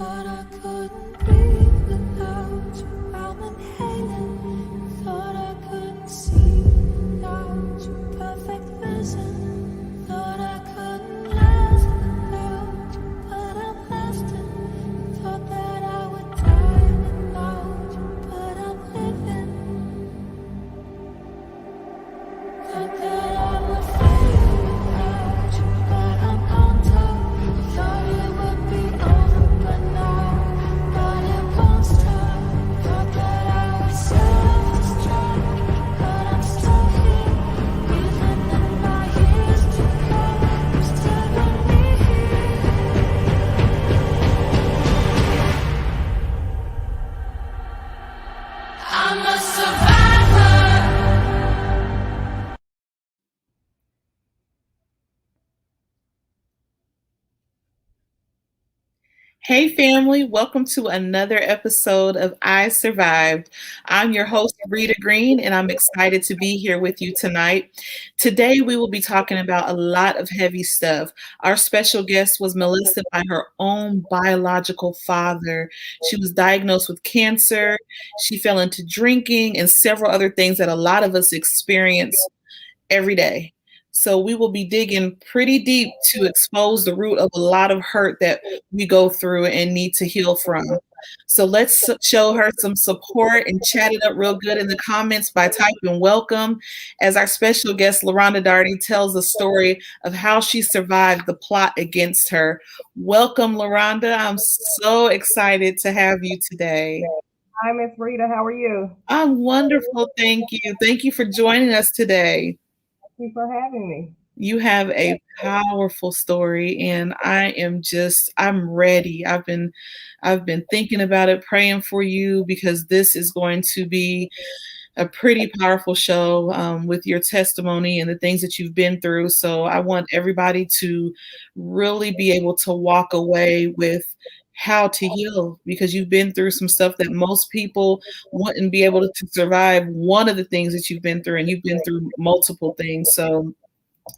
but I couldn't breathe without you. I'm inhaling, thought I couldn't see without your perfect vision. Thought I couldn't last without you, but I'm lasting. Thought that I would die without you, but I'm living. Thought that I would fade without you, but I'm on top. Thought it would be over, but now, but it won't stop. Thought that I would self-destruct, but I'm still here. Even in my years to come, I'm still gonna be here. I'm a survivor. Hey family, welcome to another episode of I Survived. I'm your host, Rita Green, and I'm excited to be here with you tonight. Today, we will be talking about a lot of heavy stuff. Our special guest was molested by her own biological father. She was diagnosed with cancer. She fell into drinking and several other things that a lot of us experience every day. So we will be digging pretty deep to expose the root of a lot of hurt that we go through and need to heal from. So let's show her some support and chat it up real good in the comments by typing welcome as our special guest, LaRonda Darty, tells the story of how she survived the plot against her. Welcome, LaRonda. I'm so excited to have you today. Hi, Miss Rita. How are you? I'm wonderful. Thank you. Thank you for joining us today. Thank you for having me. You have a powerful story and I'm ready. I've been thinking about it, praying for you because this is going to be a pretty powerful show with your testimony and the things that you've been through. So I want everybody to really be able to walk away with how to heal because you've been through some stuff that most people wouldn't be able to survive. One of the things that you've been through, and you've been through multiple things. So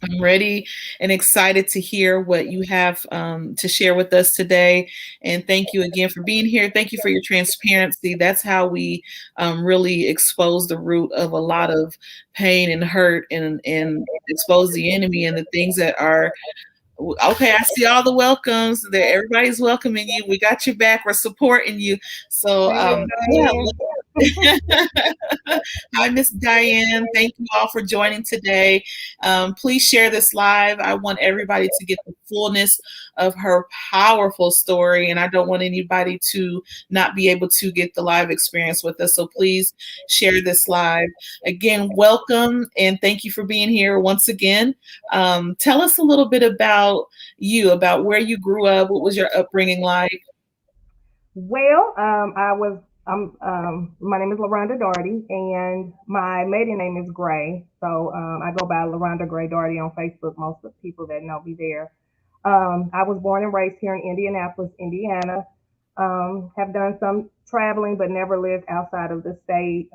I'm ready and excited to hear what you have to share with us today. And thank you again for being here. Thank you for your transparency. That's how we really expose the root of a lot of pain and hurt and expose the enemy and the things that are. Okay, I see all the welcomes. There, everybody's welcoming you. We got your back. We're supporting you. So, Hey, Miss yeah. Diane. Hi, Miss Diane. Thank you all for joining today. Please share this live. I want everybody to get the fullness of her powerful story, and I don't want anybody to not be able to get the live experience with us. So please share this live. Again, welcome and thank you for being here once again. Tell us a little bit about you, about where you grew up. What was your upbringing like? Well, my name is LaRonda Darty, and my maiden name is Gray. So I go by LaRonda Gray Darty on Facebook. Most of the people that know me there. I was born and raised here in Indianapolis, Indiana. Have done some traveling, but never lived outside of the state.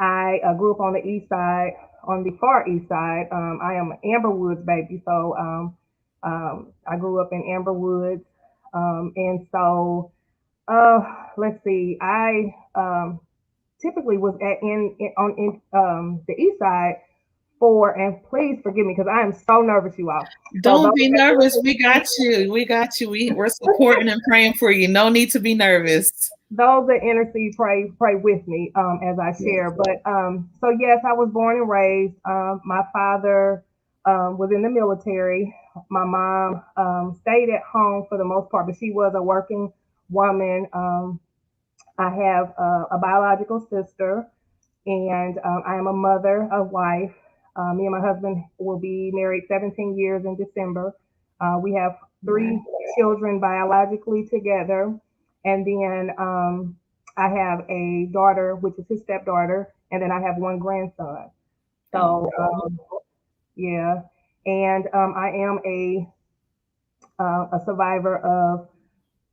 I grew up on the east side, on the far east side. I am an Amber Woods baby, so I grew up in Amber Woods, and so let's see, I typically was on the east side for, and please forgive me because I am so nervous, you all. So those Don't be that nervous. listen We got you. We got you. We're supporting and praying for you. No need to be nervous. those that intercede, pray with me as I Yes. share. But so yes, I was born and raised. My father was in the military. My mom stayed at home for the most part, but she was a working woman. I have a biological sister, and I am a mother, a wife. Me and my husband will be married 17 years in December. We have Wow. three children biologically together, and then I have a daughter, which is his stepdaughter, and then I have one grandson. Oh, So yeah, and I am a survivor of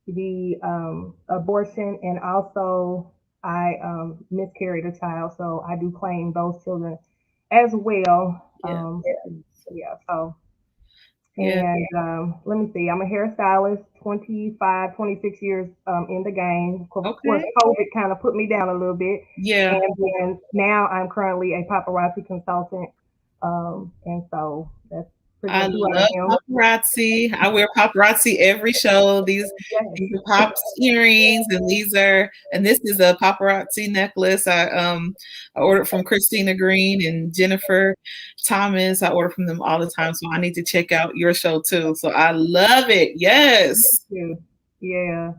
the abortion, and also I miscarried a child, so I do claim those children as well. yeah. Yeah, so Yeah. and let me see, I'm a hairstylist, 25, 26 years in the game. Of course, Okay. COVID kind of put me down a little bit. Yeah. And then now I'm currently a paparazzi consultant. And so that's pretty I much who I love am. paparazzi. I wear paparazzi every show. These are Yes. Pop's earrings, and this is a paparazzi necklace. I ordered from Christina Green and Jennifer Thomas. I order from them all the time, so I need to check out your show too. So I love it. Yes. Too. Yeah.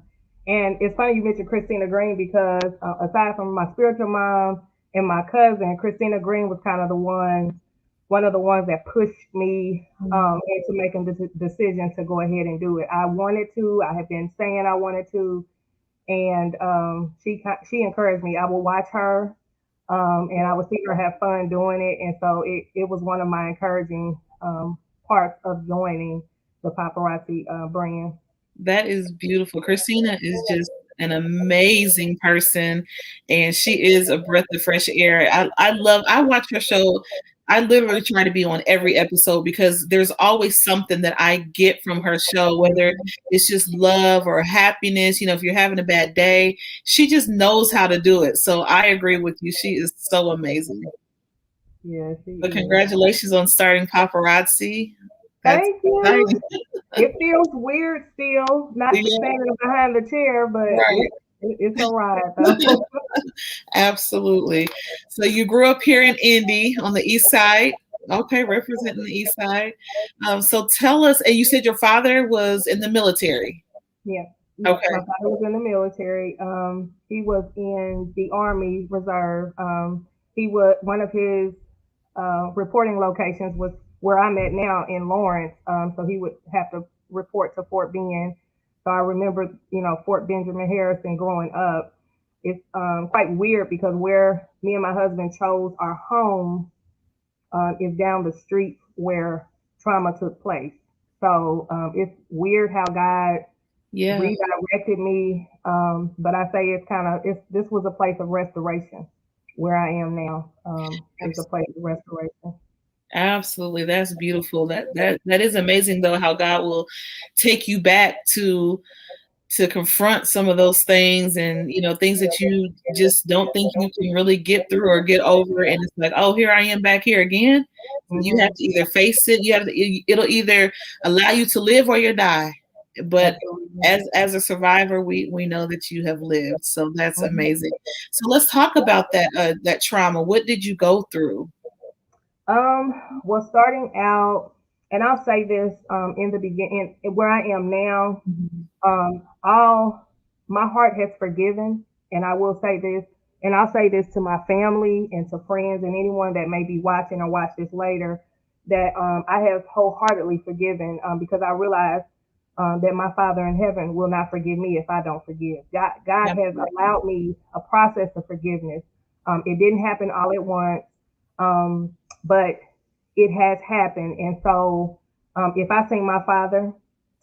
And it's funny you mentioned Christina Green because aside from my spiritual mom and my cousin, Christina Green was kind of one of the ones that pushed me into making the decision to go ahead and do it. I wanted to. I had been saying I wanted to, and she encouraged me. I would watch her, and I would see her have fun doing it, and so it was one of my encouraging parts of joining the paparazzi brand. That is beautiful. Christina is just an amazing person, and she is a breath of fresh air. I watch her show. I literally try to be on every episode because there's always something that I get from her show, whether it's just love or happiness. If you're having a bad day, she just knows how to do it. So I agree with you. She is so amazing. Yeah, she But is. congratulations on starting paparazzi. That's Thank you. exciting. It feels weird still, not Yeah, standing behind the chair, but right. it's a ride though. Absolutely. So you grew up here in Indy on the east side. Okay, representing the east side. So tell us, and you said your father was in the military. Yeah. Yep. My Okay. father was in the military. He was in the Army Reserve. He was one of his reporting locations was where I'm at now in Lawrence. So he would have to report to Fort Bend. So I remember, Fort Benjamin Harrison growing up. It's quite weird because where me and my husband chose our home is down the street where trauma took place. So it's weird how God Yeah. redirected me. But I say this was a place of restoration. Where I am now is a abs- place of restoration. Absolutely. That's beautiful. That is amazing though, how God will take you back to confront some of those things, and things that you just don't think you can really get through or get over, and it's like, oh, here I am back here again. So you have Hmm. to either face it, it'll either allow you to live or you die. But Absolutely. as a survivor, we know that you have lived, so that's Hmm. amazing. So let's talk about that trauma. What did you go through? Well, starting out, and I'll say this in the beginning, where I am now, Mhm. all my heart has forgiven, and I will say this, and I'll say this to my family and to friends and anyone that may be watching or watch this later, that I have wholeheartedly forgiven because I realize that my Father in heaven will not forgive me if I don't forgive. God has Absolutely. allowed me a process of forgiveness. It didn't happen all at once, but it has happened. And so if I sing my Father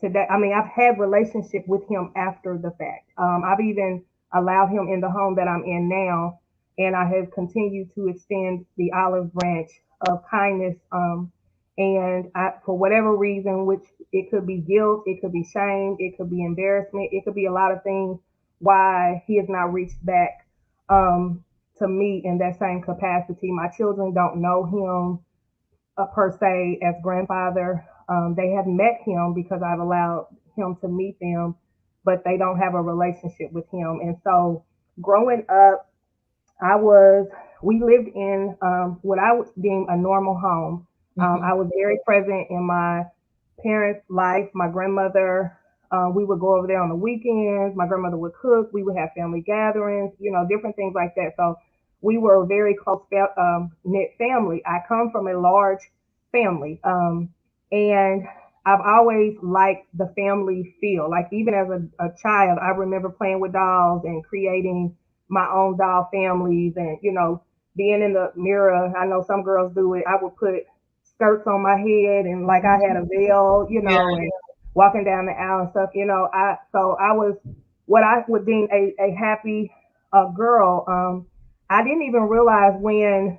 today, I mean, I've had relationship with him after the fact. I've even allowed him in the home that I'm in now, and I have continued to extend the olive branch of kindness. For whatever reason, which it could be guilt, it could be shame, it could be embarrassment, it could be a lot of things why he has not reached back to me in that same capacity. My children don't know him per se as grandfather. They have met him because I've allowed him to meet them, but they don't have a relationship with him. And so growing up, I was, we lived in what I would deem a normal home. Mhm. I was very present in my parents' life. My grandmother, we would go over there on the weekends. My grandmother would cook. We would have family gatherings, different things like that. So we were a very close knit family. I come from a large family. And I've always liked the family feel. Like even as a child, I remember playing with dolls and creating my own doll families and, being in the mirror. I know some girls do it. I would put skirts on my head and like I had a veil, Yeah. and walking down the aisle and stuff, I was what I would deem a happy girl. I didn't even realize when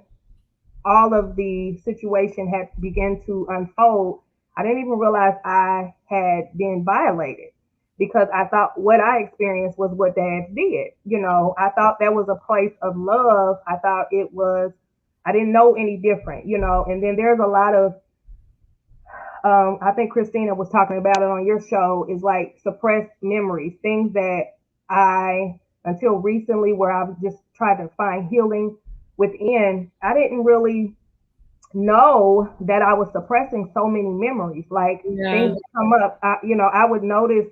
all of the situation had begun to unfold, I didn't even realize I had been violated. because I thought what I experienced was what dads did. I thought that was a place of love. I thought it was, I didn't know any different. And then there's a lot of, I think Christina was talking about it on your show, is like suppressed memories, things that I, until recently, where I've just tried to find healing within, I didn't really know that I was suppressing so many memories. Like things Yeah. would come up, I would notice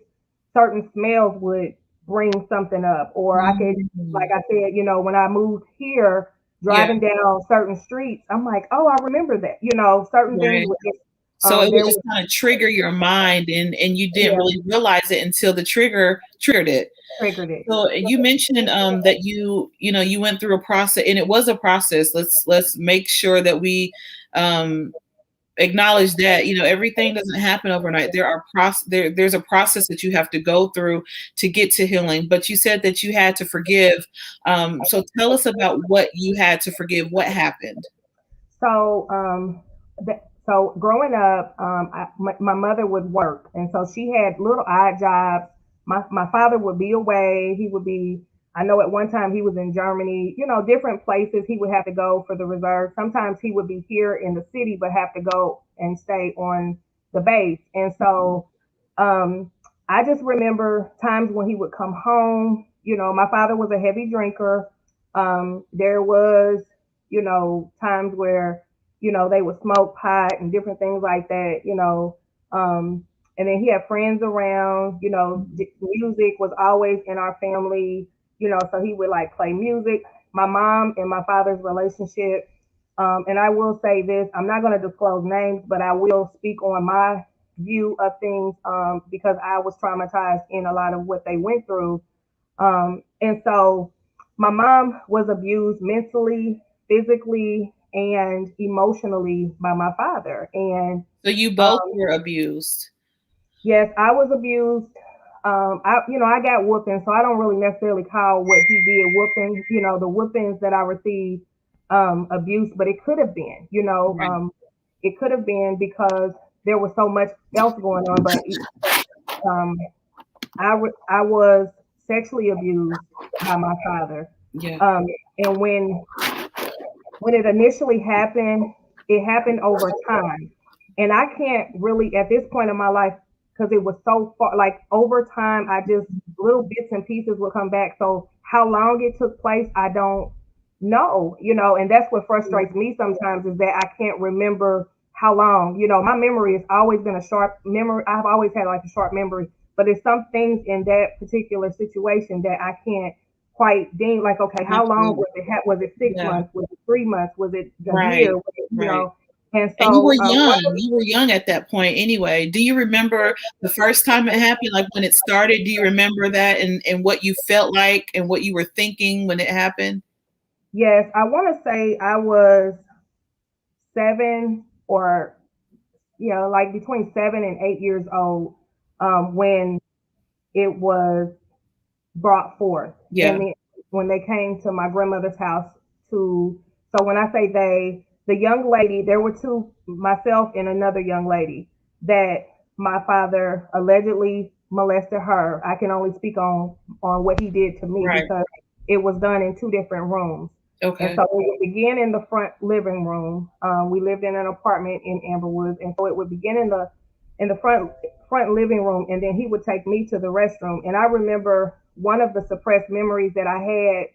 certain smells would bring something up, or I could, like Mhm. I said, when I moved here, Yeah, driving down certain streets, I'm like, oh, I remember that. Certain things right. would just, So it would there just was, kinda trigger your mind and you didn't yeah, really realize it until the trigger triggered it. triggered it. So you mentioned, that you went through a process, and it was a process. Let's make sure that we, um, acknowledge that, everything doesn't happen overnight. There's a process that you have to go through to get to healing, but you said that you had to forgive. So tell us about what you had to forgive. What happened? So, so growing up, my mother would work, and so she had little odd jobs. My father would be away. He would be. I know at one time he was in Germany. Different places he would have to go for the reserve. Sometimes he would be here in the city, but have to go and stay on the base. And so, um, I just remember times when he would come home. My father was a heavy drinker. There was times where, they would smoke pot and different things like that. And then he had friends around, music was always in our family, so he would like play music. My mom and my father's relationship, and I will say this, I'm not going to disclose names, but I will speak on my view of things, because I was traumatized in a lot of what they went through. And so my mom was abused mentally, physically, and emotionally by my father. And So you both um, were abused. yes, I was abused. I got whooping, so I don't really necessarily call what he did whooping. The whoopings that I received, abuse, but it could have been. Right. It could have been because there was so much else going on. But um, I was sexually abused by my father. Yeah. And when it initially happened, it happened over time. And I can't really, at this point in my life, because it was so far, like over time, I just, little bits and pieces will come back. So how long it took place, I don't know, and that's what frustrates me sometimes, is that I can't remember how long. My memory has always been a sharp memory. I've always had like a sharp memory, but there's some things in that particular situation that I can't quite deem, like, okay, how long Absolutely. was it? Was it six Yeah. months? Was it 3 months? Was it a year? Right. Was it, Right. And And you were so, young. You were young at that point anyway. Do you remember the first time it happened? Like when it started, do you remember that and what you felt like and what you were thinking when it happened? yes, I want to say I was 7, or like between 7 and 8 years old, when it was brought forth. Yeah. And then when they came to my grandmother's house to, so when I say they, the young lady, there were two, myself and another young lady, that my father allegedly molested her. I can only speak on what he did to me, Right. because it was done in two different rooms. And Okay. so it would begin in the front living room. We lived in an apartment in Amber Woods, and so it would begin in the front living room, and then he would take me to the restroom. And I remember one of the suppressed memories that I had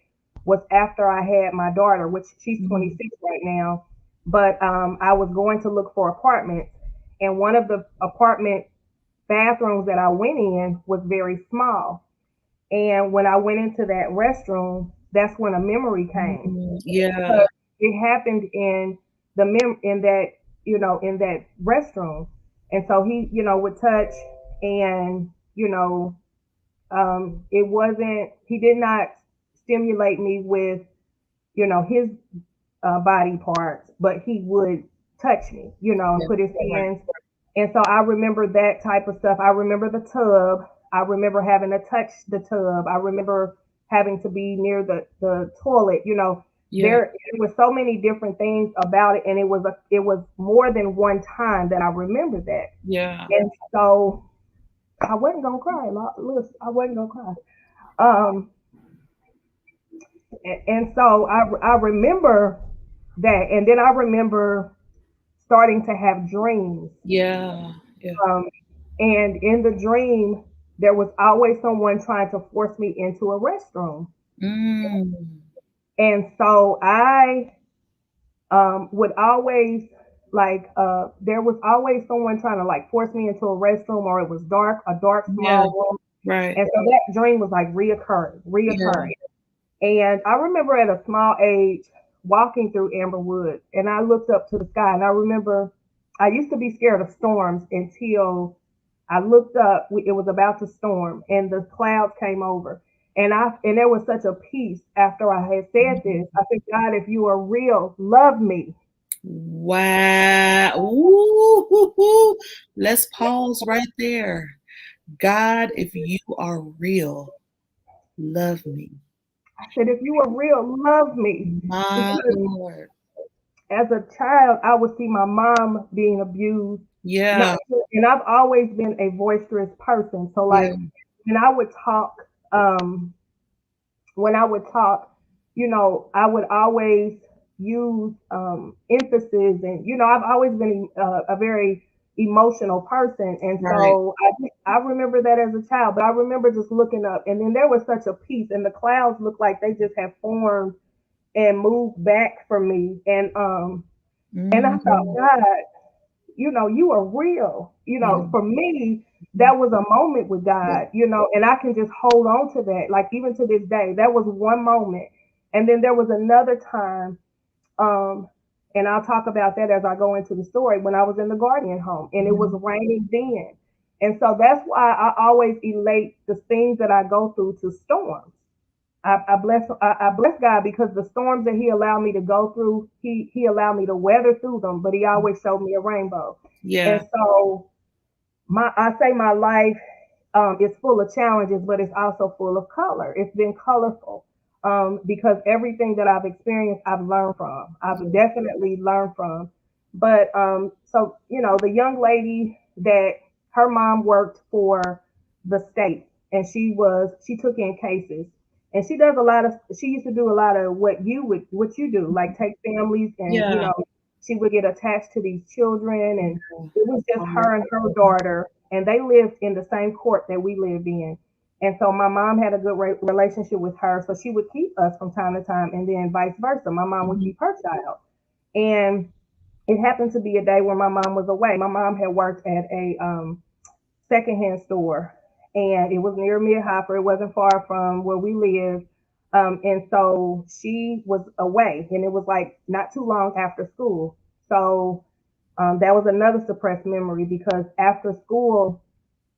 was after I had my daughter, which she's Mhm. 26 right now. But I was going to look for apartments, and one of the apartment bathrooms that I went in was very small. And when I went into that restroom, that's when a memory came, Yeah. because it happened in in that, in that restroom. And so he, would touch, and it wasn't, he did not stimulate me with, his body parts, but he would touch me, and Yeah. put his Right. hands. And so I remember that type of stuff. I remember the tub. I remember having to touch the tub. I remember having to be near the toilet. Yeah. There were so many different things about it, and it was more than one time that I remember that. Yeah. And so I wasn't gonna cry. Listen, I wasn't gonna cry. Um, and so I remember that, and then I remember starting to have dreams. Yeah. Yeah. Um, and in the dream, there was always someone trying to force me into a restroom. Mm. And so I would always there was always someone trying to like force me into a restroom, or it was dark, a dark Yeah. small room. Right. And so that dream was like Yeah. reoccurring. And I remember at a small age walking through Amber Woods, and I looked up to the sky, and I remember I used to be scared of storms until I looked up. It was about to storm, and the clouds came over, and there was such a peace after I had said this. I said, God, if you are real, love me. Wow. Ooh, hoo, hoo. Let's pause right there. God, if you are real, love me. I said, if you are real, love me. My Because Lord. as a child, I would see my mom being abused. Not, Yeah. and I've always been a boisterous person. So Yeah. like when I would talk, um, when I would talk, I would always use emphasis, and I've always been a very emotional person, and Right. so I remember that as a child. But I remember just looking up, and then there was such a peace, and the clouds looked like they just had formed and moved back from me, and I thought, Mhm. God, you are real. Yeah. For me, that was a moment with Yeah. God, and I can just hold on to that. Like even to this day, that was one moment. And then there was another time, um, and I'll talk about that as I go into the story, when I was in the guardian home and it was Mhm. raining then. And so that's why I always elate the things that I go through to storms. I bless God because the storms that He allowed me to go through, He allowed me to weather through them, but He always showed me a rainbow. Yeah. And so I say my life is full of challenges, but it's also full of color. It's been colorful because everything that I've experienced, I've learned from. I've Yeah. definitely learned from. But so the young lady that her mom worked for the state, and she took in cases, and she used to do a lot of what you do, like take families, and Yeah. she would get attached to these children, and Yeah. it was just Hard. her and her daughter, and they lived in the same court that we lived in. And so my mom had a good relationship with her, so she would keep us from time to time, and then vice versa. My mom would Mhm. keep her child. And it happened to be a day when my mom was away. My mom had worked at a secondhand store, and it was near Mid Hopper. It wasn't far from where we lived. And so she was away, and it was like not too long after school. So that was another suppressed memory because after school,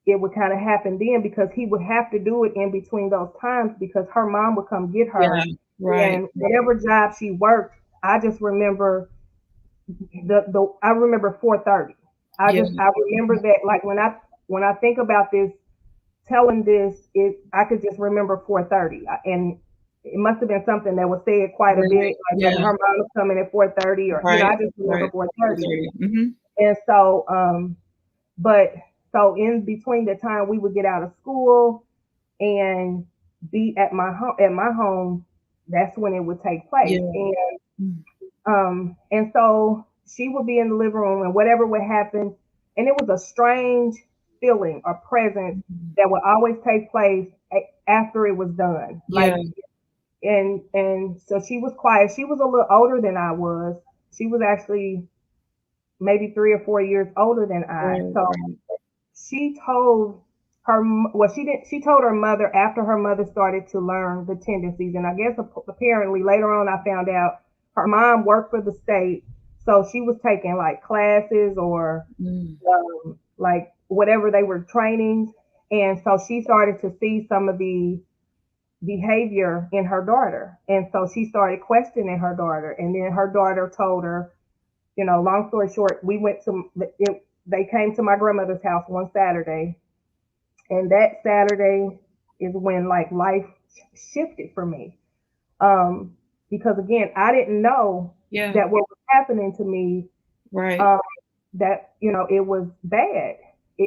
it would kind of happen then because he would have to do it in between those times because her mom would come get Yeah. her. Right. And whatever job she worked, I just remember the I remember 4:30. Yeah. I remember that like when I think about this telling this, it I could just remember 4:30, and it must have been something that was said quite a Right. bit, like Yeah. her mom was coming at 4:30, or Right. I just remember Right. 4:30. 4:30. Mhm. And so, but so in between the time we would get out of school and be at my home, that's when it would take place. Yeah. Mm. And so she would be in the living room and whatever would happen, and it was a strange feeling or presence Mhm. that would always take place after it was done. Yeah. And so she was quiet. She was a little older than I was. She was actually maybe 3 or 4 years older than I. Right. So Right. she told she told her mother after her mother started to learn the tendencies, and I guess apparently later on I found out her mom worked for the state, so she was taking like classes or Mm. like whatever they were trainings, and so she started to see some of the behavior in her daughter, and so she started questioning her daughter, and then her daughter told her, long story short, they came to my grandmother's house one Saturday, and that Saturday is when like life shifted for me. Um, because again, I didn't know Yeah. that what was happening to me, Right. um, that it was bad.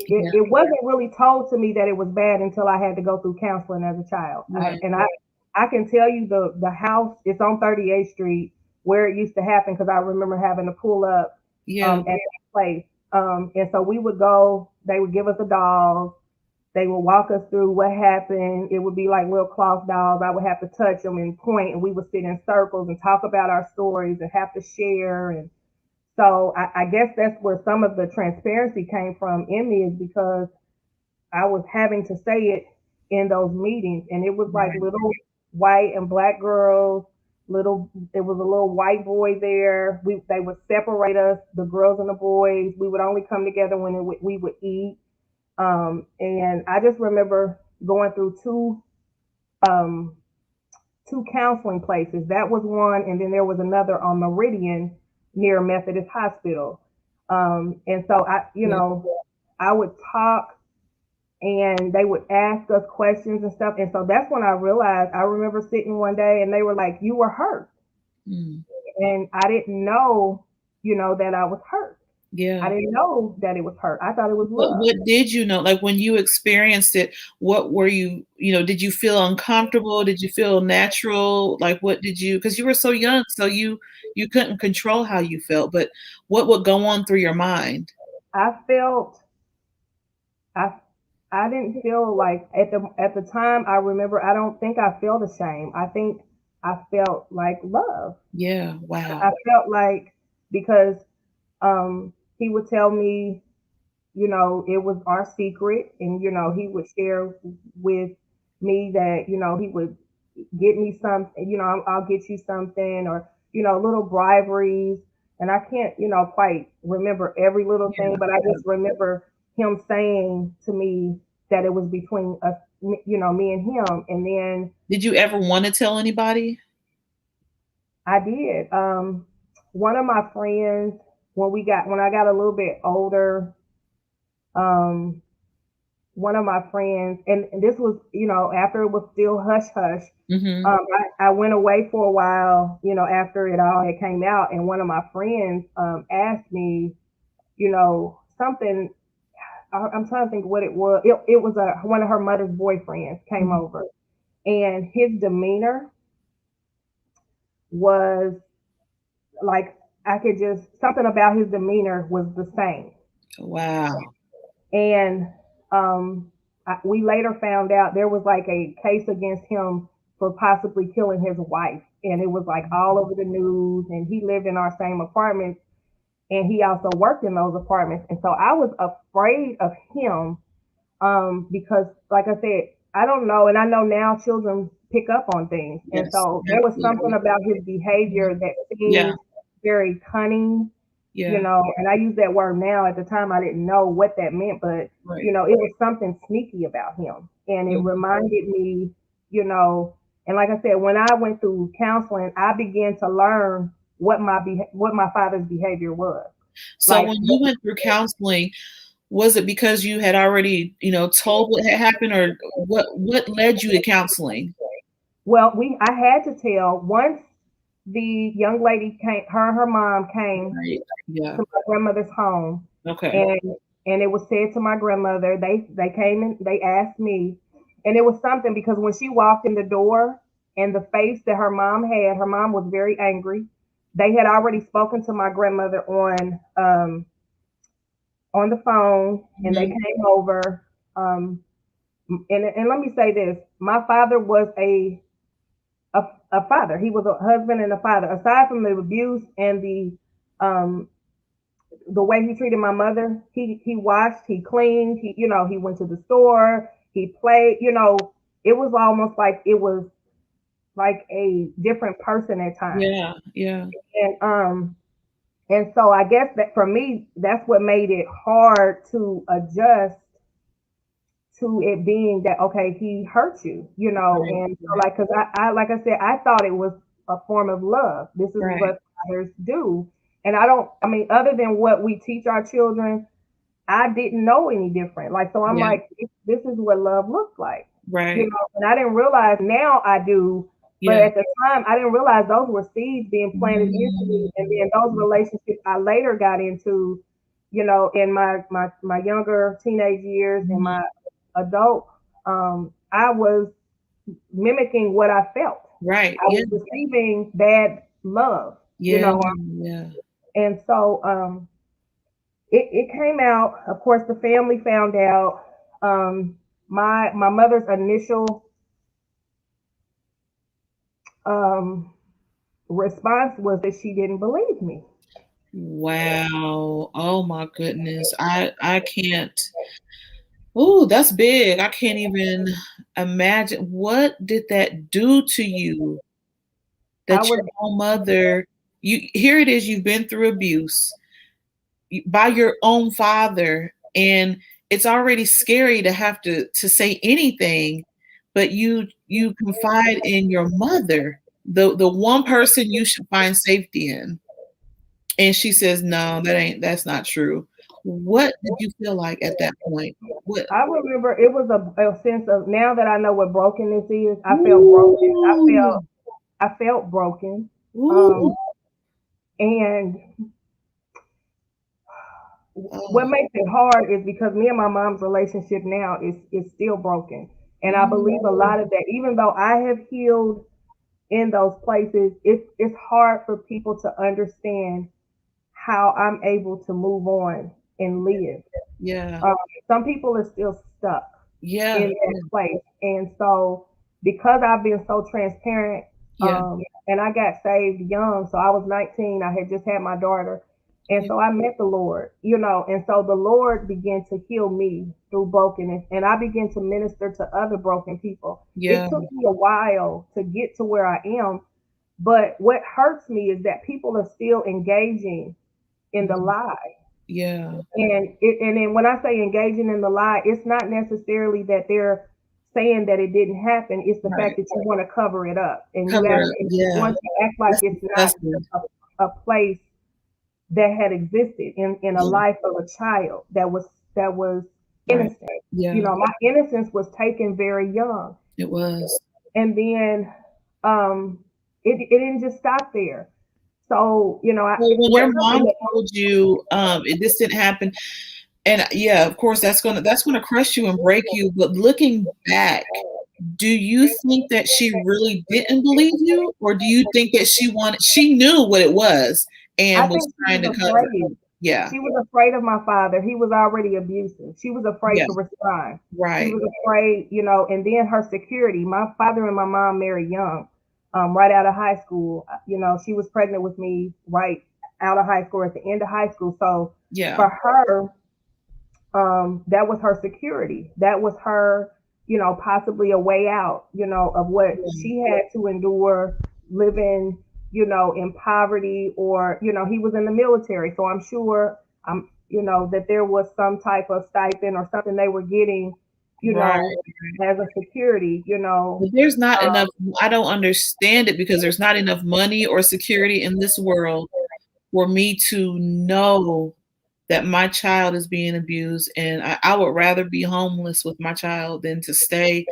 Yeah. it wasn't really told to me that it was bad until I had to go through counseling as a child. Right. And I can tell you the house, it's on 38th Street where it used to happen because I remember having to pull up Yeah. at that place. And so we would go, they would give us a doll. They would walk us through what happened. It would be like little cloth dolls. I would have to touch them and point, and we would sit in circles and talk about our stories and have to share. And so I guess that's where some of the transparency came from in me, is because I was having to say it in those meetings, and it was like Right. little white and black girls. Little, there was a little white boy there. They would separate us, the girls and the boys. We would only come together when we would eat. And I just remember going through um, two counseling places. That was one, and then there was another on Meridian near Methodist Hospital. And so Yeah. I would talk, and they would ask us questions and stuff. And so that's when I realized. I remember sitting one day, and they were like, "You were hurt," Mm. and I didn't know, that I was hurt. I Yeah. didn't know that it was hurt. I thought it was love. What did you know? Like when you experienced it, what were did you feel uncomfortable? Did you feel natural? Like what did you, because you were so young, so you couldn't control how you felt, but what would go on through your mind? I felt I I didn't feel like at the time. I remember, I don't think I felt ashamed. I think I felt like love. Yeah, wow. I felt like, because he would tell me, it was our secret, and he would share with me that he would get me something, I'll get you something, or little briberies. And I can't quite remember every little thing, Yeah, but I yeah. just remember him saying to me that it was between us, me and him. And then Did you ever wanna tell anybody? I did. One of my friends, when I got a little bit older, um, one of my friends, and this was, after it was still hush hush. Mhm. I went away for a while, after it all had came out, and one of my friends asked me, something. I'm trying to think what it was. It was one of her mother's boyfriends came Mhm. over, and his demeanor was like, I could just, something about his demeanor was the same. Wow. And we later found out there was like a case against him for possibly killing his wife. And it was like all over the news. And he lived in our same apartment. And he also worked in those apartments. And so I was afraid of him, because, like I said, I don't know. And I know now children pick up on things. And Yes, so there was something absolutely. about his behavior Mhm. that Yeah, seemed very cunning, yeah, and I use that word now. At the time, I didn't know what that meant, but right. it was something sneaky about him, and it Mhm. reminded me, you know, and like I said, when I went through counseling, I began to learn what my father's behavior was. So Like, when you went through counseling, was it because you had already, told what had happened, or what led you to counseling? well, I had to tell once the young lady came, her and her mom came Right. Yeah. to my grandmother's home, Okay. and it was said to my grandmother. They came and they asked me, and it was something, because when she walked in the door, and the face that her mom was very angry. They had already spoken to my grandmother on the phone, and they Mhm. came over. Um, and let me say this: my father was a, a father. He was a husband and a father. Aside from the abuse and um, the way he treated my mother, he washed, he cleaned, he went to the store, he played, it was almost like it was like a different person at times. Yeah, yeah, And so I guess that for me, that's what made it hard to adjust to it being that, okay, he hurt you, right, and so, right, like, because I like I said, I thought it was a form of love. This is right, what fathers do. And I mean, other than what we teach our children, I didn't know any different. Like, so I'm yeah, like, this is what love looks like, right, and I didn't realize. Now I do, but yeah. at the time I didn't realize those were seeds being planted into me. And Mm. then those relationships I later got into, in my younger teenage years and Mhm. my adult, I was mimicking what I felt. Right. I Yeah. was receiving bad love, Yeah. Yeah. and so it came out. Of course, the family found out. My mother's initial um, response was that she didn't believe me. Wow. Oh my goodness. I can't. Oh, that's big. I can't even imagine. What did that do to you I that was your own mother, you here it is, you've been through abuse by your own father, and it's already scary to have to say anything, but you confide in your mother, the one person you should find safety in. And she says, "No, that's not true." What did you feel like at that point? What I remember it was a sense of, now that I know what brokenness is, I felt broken. Ooh, I felt broken. ooh, And what oh, makes it hard is because me and my mom's relationship now is still broken. And I believe a mm, lot of that, even though I have healed in those places, it's hard for people to understand how I'm able to move on and live. yeah, Um, some people are still stuck yeah, in that place. And so, because I've been so transparent, yeah, and I got saved young, so I was 19, I had just had my daughter. And yeah, so I met the Lord, and so the Lord began to heal me through brokenness, and I began to minister to other broken people. yeah, It took me a while to get to where I am, but what hurts me is that people are still engaging in the mm, lie. yeah, And then when I say engaging in the lie, it's not necessarily that they're saying that it didn't happen. It's the fact right. that you want to cover it up, and Cover up, you yeah. want to act like That's it's not disgusting. a place that had existed in a Yeah, life of a child that was right. innocent. Yeah, My innocence was taken very young, it was. and then um, it didn't just stop there. So Well, when what your happened? mom told you, this didn't happen, and yeah, of course, that's gonna crush you and break you, but looking back, do you think that she really didn't believe you, or do you think that she knew what it was I and was think she trying was to cover it? afraid. Yeah, She was afraid of my father. He was already abusive. She was afraid yeah, to respond. She right, was afraid, and then her security. My father and my mom married young, right out of high school. She was pregnant with me right out of high school, at the end of high school. So yeah, for her, that was her security. That was her, possibly a way out, of what yeah, she had to endure living, in poverty, or, he was in the military. So I'm sure, that there was some type of stipend or something they were getting, you right. know, as a security, But there's not enough. I don't understand it because there's not enough money or security in this world for me to know that my child is being abused, and I would rather be homeless with my child than to stay.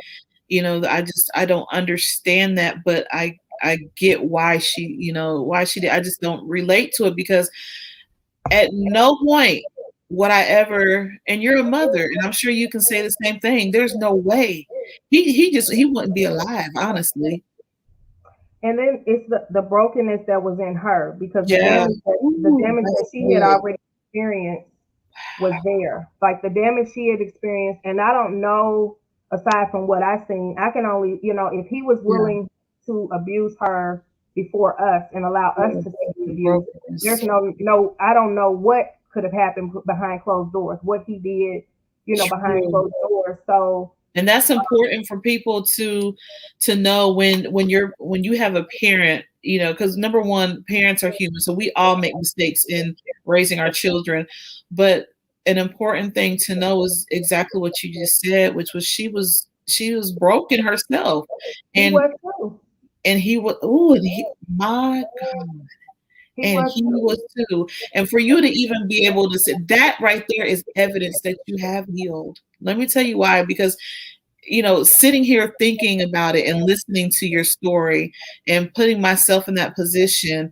I don't understand that, but I get why she did. I just don't relate to it because at no point would I ever, and you're a mother, and I'm sure you can say the same thing. There's no way. He wouldn't be alive, honestly. and then it's the brokenness that was in her, because the Yeah. damage that the Ooh, damage that's that she had good. already experienced was there. Like the damage she had experienced, and I don't know, aside from what I seen, I can only, if he was Yeah, willing to abuse her before us and allow us yeah, to see the the abuse, there's brokenness. no, I don't know what could have happened behind closed doors, what he did, behind True. closed doors. So And that's important for people to know when you have a parent, because number one, parents are human, so we all make mistakes in raising our children. But an important thing to know is exactly what you just said, which was she was broken herself, he and was too. he was, ooh, and my God, He and was he too. was too. And for you to even be able to say that right there is evidence that you have healed. Let me tell you why, because sitting here thinking about it and listening to your story and putting myself in that position,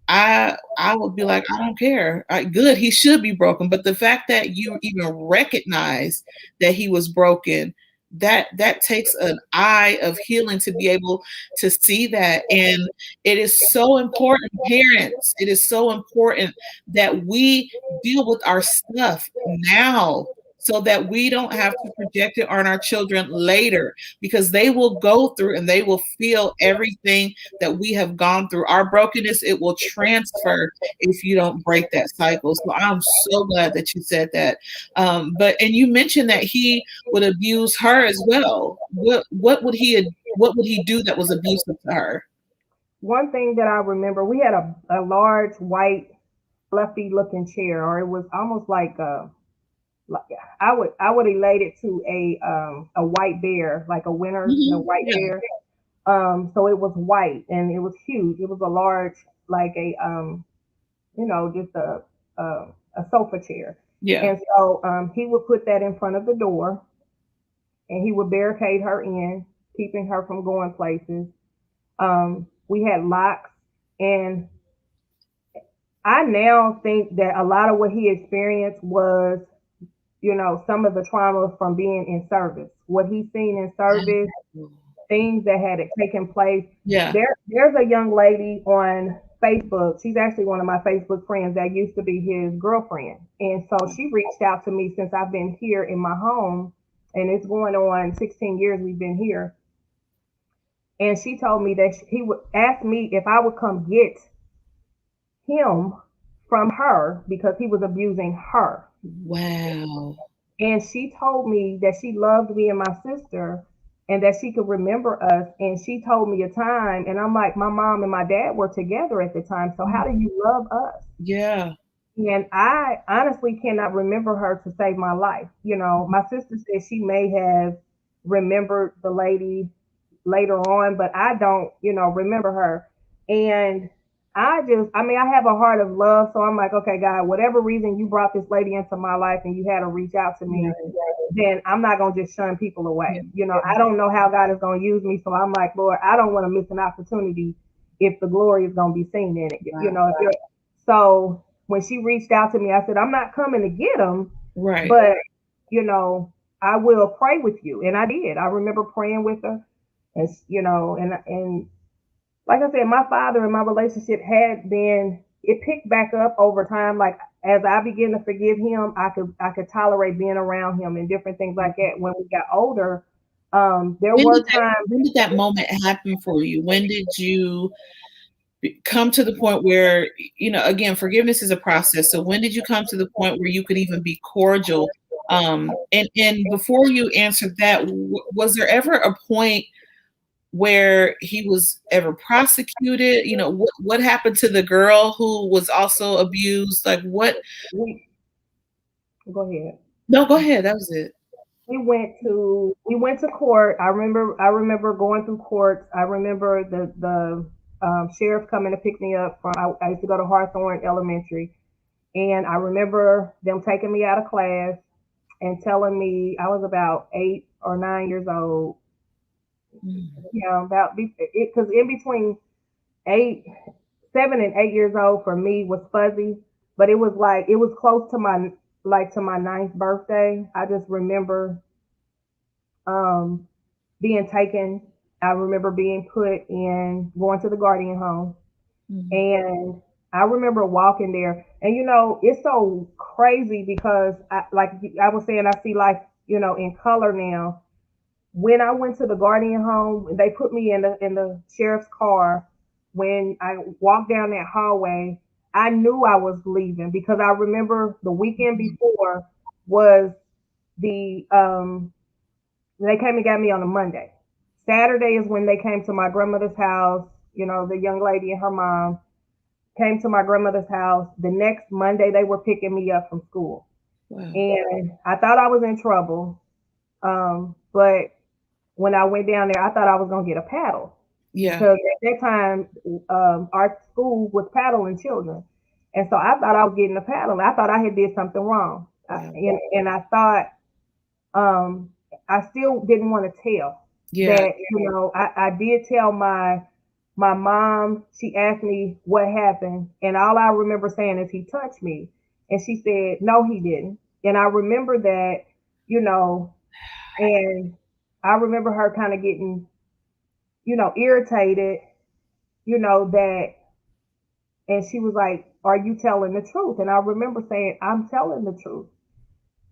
I would be like, I don't care. Good, he should be broken. But the fact that you even recognize that he was broken, that takes an eye of healing to be able to see that. And it is so important, parents. It is so important that we deal with our stuff now so that we don't have to project it on our children later because they will go through and they will feel everything that we have gone through. Our brokenness, it will transfer if you don't break that cycle. So I'm so glad that you said that. But and you mentioned that he would abuse her as well. What would he do that was abusive to her? One thing that I remember, we had a large white fluffy looking chair, or it was almost like I would relate it to a white bear, like a winter, the white Yeah, bear. So it was white and it was huge. It was a large, like just a sofa chair. yeah. And so he would put that in front of the door and he would barricade her in, keeping her from going places. We had locks, and I now think that a lot of what he experienced was, some of the trauma from being in service, what he's seen in service, Oh, things that had taken place. yeah. There's a young lady on Facebook. She's actually one of my Facebook friends that used to be his girlfriend. And so she reached out to me since I've been here in my home, and it's going on 16 years we've been here. And she told me that he would ask me if I would come get him from her because he was abusing her. Wow. And she told me that she loved me and my sister and that she could remember us. And she told me a time, and I'm like, my mom and my dad were together at the time. So how do you love us? Yeah. And I honestly cannot remember her to save my life. My sister said she may have remembered the lady later on, but I don't, remember her. And I have a heart of love. So I'm like, okay, God, whatever reason you brought this lady into my life and you had her reach out to me, Right. then I'm not going to just shun people Yeah. away. I don't know how God is going to use me. So I'm like, Lord, I don't want to miss an opportunity if the glory is going to be seen in it. Wow. So when she reached out to me, I said, I'm not coming to get him, Right. but, you know, I will pray with you. And I did. I remember praying with her. And like I said, my father and my relationship had been, it picked back up over time. Like as I began to forgive him, I could tolerate being around him and different things like that. When we got older, there When did were that times. when did that moment happen for you? When did you come to the point where, again, forgiveness is a process. So when did you come to the point where you could even be cordial? And before you answered that, was there ever a point where he was ever prosecuted? What happened to the girl who was also abused? Like what? we Go ahead. No, go ahead. That was it. We went to court. I remember going through courts. I remember the sheriff coming to pick me up from. I used to go to Hawthorne Elementary, and I remember them taking me out of class and telling me I was about 8 or 9 years old. Mm. About it because in between 8, 7 and 8 years old for me was fuzzy, but it was close to my ninth birthday. I just remember um, being taken. I remember being put in going to the guardian home, Mhm. and I remember walking there. And it's so crazy because like I was saying, I see life, in color now. When I went to the guardian home, they put me in the sheriff's car. When I walked down that hallway, I knew I was leaving because I remember the weekend before was the they came and got me on a Monday. Saturday is when they came to my grandmother's house. The young lady and her mom came to my grandmother's house. The next Monday, they were picking me up from school. Wow. And I thought I was in trouble. But when I went down there, I thought I was going to get a paddle Yeah. because at that time, our school was paddling children. And so I thought I was getting a paddle. I thought I had did something wrong. Wow. And I thought um, I still didn't want to tell Yeah. that, I did tell my mom, she asked me what happened, and all I remember saying is he touched me. And she said, no, he didn't. And I remember that, you know, and I remember her kind of getting, irritated, that, and she was like, are you telling the truth? And I remember saying, I'm telling the truth.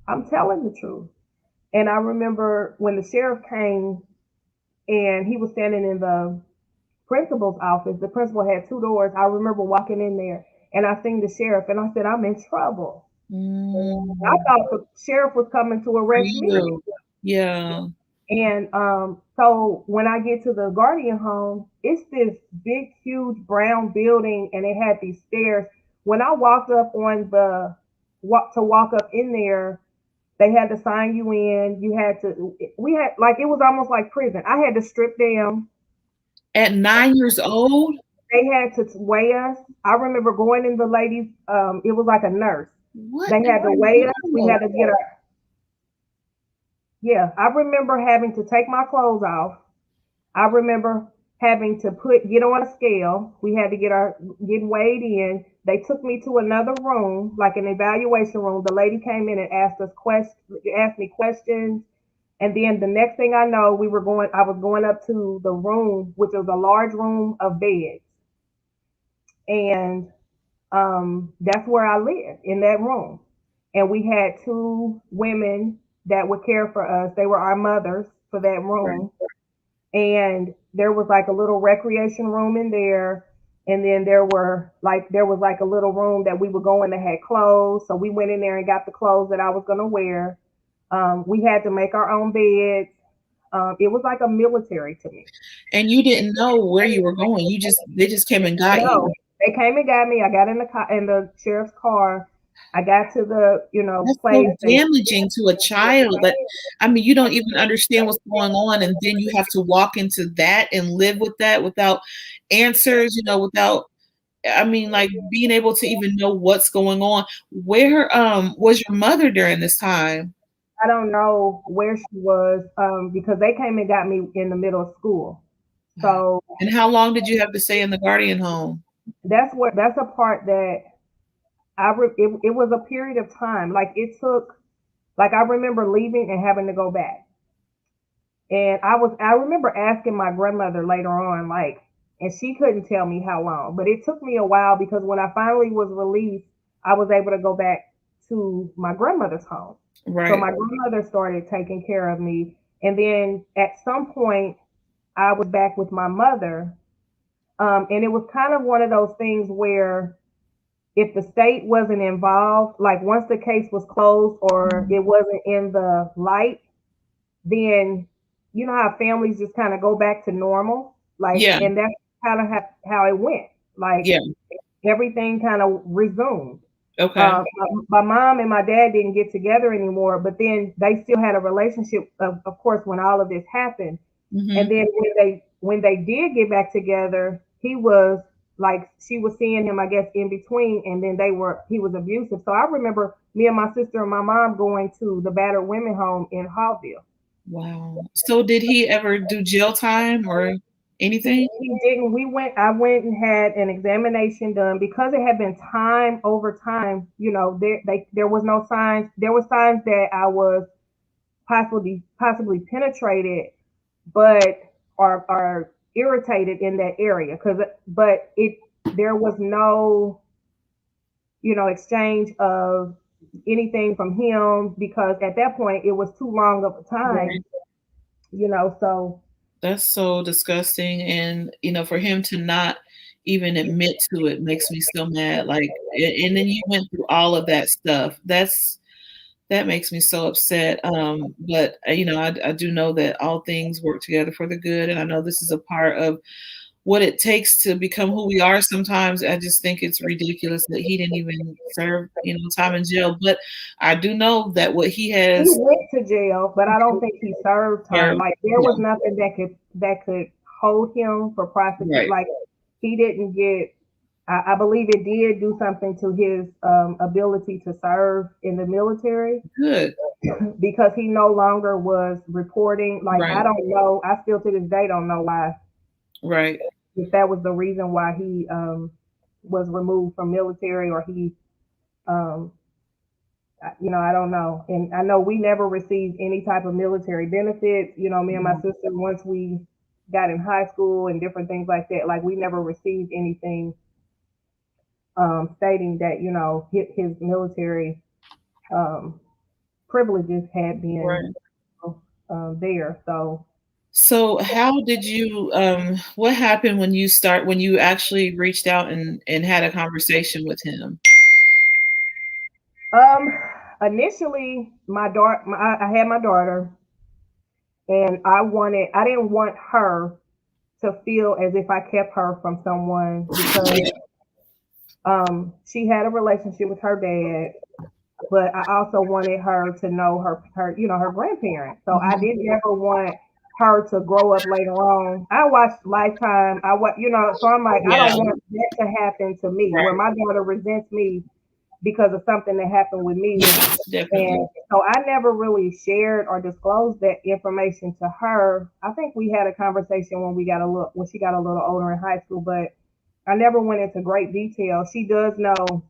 I'm telling the truth. And I remember when the sheriff came and he was standing in the principal's office. The principal had two doors. I remember walking in there and I seen the sheriff and I said, I'm in trouble. I Mm, thought the sheriff was coming to for arrest me. you. Yeah. And so when I get to the Guardian home, it's this big, huge brown building and it had these stairs. When I walked up on the walk up in there, they had to sign you in. You had to, we had, like, it was almost like prison. I had to strip down. At 9 years old? They had to weigh us. I remember going in the ladies, it was like a nurse. What They in had to weigh us. the We world? had to get our, yeah, I remember having to take my clothes off. I remember having to get on a scale. We had to get weighed in. They took me to another room, like an evaluation room. The lady came in and asked me questions. And then the next thing I know, I was going up to the room, which was a large room of beds. And that's where I lived, in that room. And we had two women that would care for us. They were our mothers for that Right. room. And there was like a little recreation room in there. And then there was like a little room that we would go in that had clothes. So we went in there and got the clothes that I was going to wear. We had to make our own beds. It was like a military to me. And you didn't know where you were going. They just came and got No, you. they came and got me. I got in the sheriff's car. I got to the That's so place. damaging to a child that, I mean, you don't even understand what's going on, and then you have to walk into that and live with that without answers, without, I mean, like, being able to even know what's going on. Where, was your mother during this time? I don't know where she was, because they came and got me in the middle of school. Wow. So And how long did you have to stay in the Guardian home? that's a part that it was a period of time. Like it took, like I remember leaving and having to go back. And I remember asking my grandmother later on, like, and she couldn't tell me how long, but it took me a while because when I finally was released, I was able to go back to my grandmother's home. So Right. my grandmother started taking care of me. And then at some point, I was back with my mother. And it was kind of one of those things where if the state wasn't involved, like once the case was closed or Mhm. it wasn't in the light, then you know how families just kind of go back to normal, like, Yeah. and that's kind of how it went. Like Yeah. everything kind of resumed. Okay. My mom and my dad didn't get together anymore, but then they still had a relationship, of course, when all of this happened. And Hmm. then when they did get back together, he was like she was seeing him, I guess, in between, and then he was abusive. So I remember me and my sister and my mom going to the battered women home in Hallville. Wow. So did he ever do jail time or anything? He didn't. I went and had an examination done because it had been time over time. There was no signs. There were signs that I was possibly penetrated, but are irritated in that area. But there was no exchange of anything from him because at that point it was too long of a Right. time. So That's so disgusting, and, for him to not even admit to it makes me so mad, like, and then you went through all of that stuff. That makes me so upset, but, I do know that all things work together for the good, and I know this is a part of what it takes to become who we are sometimes. I just think it's ridiculous that he didn't even serve, time in jail, but I do know that what he he has went to jail, but I don't think he served time. served. Like there was Yeah, nothing that could hold him for prosecute. right. Like he didn't get. I believe it did do something to his ability to serve in the military Good. because he no longer was reporting. Like I Right, don't know. I still to this day don't know why. right. if that was the reason why he was removed from military, or he um, I don't know. And I know we never received any type of military benefits. Me and my Mhm. sister, once we got in high school and different things like that, like we never received anything stating that his military um, privileges had been Right. there. So So how did you what happened when you actually reached out and had a conversation with him? um, initially, my daughter, I had my daughter, and I didn't want her to feel as if I kept her from someone, because she had a relationship with her dad, but I also wanted her to know her grandparents. So I Mhm. didn't ever want her to grow up later on. I watched Lifetime. So I'm like, I Yeah, don't want that to happen to me, where right. my daughter resents me because of something that happened with me. Yeah, definitely. And so I never really shared or disclosed that information to her. I think we had a conversation when she got a little older in high school, but I never went into great detail. She does know,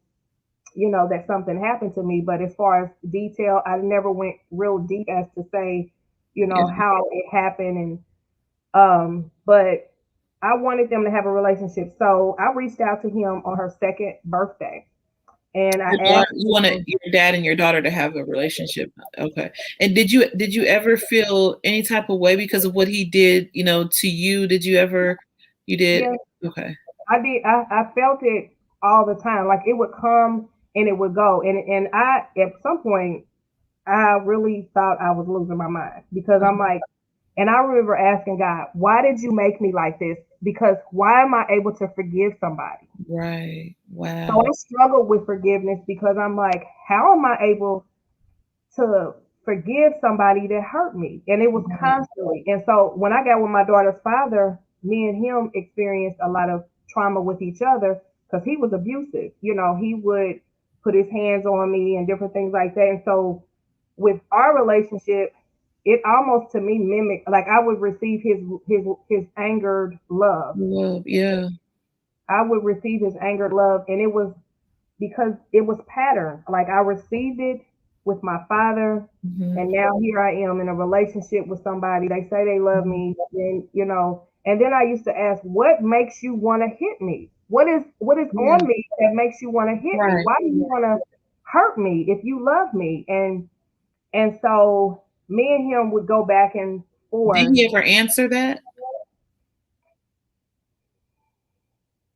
that something happened to me, but as far as detail, I never went real deep as to say, Yeah. how it happened. And but I wanted them to have a relationship. So I reached out to him on her second birthday, and I Your daughter, asked you wanted him. your dad and your daughter to have a relationship. Okay. And did you ever feel any type of way because of what he did, to you? Did you ever you did? Yeah, Okay. I did. I felt it all the time. Like it would come and it would go. And I, at some point, I really thought I was losing my mind, because I'm Mhm. like, and I remember asking God, why did you make me like this? Because why am I able to forgive somebody? Right. So Wow. I struggled with forgiveness, because I'm like, how am I able to forgive somebody that hurt me? And it was Right. constantly. And so when I got with my daughter's father, me and him experienced a lot of trauma with each other, because he was abusive. He would put his hands on me and different things like that. And so with our relationship, it almost to me mimicked, like I would receive his angered love. Love, yeah. I would receive his angered love, and it was because it was pattern. Like I received it with my father, Mhm. and now here I am in a relationship with somebody. They say they love Mhm. me, and and then I used to ask, what makes you want to hit me? What is Yeah. on me that makes you want to hit me? Right. Why do you want to hurt me if you love me? And so me and him would go back and Did forth. he ever answer that?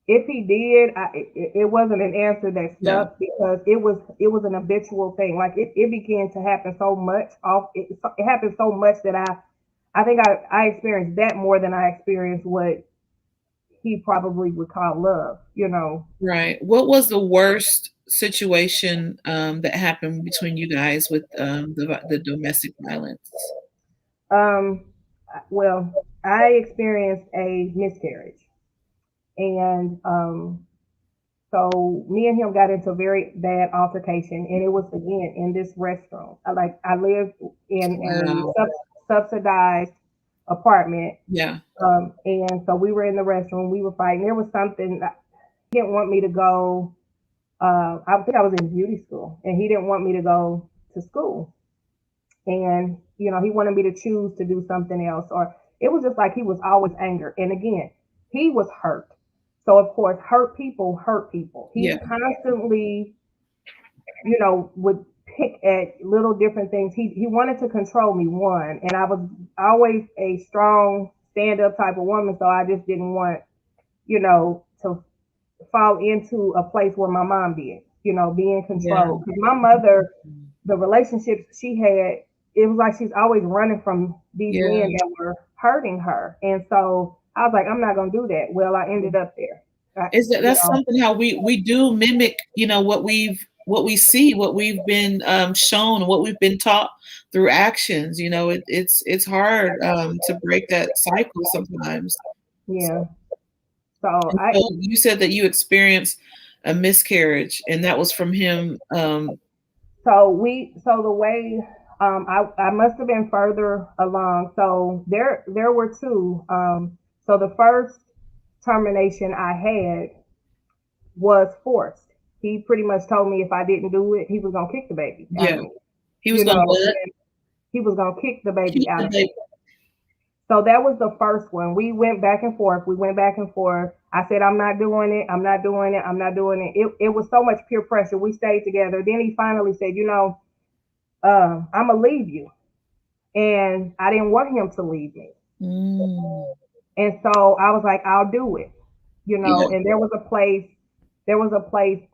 If he did, it wasn't an answer that Yeah. stuck, because it was an habitual thing. Like it began to happen so much. It happened so much that I think I experienced that more than I experienced what he probably would call love. Right. What was the worst situation that happened between you guys with the domestic violence? Um, well, I experienced a miscarriage, and so me and him got into a very bad altercation, and it was again in this restroom. I lived in a Wow. subsidized apartment, Yeah. and so we were in the restroom. We were fighting. There was something that he didn't want me to go. I think I was in beauty school, and he didn't want me to go to school. And he wanted me to choose to do something else, or it was just like he was always angry. And again, he was hurt. So of course, hurt people hurt people. Yeah. He constantly, would pick at little different things. He wanted to control me, one, and I was always a strong stand up type of woman, so I just didn't want, to fall into a place where my mom did, be in Yeah. control. Because my mother, the relationships she had, it was like she's always running from these Yeah. men that were hurting her. And so I was like, I'm not gonna do that. Well, I ended up there. I, Is that you that's know, something how we do mimic, what we see, what we've been shown, what we've been taught through actions. It's hard to break that cycle sometimes. yeah. So And so you said that you experienced a miscarriage, and that was from him. so the way, I must have been further along. So there were two. So the first termination I had was forced. He pretty much told me if I didn't do it, he was gonna kick the baby out Yeah. of me. He was You gonna know, what? and he was gonna kick the baby Keep out the of me. baby. So that was the first one. We went back and forth. We went back and forth. I said, I'm not doing it. I'm not doing it. I'm not doing it. It was so much peer pressure. We stayed together. Then he finally said, I'm going to leave you. And I didn't want him to leave me. Mm. And so I was like, I'll do it. Yeah. And there was a place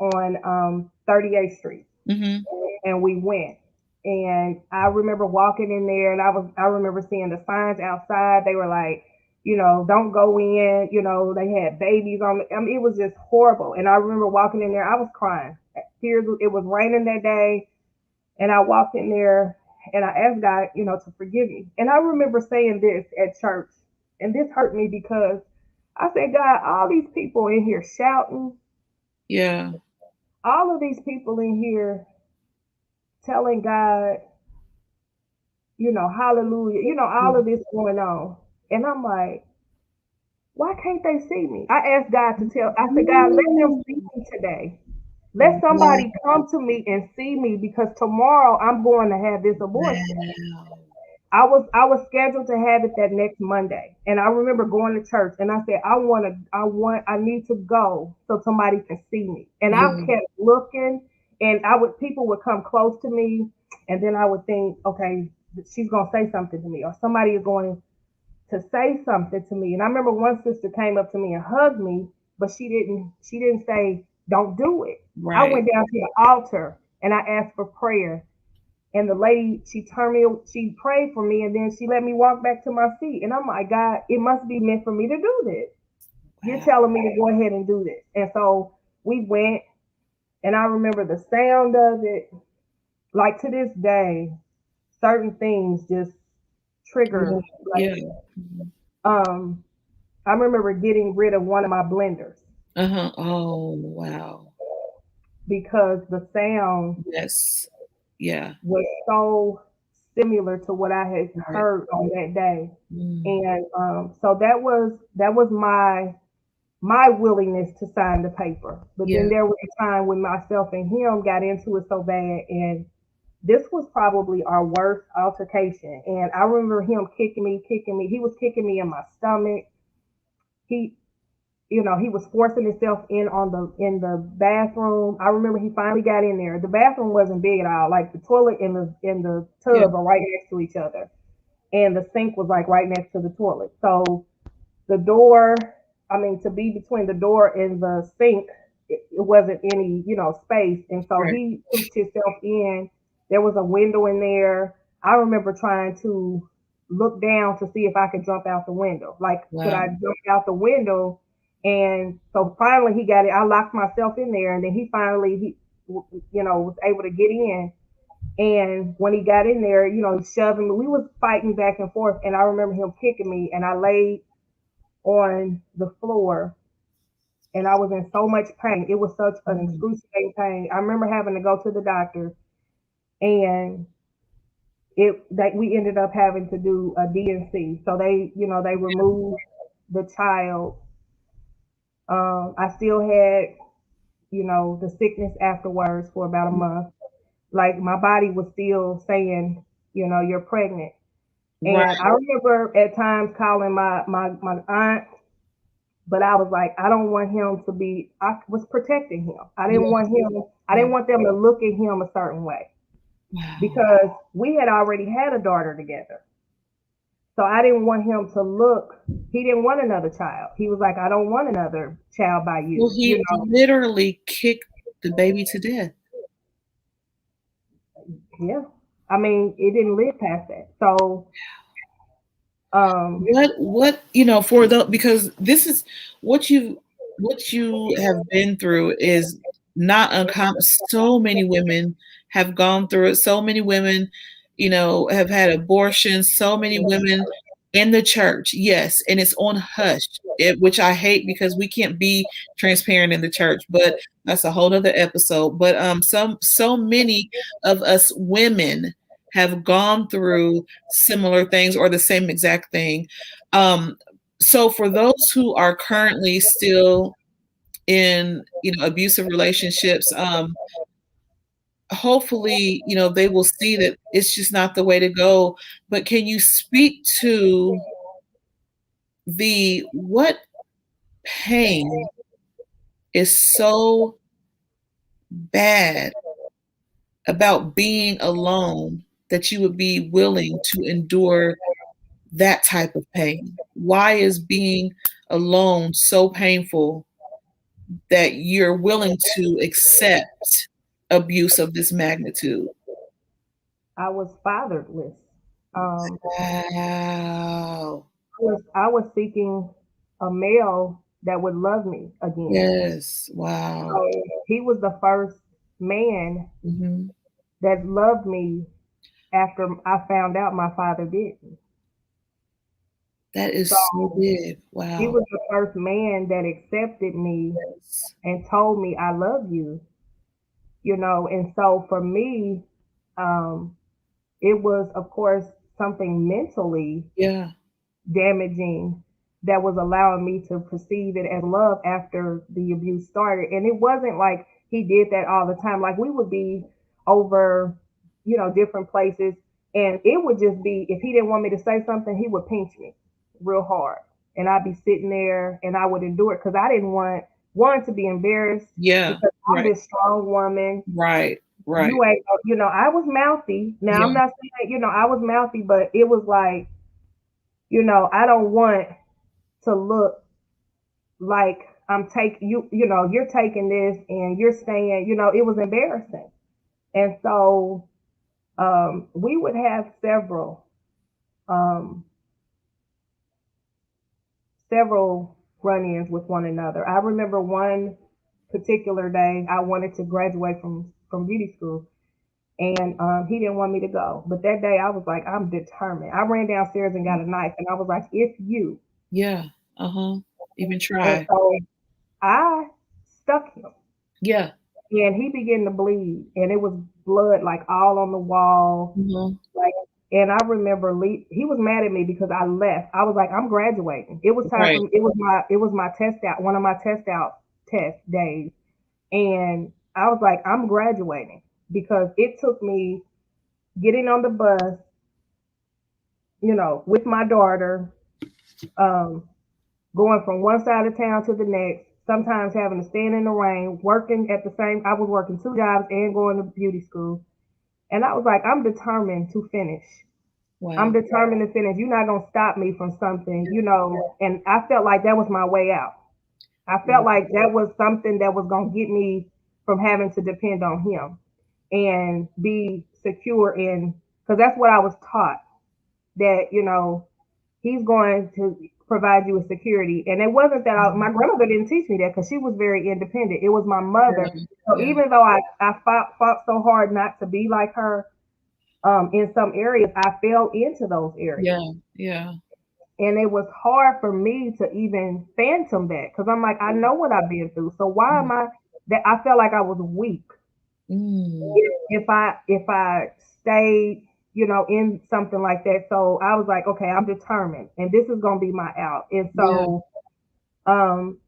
on 38th Street, Mhm. and we went. And I remember walking in there, and I remember seeing the signs outside. They were like, don't go in. They had babies on. I mean, it was just horrible. And I remember walking in there, I was crying. Tears. It was raining that day, and I walked in there, and I asked God, to forgive me. And I remember saying this at church, and this hurt me because I said, God, all these people in here shouting, Yeah. all of these people in here telling God, hallelujah, all of this going on. And I'm like, why can't they see me? I asked God I said, God, let them Ooh. see me today. Let Wow. somebody come to me and see me because tomorrow I'm going to have this abortion. Wow. I was scheduled to have it that next Monday. And I remember going to church and I said, I need to go so somebody can see me. And I Yeah. kept looking and people would come close to me and then I would think, okay, she's gonna say something to me or somebody is going to say something to me. And I remember one sister came up to me and hugged me, but she didn't say, don't do it. I Right. went down to the altar and I asked for prayer. And the lady, she prayed for me and then she let me walk back to my seat. And I'm like, God, it must be meant for me to do this. You're Wow. telling me to go ahead and do this. And so we went and I remember the sound of it. Like to this day, certain things just Yeah. trigger. Yeah. Like, Mhm. um, I remember getting rid of one of my blenders Uh-huh. Oh, wow. because the sound Yes. Yeah. was so similar to what I had Right. heard on that day. Mm. And so that was my willingness to sign the paper. But then Yeah. there was a time when myself and him got into it so bad, and this was probably our worst altercation. And I remember him kicking me, kicking me. He was kicking me in my stomach. He he was forcing himself in the bathroom. I remember he finally got in there. The bathroom wasn't big at all. Like the toilet and the Yeah. tub are right next to each other, and the sink was like right next to the toilet. So the door, I mean, to be between the door and the sink, it wasn't any space, and so Right. he pushed himself in. There was a window in there. I remember trying to look down to see if I could jump out the window. Like, could Wow. I jump out the window? And so finally he got it. I locked myself in there, and then he finally was able to get in. And when he got in there, shoving me, we was fighting back and forth. And I remember him kicking me, and I laid on the floor and I was in so much pain. It was such an Mm. excruciating pain. I remember having to go to the doctor and it that we ended up having to do a DNC. So they removed the child. I still had, the sickness afterwards for about a month. Like my body was still saying, you're pregnant. And Right. I remember at times calling my aunt. But I was like, I don't want him to be. I was protecting him. I didn't Yeah. want him. I Yeah. didn't want them to look at him a certain way Wow. because we had already had a daughter together. So I didn't want him to look. He didn't want another child. He was like, I don't want another child by Well, you. he literally kicked the baby to death. Yeah. I mean, it didn't live past that. So, um, For the because this is what you have been through is not uncommon. So many women have gone through it. So many women, have had abortions. So many women in the church, yes, and it's on hush, which I hate because we can't be transparent in the church. But that's a whole other episode. But so many of us women have gone through similar things or the same exact thing. Um, So for those who are currently still in, abusive relationships, hopefully, they will see that it's just not the way to go. But can you speak to the what pain is so bad about being alone that you would be willing to endure that type of pain? Why is being alone so painful that you're willing to accept abuse of this magnitude? I was fatherless. Um, Wow. I was seeking a male that would love me again. Yes. Wow. So he was the first man Mhm. that loved me after I found out my father didn't. That So is so big. he Wow. was the first man that accepted me Yes. and told me I love you. And so for me, um, it was of course something mentally Yeah. damaging that was allowing me to perceive it as love after the abuse started. And it wasn't like he did that all the time. Like we would be over, different places, and it would just be if he didn't want me to say something, he would pinch me real hard. And I'd be sitting there and I would endure it because I didn't want one to be embarrassed Yeah. because I'm Right. this strong woman. Right. Right. You ain't, I was mouthy. Now I'm Yeah. not saying, I was mouthy, but it was like, I don't want to look like I'm taking you're taking this and you're staying, it was embarrassing. And so we would have um, several run-ins with one another. I remember one particular day I wanted to graduate from beauty school, and he didn't want me to go. But that day I was like, I'm determined. I ran downstairs and got a knife, and I was like, if you. Yeah. Uh-huh. Even And try. so I stuck him. Yeah. And he began to bleed, and it was blood like all on the wall. Mhm. Like, and I remember he was mad at me because I left. I was like, I'm graduating. It was time for Right. me. It was my test out, one of my test days, and I was like, I'm graduating because it took me getting on the bus, with my daughter, um, going from one side of town to the next. Sometimes having to stand in the rain, working at the same. I was working two jobs and going to beauty school. And I was like, I'm determined to finish. I'm Wow. determined to finish. You're not going to stop me from something. And I felt like that was my way out. I felt Wow. like that was something that was going to get me from having to depend on him and be secure in, because that's what I was taught that, he's going to provide you with security. And it wasn't that Mhm. my grandmother didn't teach me that because she was very independent. It was my Yeah. mother. So Yeah. even though I fought so hard not to be like her, in some areas, I fell into those areas. Yeah. Yeah. And it was hard for me to even phantom that because I'm like, I know what I've been through. So why am Mm. I that I felt like I was weak Mm. if I stayed, in something like that. So I was like, okay, I'm determined and this is gonna be my out. And Yeah. so um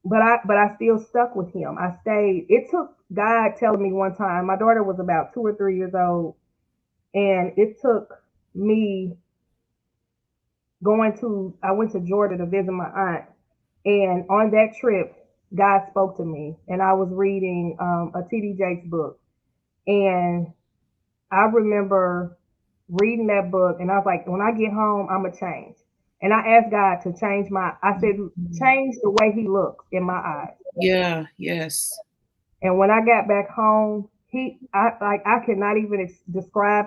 but I still stuck with him. I stayed. It took God telling me one time, my daughter was about 2 or 3 years old, and it took me I went to Georgia to visit my aunt. And on that trip, God spoke to me, and I was reading a T.D. Jakes book. And I remember reading that book, and I was like, when I get home, I'm going to change. And I asked God to I said, Mhm. change the way he looks in my eyes. Yeah. Yes. And when I got back home, I could not even describe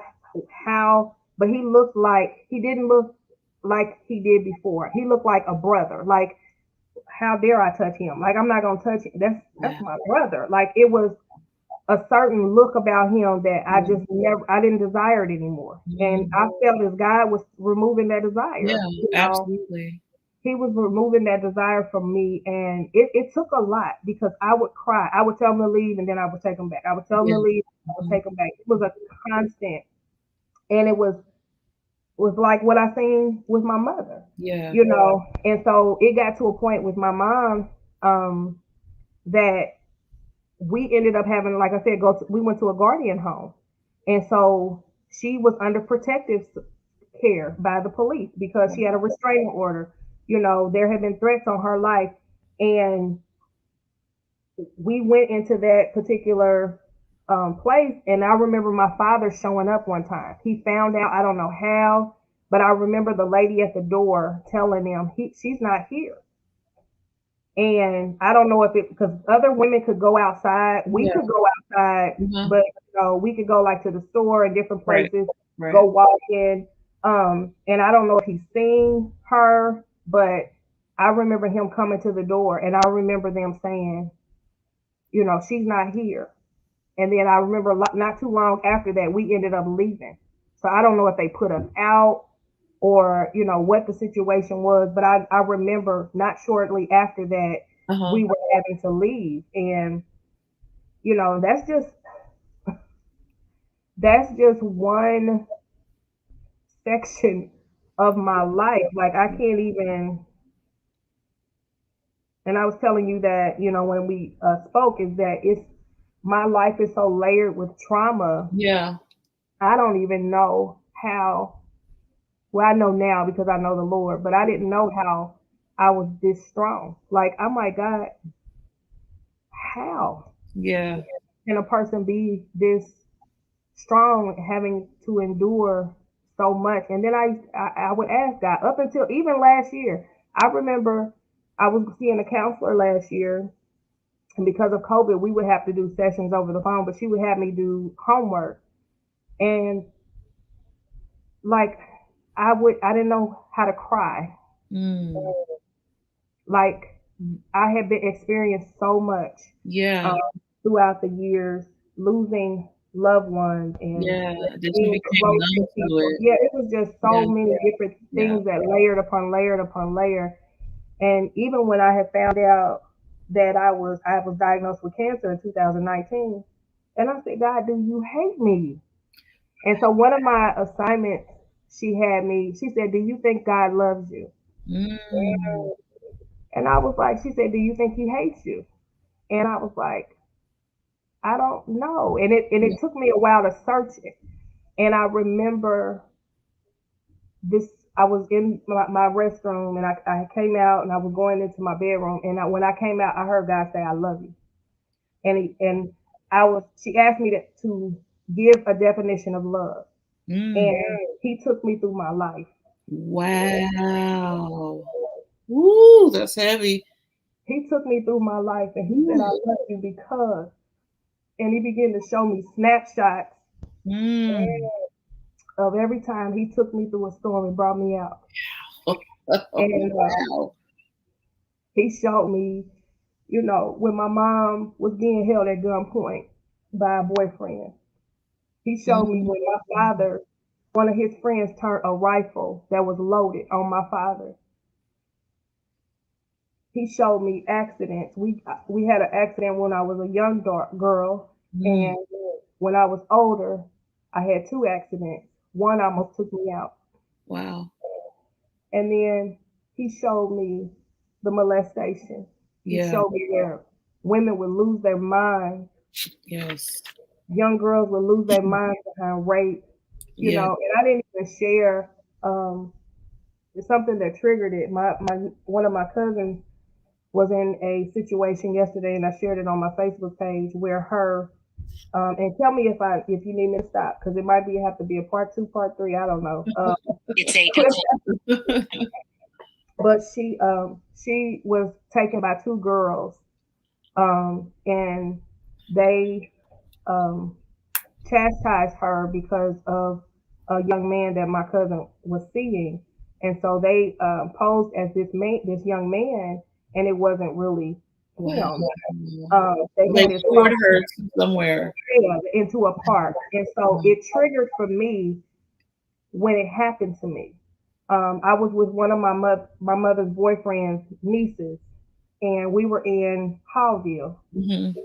how, but he didn't look like he did before. He looked like a brother. Like, how dare I touch him? Like, I'm not gonna touch him. That's Yeah. my brother. Like, it was a certain look about him that Yeah. I didn't desire it anymore. And Mm. I felt as God was removing that Yeah. desire. Absolutely. He was removing that desire from me, and it took a lot because I would cry. I would tell him to leave, and then I would take him back. I would tell him Yeah. to leave, I would Mhm. take him back. It was a constant, and it was was like what I seen with my mother, Yeah. you know. And so it got to a point with my mom, that we ended up having, like I said, we went to a guardian home, and so she was under protective care by the police because she had a restraining order. You know, there had been threats on her life, and we went into that particular place. And I remember my father showing up one time. He found out, I don't know how, but I remember the lady at the door telling him she's not here. And I don't know if it, because other women could go outside, we Yeah. could go outside, Uh-huh. but we could go like to the store and different Right. places, go Right. walk in. And I don't know if he's seen her, but I remember him coming to the door, and I remember them saying, she's not here. And then I remember not too long after that, we ended up leaving. So I don't know if they put us out or, what the situation was. But I remember not shortly after that, Uh-huh. we were having to leave. And, that's just one section of my life. Like I can't even, and I was telling you that, when we spoke, is that my life is so layered with trauma. Yeah. I don't even know how. Well, I know now because I know the Lord, but I didn't know how I was this strong. Like, oh my God, how Yeah. can a person be this strong, having to endure so much? And then I would ask God up until even last year. I remember I was seeing a counselor last year, and because of COVID, we would have to do sessions over the phone, but she would have me do homework. And like I didn't know how to cry. Mm. Like I have been experienced so much Yeah. um, throughout the years, losing loved ones and Yeah. That you being became close to numb to people. it. Yeah, it was just Yeah. so many different Yeah. things that layered upon layered upon layer. And even when I had found out that I was diagnosed with cancer in 2019, and I said, God, do you hate me? And so one of my assignments, she said, do you think God loves you? Mm. And I was like, she said, do you think he hates you? And I was like, I don't know. And it Yeah. took me a while to search it. And I remember this, I was in my restroom, and I came out and I was going into my bedroom. And when I came out, I heard God say, I love you. And she asked me to give a definition of love. Mm. And he took me through my life. Wow. Woo, that's heavy. He took me through my life, and he said, I Ooh. love you because, and he began to show me snapshots Mm. of every time he took me through a storm and brought me out. And Wow. he showed me, when my mom was being held at gunpoint by a boyfriend. He showed me Mm. when my father, one of his friends, turned a rifle that was loaded on my father. He showed me accidents. We had an accident when I was a young girl, Mm. and when I was older, I had two accidents. One almost took me out. Wow. And then he showed me the molestation. He Yeah. showed me where women would lose their minds, Yes. young girls would lose their minds behind rape, Yeah. and I didn't even share it's something that triggered it. My one of my cousins was in a situation yesterday, and I shared it on my Facebook page where her and tell me if you need me to stop because it might be have to be a part two, part three. I don't know. It's 8 o'clock. But she was taken by two girls, and they um, chastised her because of a young man that my cousin was seeing, and so they posed as this young man, and it wasn't really Wow. him. They They had his lured her photo somewhere. into a park, and so Wow. it triggered for me when it happened to me. I was with one of my mother's boyfriend's nieces, and we were in Hallville. Mhm.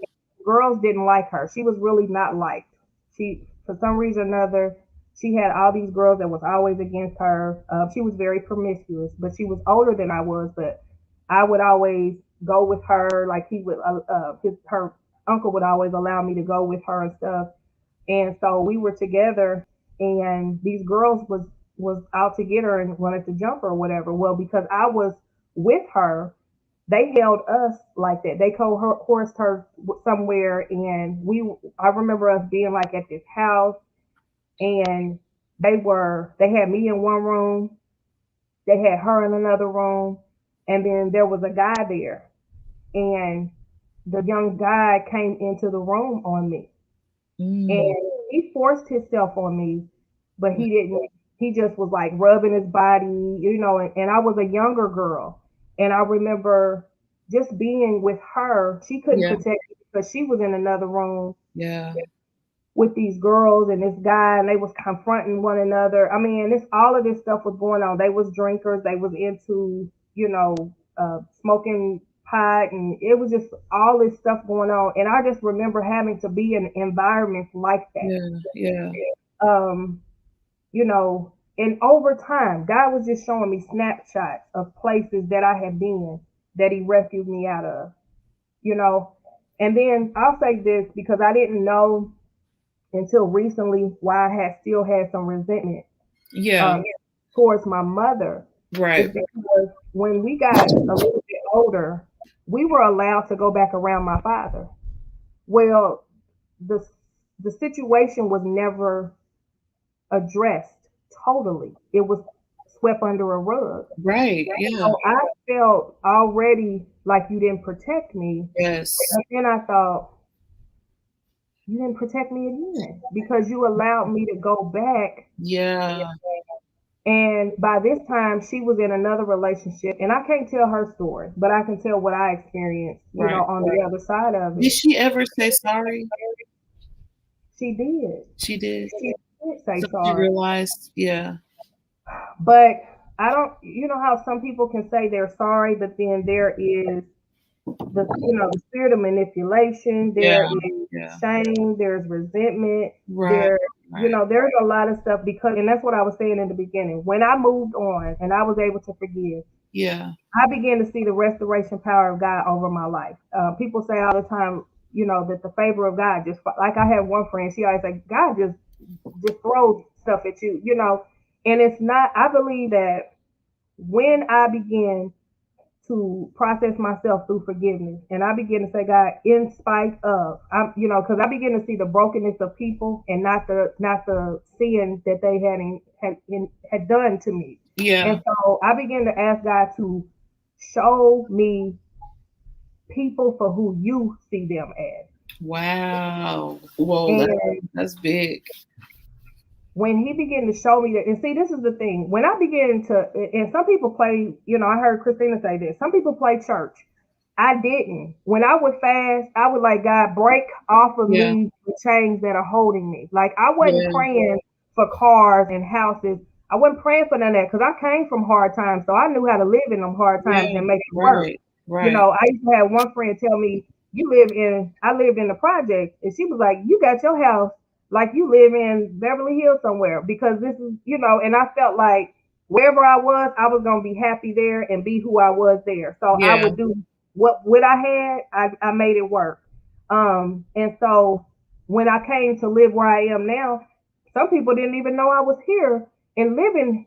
Girls didn't like her. She was really not liked. She, for some reason or another, She had all these girls that was always against her. She was very promiscuous, but she was older than I was. But I would always go with her. Like he would, her uncle would always allow me to go with her and stuff. And so we were together, and these girls was out to get her and wanted to jump her or whatever. Well, because I was with her, they held us like that. They coerced her somewhere, and I remember us being like at this house, and they had me in one room, they had her in another room, and then there was a guy there, and the young guy came into the room on me, Mm. and he forced himself on me, but he didn't. He just was like rubbing his body, and I was a younger girl, and I remember just being with her. She couldn't Yeah. protect me because she was in another room Yeah. with these girls and this guy, and they was confronting one another. I mean, this all of this stuff was going on. They was drinkers. They was into smoking pot, and it was just all this stuff going on. And I just remember having to be in environments like that. Yeah. Yeah. Um, and over time, God was just showing me snapshots of places that I had been that He rescued me out of. You know, and then I'll say this because I didn't know until recently why I had still had some resentment Yeah. um, towards my mother is Right. because when we got a little bit older, we were allowed to go back around my father. Well, the the situation was never addressed totally. It was swept under a rug. Right. Yeah. So I felt already like you didn't protect me. Yes. And then I thought, you didn't protect me again because you allowed me to go back. Yeah. And by this time, she was in another relationship, and I can't tell her story, but I can tell what I experienced, Right. on the other side of Did it. she ever say sorry? She did. She did. She did say So you sorry. realized, yeah. But I don't, you know how some people can say they're sorry, but then there is the spirit of manipulation, Yeah. there is Yeah. shame, there's resentment, Right. Right. there's a lot of stuff because, and that's what I was saying in the beginning. When I moved on and I was able to forgive, Yeah. I began to see the restoration power of God over my life. People say all the time, that the favor of God just like I had one friend, she always say, God just throws stuff at you, and it's not. I believe that when I begin to process myself through forgiveness. And I begin to say, God, in spite of, because I begin to see the brokenness of people and not the sin that they had done to me. Yeah. And so I begin to ask God to show me people for who you see them as. Wow. Whoa, And that's big. when he began to show me that, and see, this is the thing. When I began to, and some people play, I heard Christina say this. Some people play church. I didn't. When I would fast, I would like, God, break off of Yeah. me the chains that are holding me. Like I wasn't Yeah. praying for cars and houses. I wasn't praying for none of that because I came from hard times, so I knew how to live in them hard times Yeah. and make it work. Right. Right. I used to have one friend tell me, I lived in the project, and she was like, you got your house like you live in Beverly Hills somewhere because this is, and I felt like wherever I was going to be happy there and be who I was there. So I Yeah. would do what I had, I made it work. And so when I came to live where I am now, some people didn't even know I was here and living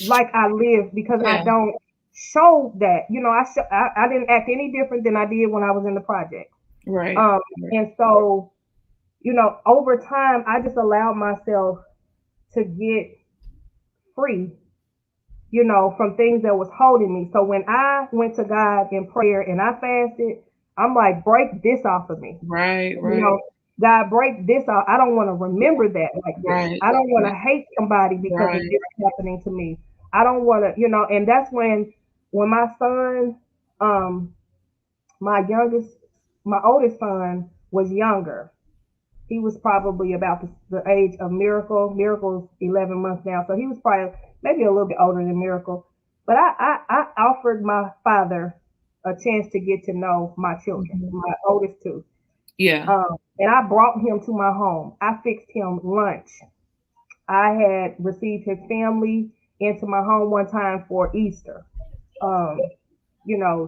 like I live because I Yeah. don't show that. I didn't act any different than I did when I was in the project. Right. Um, Right. and so, over time, I just allowed myself to get free, from things that was holding me. So when I went to God in prayer and I fasted, I'm like, break this off of me. Right. You Right. know, God, break this off. I don't want to remember that like this. Right. I don't want Right. to hate somebody because of Right. this happening to me. I don't want to, and that's when my son, um, my youngest, my oldest son was younger. He was probably about the age of Miracle. Miracle's 11 months now, so he was probably maybe a little bit older than Miracle. But I offered my father a chance to get to know my children, Mhm. my oldest two. Yeah. And I brought him to my home. I fixed him lunch. I had received his family into my home one time for Easter. Um,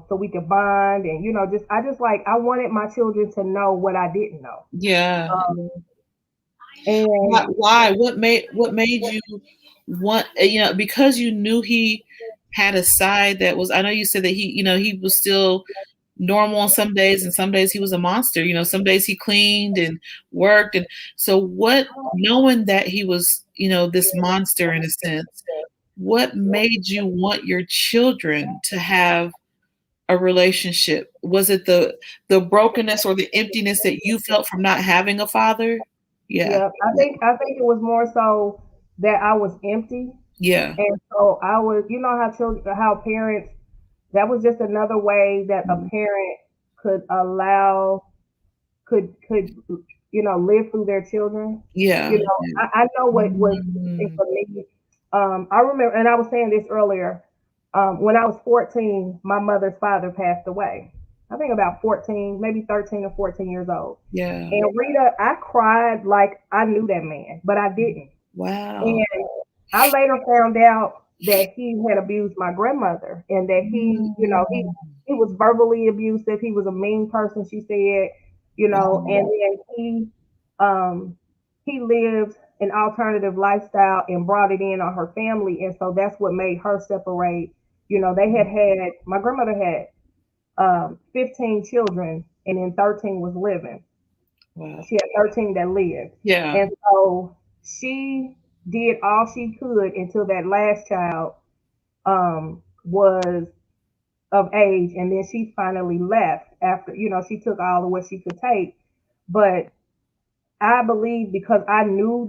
so we could bond and just I wanted my children to know what I didn't know. Yeah. And Why? What made you want, because you knew he had a side that was, I know you said that he was still normal on some days, and some days he was a monster. Some days he cleaned and worked. And so knowing that he was, this monster in a sense, what made you want your children to have a relationship? Was it the brokenness or the emptiness that you felt from not having a father? Yeah. yeah, I think it was more so that I was empty. Yeah. And so I was, how parents, that was just another way that a Mhm. parent could live through their children. Yeah. I know what was interesting Mhm. for me. I remember, and I was saying this earlier, when I was 14, my mother's father passed away. I think about 14, maybe 13 or 14 years old. Yeah. And Rita, I cried like I knew that man, but I didn't. Wow. And I later found out that he had abused my grandmother and that Mm. he was verbally abusive. He was a mean person, she said, and Wow. then um he lived an alternative lifestyle and brought it in on her family. And so that's what made her separate. My grandmother had 15 children and then 13 was living. Wow. She had 13 that lived. Yeah. And so she did all she could until that last child was of age. And then she finally left after, she took all of what she could take. But I believe because I knew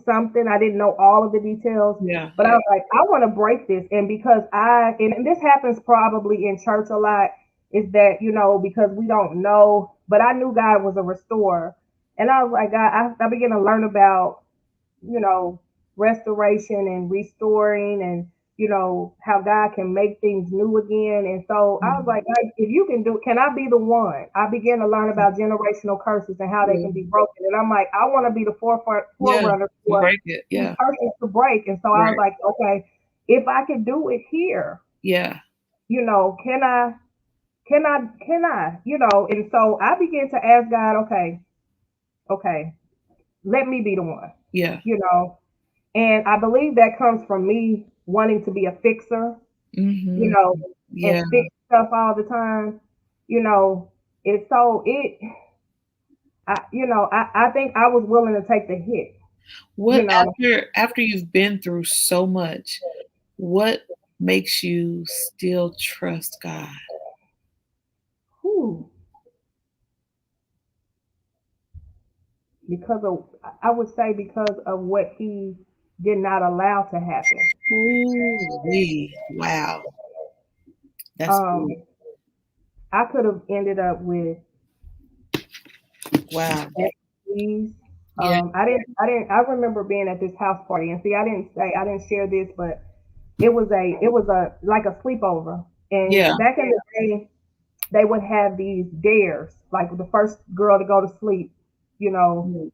something, I didn't know all of the details, Yeah. but I Yeah. was like, I want to break this. And because and this happens probably in church a lot, is that, because we don't know, but I knew God was a restorer. And I was like, God, I began to learn about you know, restoration and restoring and, how God can make things new again. And so I was Mhm. like, if you can do, can I be the one? I began to learn about generational curses and how they Yeah. can be broken. And I'm like, I want to be the Yeah. forerunner for Break it. these Yeah. curses to break. And so I was Right. like, okay, if I could do it here, Yeah. can I, and so I began to ask God, okay, let me be the one, Yeah. you know, and I believe that comes from me wanting to be a fixer, you Mhm. know, and Yeah. fix stuff all the time, you know. And so I think I was willing to take the hit, you What know. after you've been through so much, what makes you still trust God? Whew, because of, I would say because of what he did not allow to happen. Ooh-wee. Wow. That's Um, good. I could have ended up with Wow. STDs. Yeah. I remember being at this house party, and see, I didn't share this, but it was a like a sleepover. Yeah. And back in the day, they would have these dares, like the first girl to go to sleep, the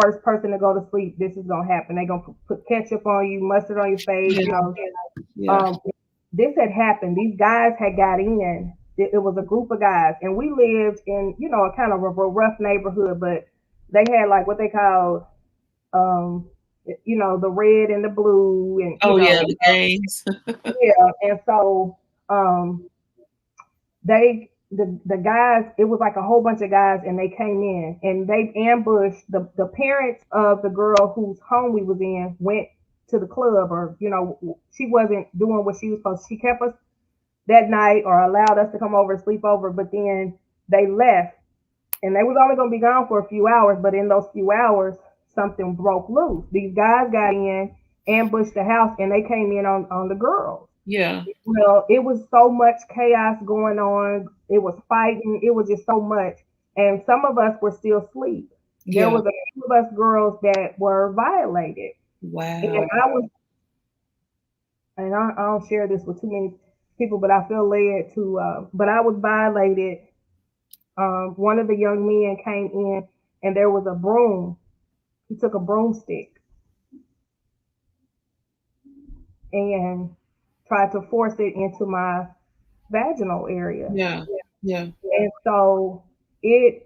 first person to go to sleep, this is gonna happen. They're gonna put ketchup on you, mustard on your face, Yeah. Yeah. Um, this had happened. These guys had got in. It was a group of guys, and we lived in, a kind of a rough neighborhood, but they had like what they called, um, the red and the blue, and Oh, yeah, the games. yeah. And so, um, the guys, it was like a whole bunch of guys, and they came in and they ambushed the parents of the girl whose home we was in, went to the club, or she wasn't doing what she was supposed to. She kept us that night or allowed us to come over and sleep over, but then they left, and they was only going to be gone for a few hours. But in those few hours, something broke loose. These guys got in, ambushed the house, and they came in on the girls. Yeah. Well, it was so much chaos going on. It was fighting. It was just so much. And some of us were still asleep. There Yeah. was a few of us girls that were violated. And Wow. I don't share this with too many people, but I feel led to, but I was violated. One of the young men came in, and there was a broom. He took a broomstick and tried to force it into my vaginal area. Yeah. Yeah. And so it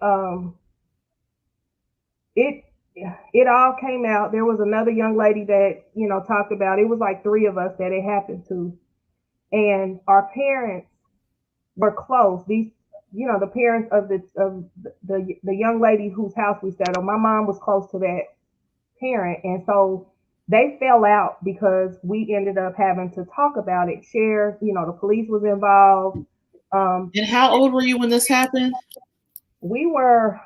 it it all came out. There was another young lady that, talked about it. Was like three of us that it happened to. And our parents were close. These, the parents of the young lady whose house we sat on. My mom was close to that parent, and so they fell out because we ended up having to talk about it. Share, the police was involved. Um, And how old were you when this happened? we were,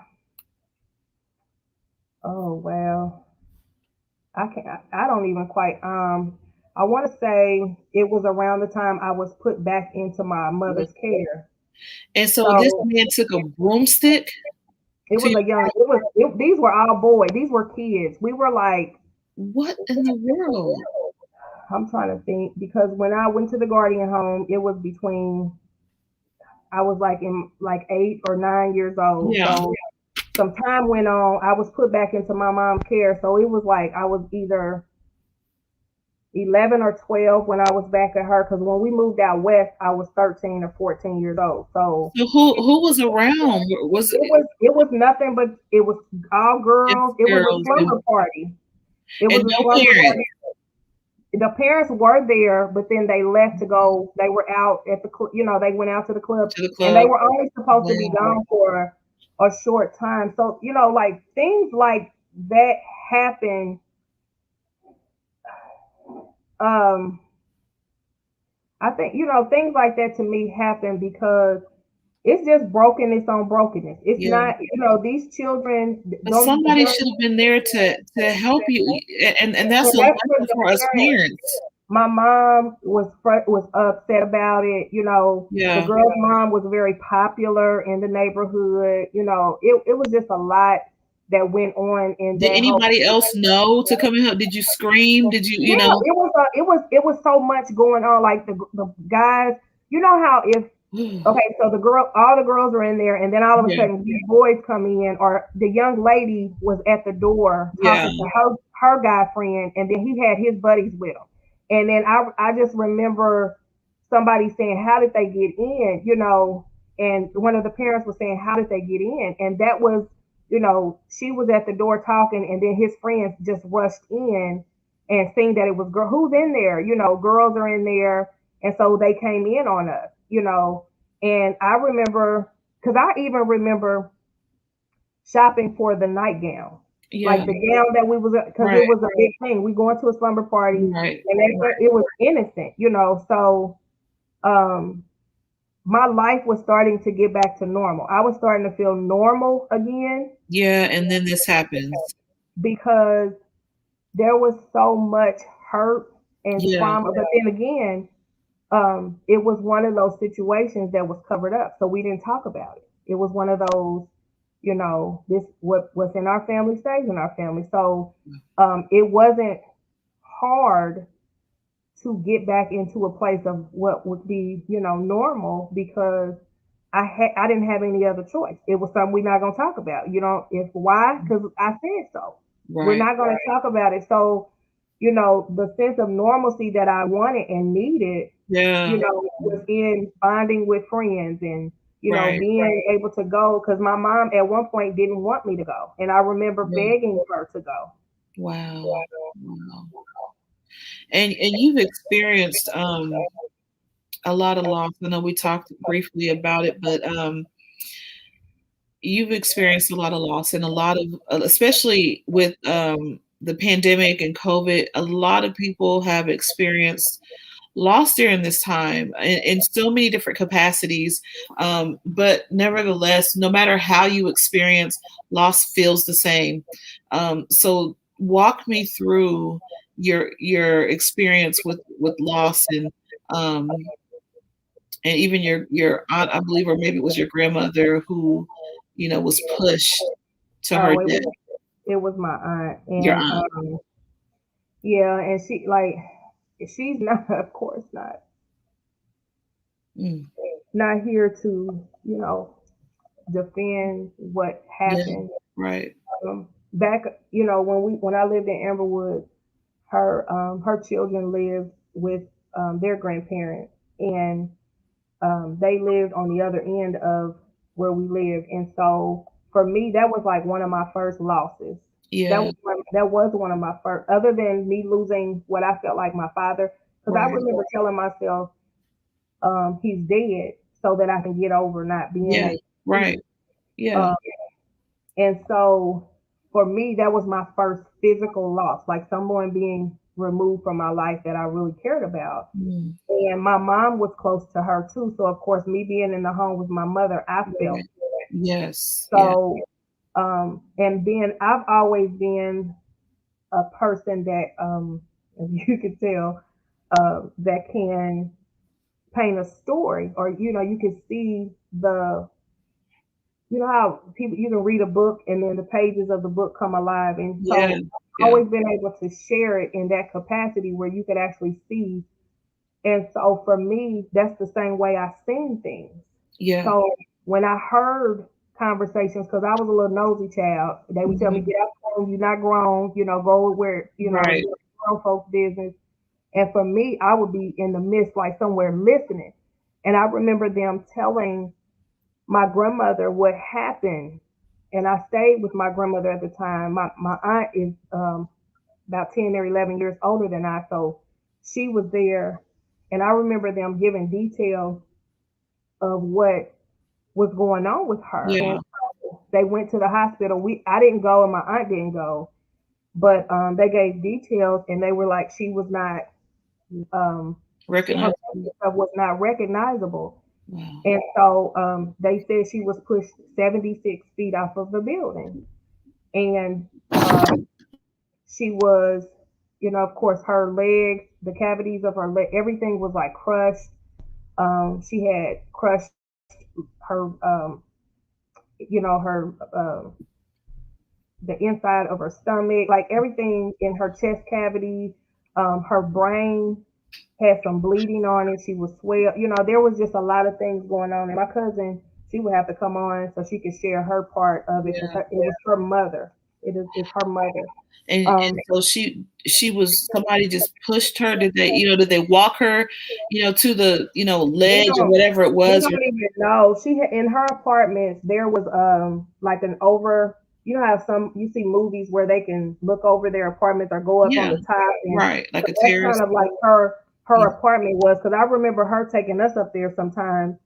oh well, I can't. I don't even quite. I want to say it was around the time I was put back into my mother's care. And so this So man took a broomstick it to was a your, young. These were all boys. These were kids. We were like, what in the world? I'm trying to think because when I went to the guardian home, it was between I was like in like 8 or 9 years old. Yeah. So some time went on. I was put back into my mom's care. So it was like I was either 11 or 12 when I was back at her. Because when we moved out west, I was 13 or 14 years old. So So who was around? Was it it was nothing but it was all just girls. It was a girls slumber party. It was and a no slumber parents party. The parents were there, but then they left to go. They were out at the, they went out to the club, to the and they club? were only supposed to be Wow. gone for a short time. So, like things like that happen. Um, I think things like that to me happen because it's just brokenness on brokenness. It's Yeah. not, these children But don't. somebody should have been there to help you. And that's And a that's what lesson the for us parents. parents. My mom was upset about it. The Yeah. girl's mom was very popular in the neighborhood. It was just a lot that went on in Did that whole. anybody else know to come and help? Did you scream? Did you, Yeah, it was so much going on. Like the guys, how if okay, so all the girls are in there, and then all of a yeah. sudden these boys come in, or the young lady was at the door Yeah. talking to her guy friend, and then he had his buddies with him, and then I just remember somebody saying, "How did they get in?" And one of the parents was saying, "How did they get in?" And that was, she was at the door talking, and then his friends just rushed in and seeing that it was girl who's in there, girls are in there, and so they came in on us. And I remember, because I even remember shopping for the nightgown, Yeah. like the gown that we was, because Right. it was a big thing. We going to a slumber party, Right. and it was innocent. So um, my life was starting to get back to normal. I was starting to feel normal again Yeah. And then this happens. because there was so much hurt and Yeah. trauma. But then again, it was one of those situations that was covered up, so we didn't talk about it. It was one of those, this what's in our family stays in our family. So it wasn't hard to get back into a place of what would be, normal because I didn't have any other choice. It was something we're not gonna talk about. If why? Because I said so. We're Right. not gonna talk about it. So, the sense of normalcy that I wanted and needed, Yeah. was in bonding with friends and, Right. being able to go because my mom at one point didn't want me to go. And I remember Yeah. begging her to go. Wow. Wow. And you've experienced a lot of loss. I know we talked briefly about it, but you've experienced a lot of loss and a lot of, especially with the pandemic and COVID, a lot of people have experienced loss during this time in so many different capacities. But nevertheless, no matter how you experience loss, feels the same. So walk me through your experience with loss um, and even your aunt, I believe, or maybe it was your grandmother who, was pushed to her Oh, death. it was my aunt. Your And aunt. yeah, and she's not, of course Mm, not here to, defend what yeah, happened. right. Back, when I lived in Amberwood, her children lived with their grandparents, and they lived on the other end of where we lived. And so for me, that was like one of my first losses. Yeah. That was one of my first, other than me losing what I felt like my father, because I Right. remember telling myself, he's dead, so that I can get over not being Yeah. able to Right. see. Yeah. Um, and so for me, that was my first physical loss, like someone being removed from my life that I really cared about. Mm. And my mom was close to her too. So of course, me being in the home with my mother, I felt Right. Yes. Yeah. so. And being, I've always been a person that, as you could tell, that can paint a story, or you can see the, how people, you can read a book and then the pages of the book come alive. And Yeah. so I've Yeah. always been able to share it in that capacity where you could actually see. And so for me, that's the same way I seen things. Yeah. So when I heard conversations, because I was a little nosy child, they would tell me, Mhm. get out the room, you're not grown, go where, Right. grown folks' business. And for me, I would be in the midst, like somewhere listening. And I remember them telling my grandmother what happened. And I stayed with my grandmother at the time. My aunt is about 10 or 11 years older than I. So she was there. And I remember them giving details of what was going on with her. And Yeah. so they went to the hospital. I didn't go and my aunt didn't go, but they gave details and they were like she was not um, her Recognize. stuff was not recognizable. Wow. And so they said she was pushed 76 feet off of the building. And she was, of course, her legs, the cavities of her leg, everything was like crushed. She had crushed her, her the inside of her stomach, like everything in her chest cavity. Her brain had some bleeding on it. She was swell. There was just a lot of things going on. And my cousin, she would have to come on so she could share her part of it because Yeah. it was her mother. It's her mother. And Um, so she was somebody just pushed her. Did they walk her, to the, we ledge or don't whatever it we was? don't even know. She had in her apartments there was like an over. You know how some you see movies where they can look over their apartments or go up on Yeah. the top, and Right. so Like a that's terrace. kind of like her Yeah. apartment was, because I remember her taking us up there sometimes.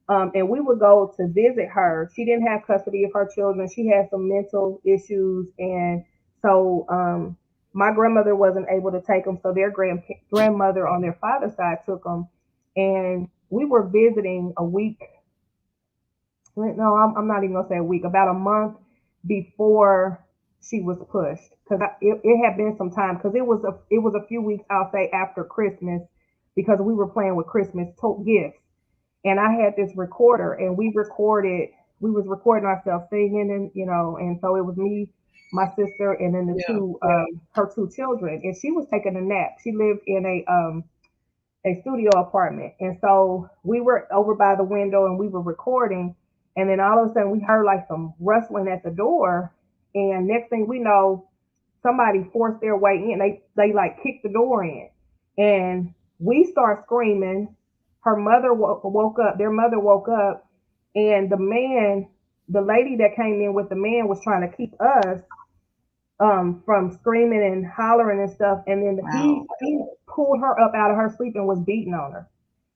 And we would go to visit her. She didn't have custody of her children. She had some mental issues, and so my grandmother wasn't able to take them. So their grandmother on their father's side took them, and we were visiting a week. No, I'm not even gonna say a week. About a month before she was pushed, because it had been some time. Because it was a few weeks, I'll say, after Christmas, because we were playing with Christmas gifts, and I had this recorder, and we was recording ourselves singing, and and so it was me, my sister, and then the Yeah. two her two children, and she was taking a nap. She lived in a studio apartment. And so we were over by the window and we were recording. And then all of a sudden we heard like some rustling at the door. And next thing we know, somebody forced their way in. They like kicked the door in. And we start screaming. Her mother woke up. Their mother woke up. And the lady that came in with the man was trying to keep us from screaming and hollering and stuff. And then Wow. he pulled her up out of her sleep and was beating on her.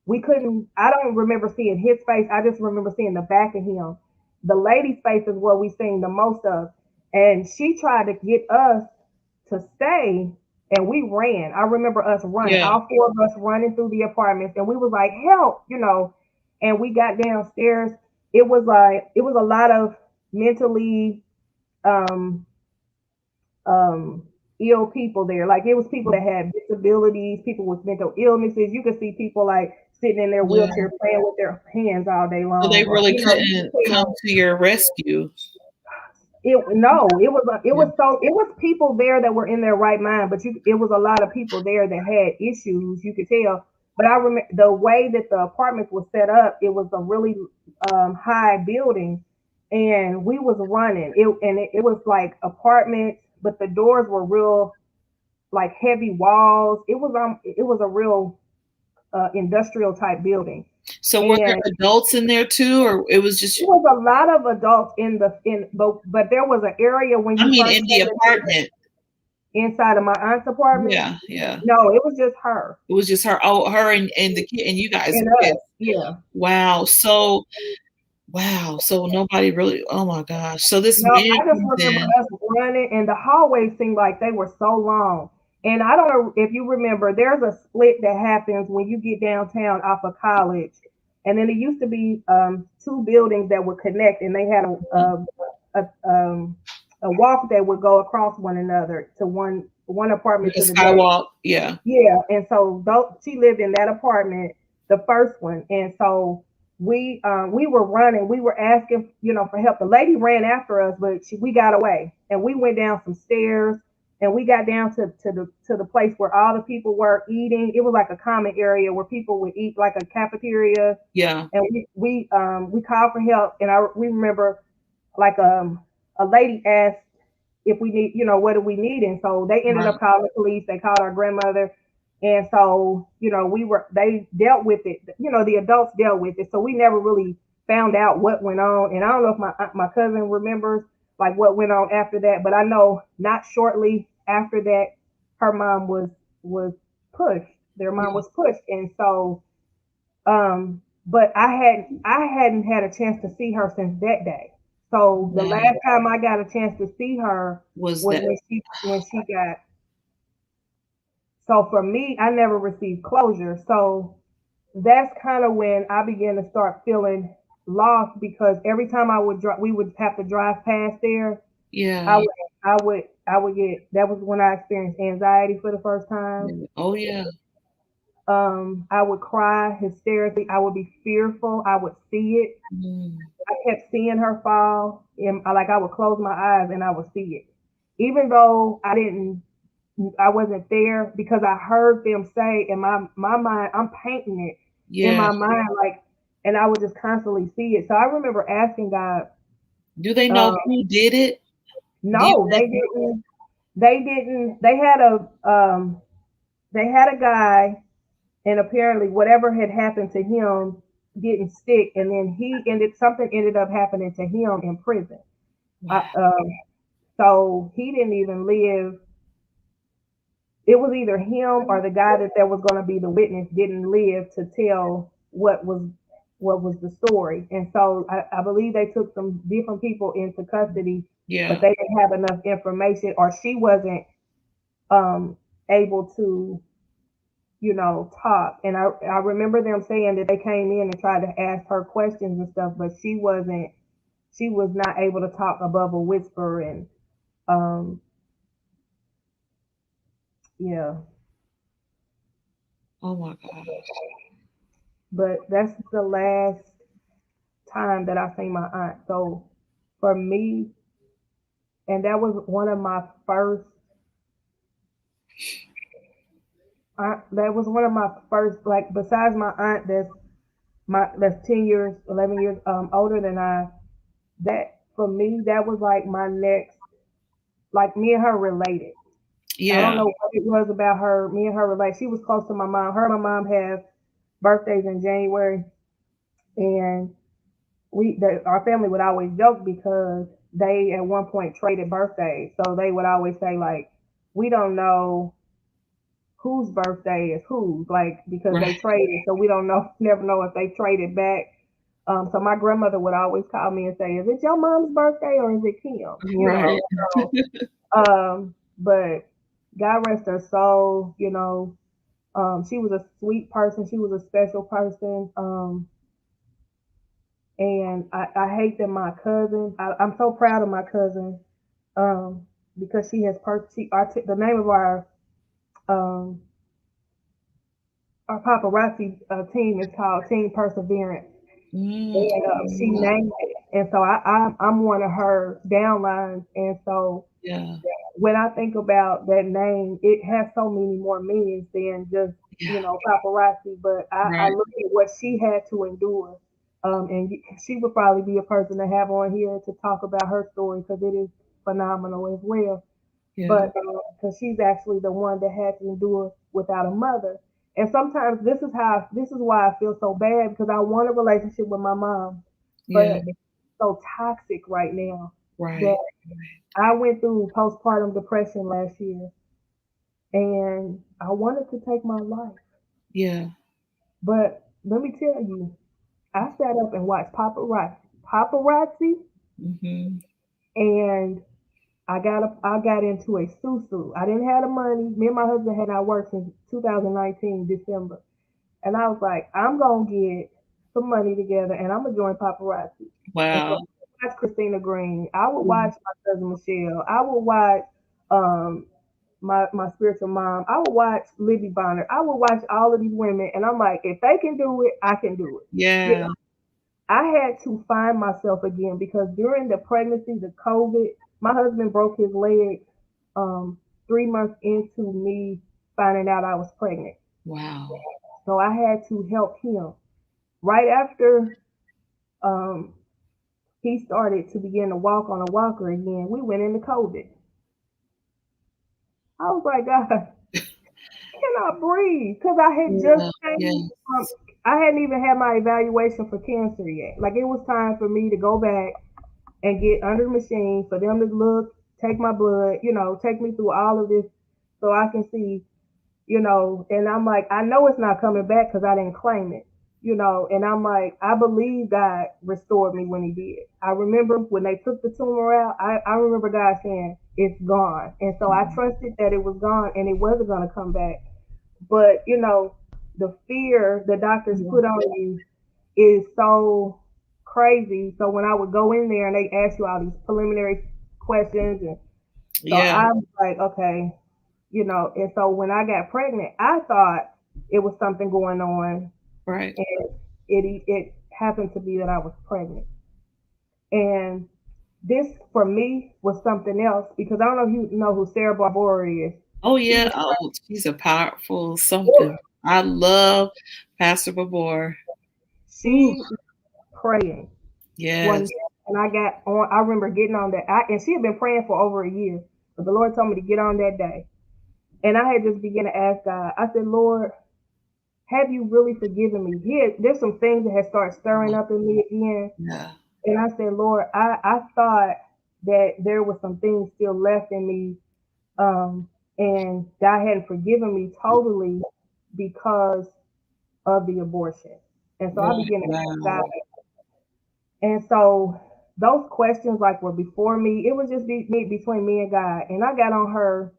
We couldn't. I don't remember seeing his face. I just remember seeing the back of him. The lady's face is what we seen the most of, and she tried to get us to stay, and we ran. I remember us running, Yeah. all four of us running through the apartments, and we was like, "Help!" And we got downstairs. It was a lot of mentally um, um, ill people there. Like it was people that had disabilities, people with mental illnesses. You could see people like sitting in their Yeah. wheelchair playing with their hands all day So they long, or really you couldn't could come tell to your rescue. it was Yeah. so it was people there that were in their right mind, but it was a lot of people there that had issues. You could tell. But I remember the way that the apartments was set up. It was a really high building, and we was running. It was like apartments, but the doors were real. like heavy walls. It was a real industrial type building, So were there and adults in there too, or it was just, there was a lot of adults but there was an area when I you mean, first in the came into apartment? inside of my aunt's apartment. Yeah, yeah. No, it was just her It was just her. Oh, her and the kid and you guys, and the us. kids. Yeah. Wow. So wow. So nobody really. Oh my gosh. So this No, man I just comes remember in. us running, and the hallways seemed like they were so long. And I don't know if you remember, there's a split that happens when you get downtown off of College, and then it used to be two buildings that would connect, and they had a walk that would go across one another to one apartment Like a to the next. skywalk. Yeah. Yeah, and so she lived in that apartment, the first one, and so we were running, we were asking, for help. The lady ran after us, but we got away, and we went down some stairs, and we got down to the place where all the people were eating. It was like a common area where people would eat, like a cafeteria, Yeah. and we called for help, and we remember like a lady asked if we need, what do we need? And so they ended Right. up calling the police. They called our grandmother. And so, they dealt with it. The adults dealt with it. So we never really found out what went on. And I don't know if my cousin remembers like what went on after that, but I know not shortly after that, her mom was pushed. Their mom Yeah. was pushed. And so, but I hadn't had a chance to see her since that day. So the Wow. last time I got a chance to see her Was was that? when she got. So for me, I never received closure. So that's kind of when I began to start feeling lost, because every time we would have to drive past there. I Yeah. would I would get. That was when I experienced anxiety for the first time. Yeah. Oh yeah. I would cry hysterically. I would be fearful. I would see it. Mm. I kept seeing her fall, and I would close my eyes and I would see it, even though I wasn't there, because I heard them say in my mind. I'm painting it in Yeah. my mind, like, and I would just constantly see it. So I remember asking God. Do they know Um, who did it? Do you no, they ask? didn't. They didn't. They had a guy, and apparently whatever had happened to him didn't stick, and then something ended up happening to him in prison. Wow. I, so he didn't even live. It was either him or the guy that was going to be the witness didn't live to tell what was the story. And so I believe they took some different people into custody, but Yeah. they didn't have enough information, or she wasn't um, able to, talk. And I remember them saying that they came in and tried to ask her questions and stuff, but she was not able to talk above a whisper. And um, yeah, Oh my gosh. but that's the last time that I seen my aunt. So for me, and that was one of my first. That was one of my first, like, besides my aunt that's 10 years, 11 years older than I. That for me, that was like my next, like, me and her related. I don't Yeah. know what it was about her. Me and her relate. She was close to my mom. Her and my mom have birthdays in January, and our family would always joke because they at one point traded birthdays. So they would always say, like, we don't know whose birthday is whose, like, because they Right. traded. So we don't know, never know if they traded back. So my grandmother would always call me and say, "Is it your mom's birthday or is it Kim's?" Right. But God rest her soul. She was a sweet person. She was a special person. And I hate that my cousin. I'm so proud of my cousin, um, because she has the name of um, our paparazzi team is called Team Perseverance, Mm. and she named it. And so I'm one of her downlines, and so Yeah. when I think about that name, it has so many more meanings than just, Yeah. paparazzi. But I Right. look at what she had to endure, and she would probably be a person to have on here to talk about her story, because it is phenomenal as well. Yeah. but because she's actually the one that had to endure without a mother. And sometimes this is why I feel so bad because I want a relationship with my mom, Yeah. but it's so toxic right now that Right. I went through postpartum depression last year, and I wanted to take my life. Yeah. But let me tell you, I sat up and watched paparazzi, Hmm. and I got into a susu. I didn't have the money. Me and my husband had not worked since 2019 December, and I was like, I'm gonna get some money together, and I'm gonna join paparazzi. And so Wow. I watched Christina Green. I would Mm. watch my cousin Michelle. I would watch um my spiritual mom. I would watch Libby Bonner. I would watch all of these women, and I'm like, if they can do it, I can do it. You Yeah. know, I had to find myself again because during the pregnancy, the COVID, my husband broke his leg 3 months into me finding out I was pregnant. Wow. So I had to help him. Right after um, he started to begin to walk on a walker again, we went into COVID. I was like, God, cannot breathe because I had just Yeah. came Yeah. from, I hadn't even had my evaluation for cancer yet. Like it was time for me to go back and get under the machine for them to look, take my blood, take me through all of this so I can see, and I'm like, I know it's not coming back because I didn't claim it, and I'm like, I believe God restored me when he did. I remember when they took the tumor out, I remember God saying, it's gone. And so I trusted that it was gone and it wasn't going to come back. But, the fear the doctors Yeah. put on you is so crazy. So when I would go in there and they ask you all these preliminary questions, and so Yeah. I'm like, okay, and so when I got pregnant, I thought it was something going on, Right. and it happened to be that I was pregnant. And this for me was something else because I don't know if you know who Sarah Barbora is. Oh She yeah. was Oh, she's a powerful something. I love Pastor Babor. Ooh. she praying one Yes. day, and I got on. I remember getting on that, and she had been praying for over a year, but the Lord told me to get on that day, and I had just begun to ask God. I said, Lord, have you really forgiven me? There's some things that had started stirring up in me again, Yeah. and I said, Lord, I thought that there was some things still left in me, and God hadn't forgiven me totally because of the abortion, and so I Right. began to ask God. Wow. And so those questions like were before me. It was just between me and God. And I got on her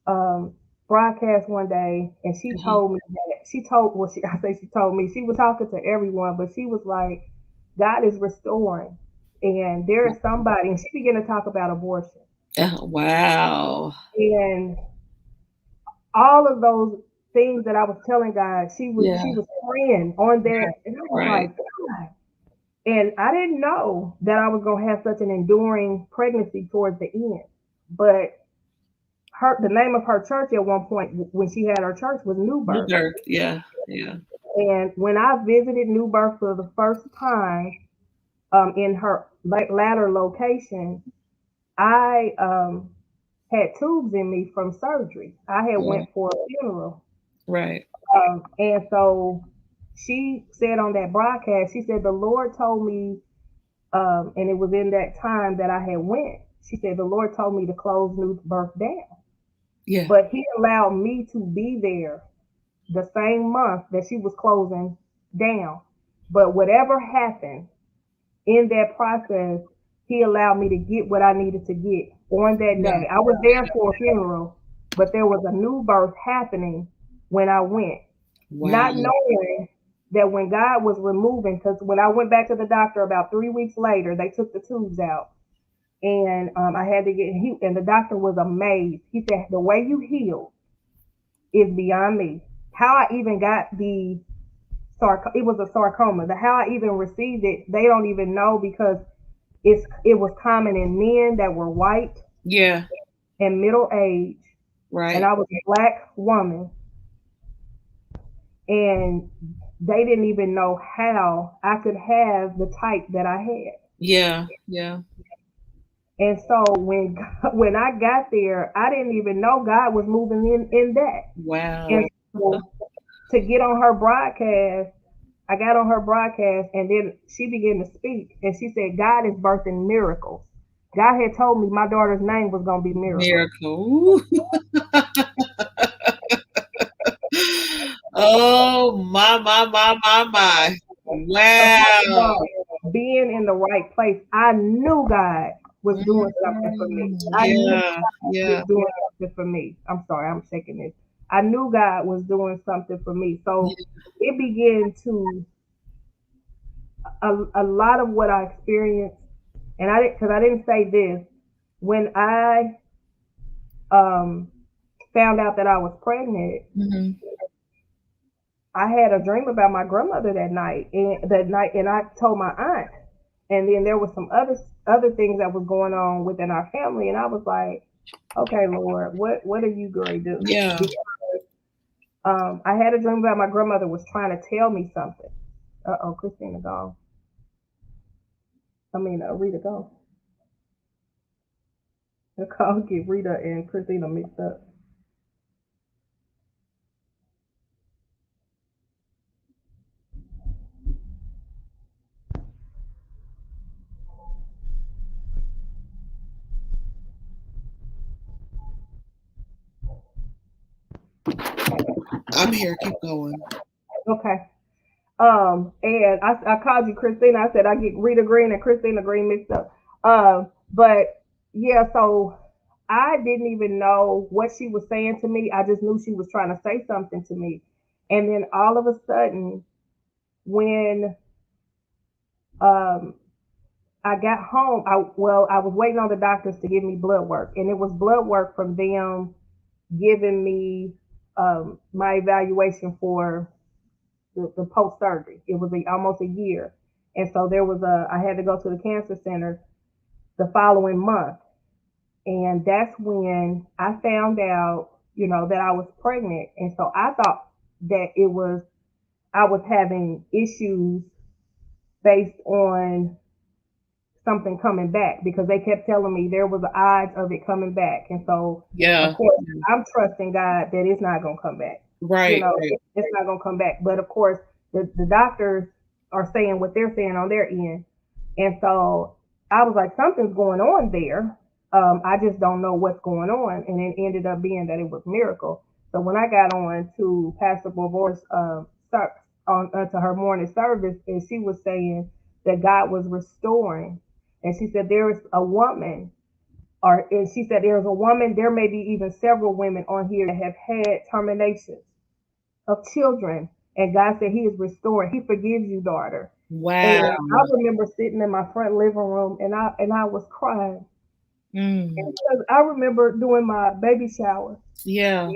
um, broadcast one day, and she Uh-huh. told me that she told well, she I say she told me she was talking to everyone, but she was like, God is restoring, and there is somebody, and she began to talk about abortion, Wow. and all of those things that I was telling God, Yeah. she was praying on Right. that, and I was Right. like, God. And I didn't know that I was going to have such an enduring pregnancy towards the end. But the name of her church at one point when she had her church was New New Birth. birth. Yeah. Yeah. And when I visited New Birth for the first time in her latter location, I had tubes in me from surgery. I had Yeah. went for a funeral. Right. And so she said on that broadcast, she said, the Lord told me and it was in that time that I had went. She said the Lord told me to close New Birth down, Yeah. but He allowed me to be there the same month that she was closing down. But whatever happened in that process, He allowed me to get what I needed to get on that Yeah. day. I was there for a funeral, but there was a new birth happening when I went, Wow. not knowing that when God was removing, because when I went back to the doctor about 3 weeks later, they took the tubes out, and I had to get healed. And the doctor was amazed. He said, "The way you healed is beyond me. How I even got the it was a sarcoma. The how I even received it, they don't even know because it was common in men that were white Yeah. and middle age, and Right. I was a black woman, and they didn't even know how I could have the type that I had." Yeah. Yeah. And so when I got there, I didn't even know God was moving in that. And Wow. so to get on her broadcast, I got on her broadcast, and then she began to speak, and she said, "God is birthing miracles." God had told me my daughter's name was gonna be Miracle. Miracle. Ooh. Oh my. So talk Wow. about being in the right place. I knew God was doing something for me. I knew Yeah, God was yeah, doing something for me. I'm sorry, I'm shaking this. I knew God was doing something for me. So yeah. it began to a lot of what I experienced, and I didn't because I didn't say this when I um, found out that I was pregnant. Mhm. I had a dream about my grandmother and I told my aunt, and then there was some other things that was going on within our family, and I was like, okay, Lord, what are you going to do? Yeah. I had a dream about my grandmother was trying to tell me something. Oh, Christina gone. I mean, Rita gone. The call get Rita and Christina mixed up. I'm here, keep going. Okay. And I called you Christina. I said I get Rita Green and Christina Green mixed up. But yeah, so I didn't even know what she was saying to me. I just knew she was trying to say something to me. And then all of a sudden, when um, I got home, I was waiting on the doctors to give me blood work, and it was blood work from them giving me my evaluation for the post surgery. It was almost a year, and so I had to go to the cancer center the following month, and that's when I found out, that I was pregnant, and so I thought that I was having issues based on something coming back because they kept telling me there was odds of it coming back, and so of Yeah. course I'm trusting God that it's not gonna come back. Right, right. It's not gonna come back. But of course, the doctors are saying what they're saying on their end, and so I was like, something's going on there. I just don't know what's going on, and it ended up being that it was miracle. So when I got on to Pastor Bovor's on to her morning service, and she was saying that God was restoring, and she said there is a woman, and she said there's a woman. There may be even several women on here that have had terminations of children, and God said He is restoring. He forgives you, daughter. And Wow. I remember sitting in my front living room, and I was crying Mm. because I remember doing my baby shower, Yeah.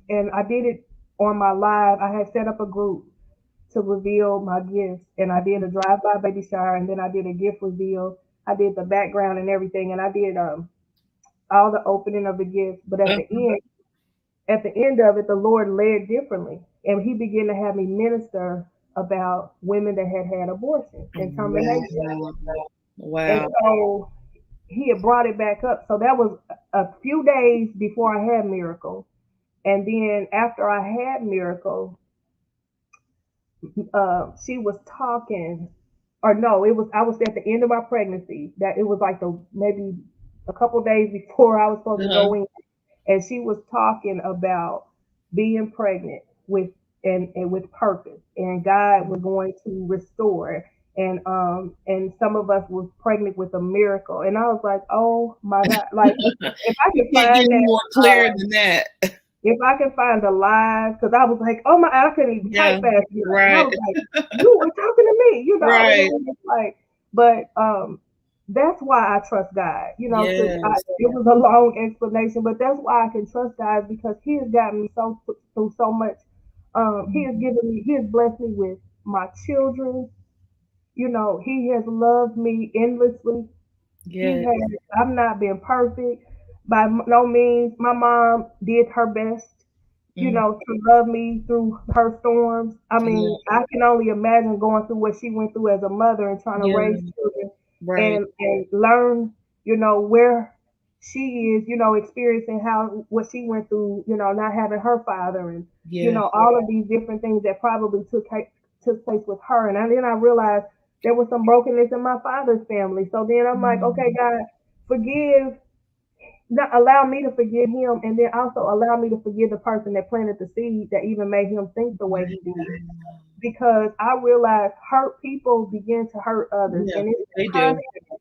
and I did it on my live. I had set up a group to reveal my gifts, and I did a drive-by baby shower, and then I did a gift reveal. I did the background and everything, and I did all the opening of the gifts. But at the end of it, the Lord led differently, and He began to have me minister about women that had had abortions and termination. Wow. And Wow. so He had brought it back up. So that was a few days before I had Miracle, and then after I had Miracle, she was talking, or no, it was I was at the end of my pregnancy. That it was like the maybe a couple days before I was supposed to Uh-huh. go in, and she was talking about being pregnant and with purpose, and God was going to restore. And some of us was pregnant with a miracle, and I was like, oh my God, like if I You could can't get find any that, more clear than that. if I could find the live, because I was like, oh my, I couldn't even Yeah. type fast enough, and I Right. was like, you were talking to me, and it Right. was just like, but that's why I trust God, Yes. it was a long explanation, but that's why I can trust God because He has gotten me through so much. He has blessed me with my children. He has loved me endlessly. He Yes. has. I've not been perfect by no means. My mom did her best, Mm. to love me through her storms. I Yeah. mean, I can only imagine going through what she went through as a mother and trying to Yeah. raise children Right. and learn. where she is, experiencing how what she went through, not having her father, and Yeah. all of these different things that probably took place with her. And then I realized there was some brokenness in my father's family. So then I'm like, okay, Mm, God, forgive, not allow me to forgive him, and then also allow me to forgive the person that planted the seed that even made him think the way he did. wow. Because I realized hurt people begin to hurt others, Yeah, and they do. constant,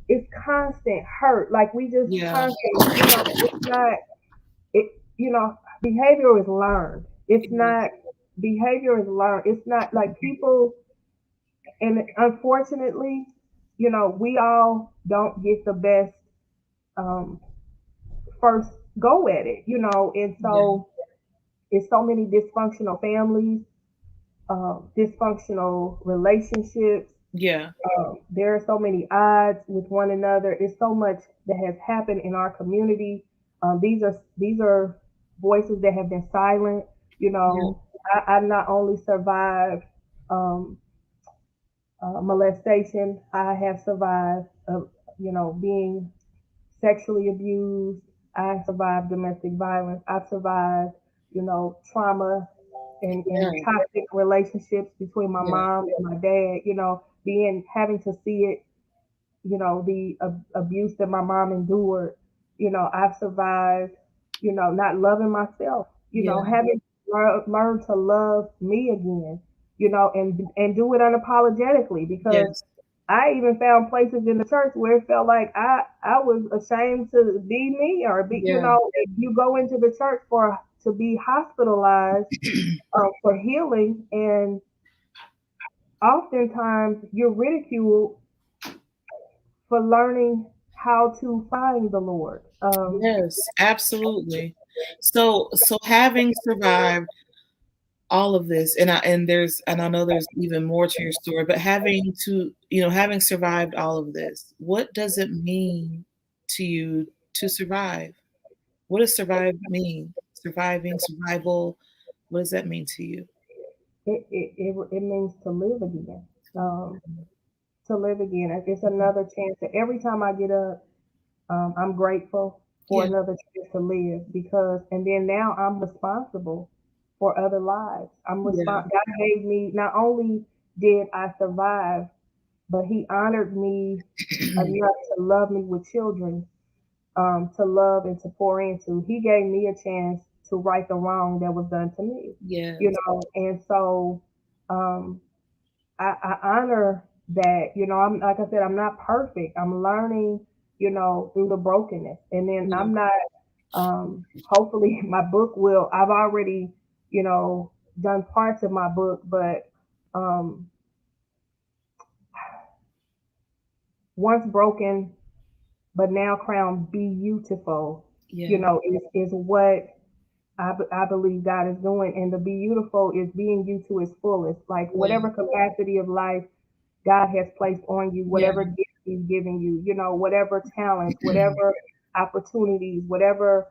it's constant hurt. Like we just Yeah. constant, it's not it. Behavior is learned. It's Yeah. not behavior is learned. It's not like people, and unfortunately, we all don't get the best um, first go at it. And Yeah. so it's so many dysfunctional families, dysfunctional relationships. Yeah. There are so many odds with one another. It's so much that has happened in our community. These are voices that have been silent. Yeah. I not only survived um, molestation, I have survived, being sexually abused. I survived domestic violence. I've survived, trauma and Yeah. toxic relationships between my Yeah. mom and my dad. Being having to see it, the abuse that my mom endured. I've survived, not loving myself, Yeah. having learned to love me again, and do it unapologetically, because Yes. I even found places in the church where it felt like I was ashamed to be me, or be, Yeah. if you go into the church to be hospitalized for healing, and oftentimes you're ridiculed for learning how to find the Lord. Yes, absolutely. So having survived all of this, and I know there's even more to your story, but having survived all of this, what does it mean to you to survive? What does survive mean? Surviving, survival, what does that mean to you? It means to live again. Um, to live again. It's another chance. That every time I get up, I'm grateful for Yeah, another chance to live, because, and then now I'm responsible for other lives. yeah, God gave me, not only did I survive, but He honored me enough to love me with children, to love and to pour into. He gave me a chance to right the wrong that was done to me, yes, and so um, I honor that. I'm, like I said, I'm not perfect. I'm learning, through the brokenness, and then yeah, I'm not. Hopefully, my book will. I've already, done parts of my book, but um, once broken, but now crowned beautiful. yeah, Is what I believe God is doing, and the beautiful is being you to its fullest. Like yeah, whatever capacity of life God has placed on you, yeah, whatever gift He's given you, whatever talents, whatever opportunities, whatever,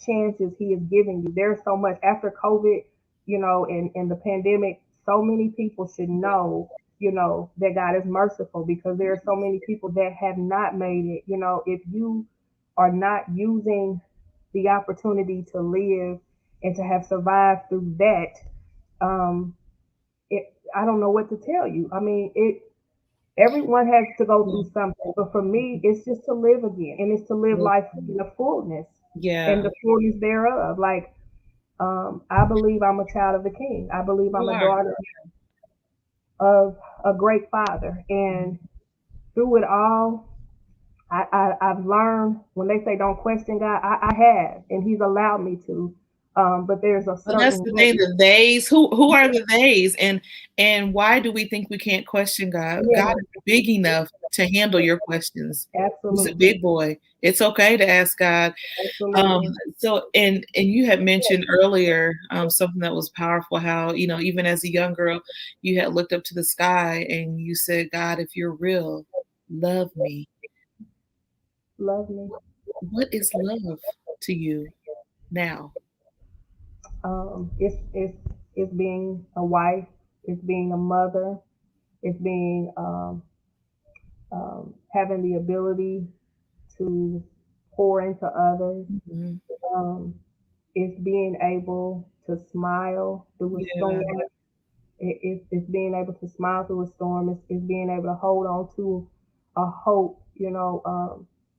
chances He is giving you. There's so much after COVID, and the pandemic, so many people should know, that God is merciful, because there are so many people that have not made it. If you are not using the opportunity to live and to have survived through that, um, I don't know what to tell you. I mean, everyone has to go yeah, through something, but for me, it's just to live again, and it's to live yeah, life in the fullness and yeah. the fullness thereof. Like, I believe I'm a child of the King. I believe I'm You a are. daughter of a great Father, and through it all, I've learned, when they say don't question God, I have, and He's allowed me to. But there's a But that's certain the way. thing, the theys. Who are the theys, and why do we think we can't question God? God Yeah, is big enough to handle your questions. He's a absolutely, big boy. It's okay to ask God. Um, absolutely. so, and you had mentioned earlier something that was powerful. How even as a young girl, you had looked up to the sky and you said, "God, if you're real, love me." Love me. What is love to you now? It's being a wife. It's being a mother. It's being having the ability to pour into others. Mhm. Um, it's being able to smile through a Yeah. storm. It's being able to smile through a storm. It's being able to hold on to a hope.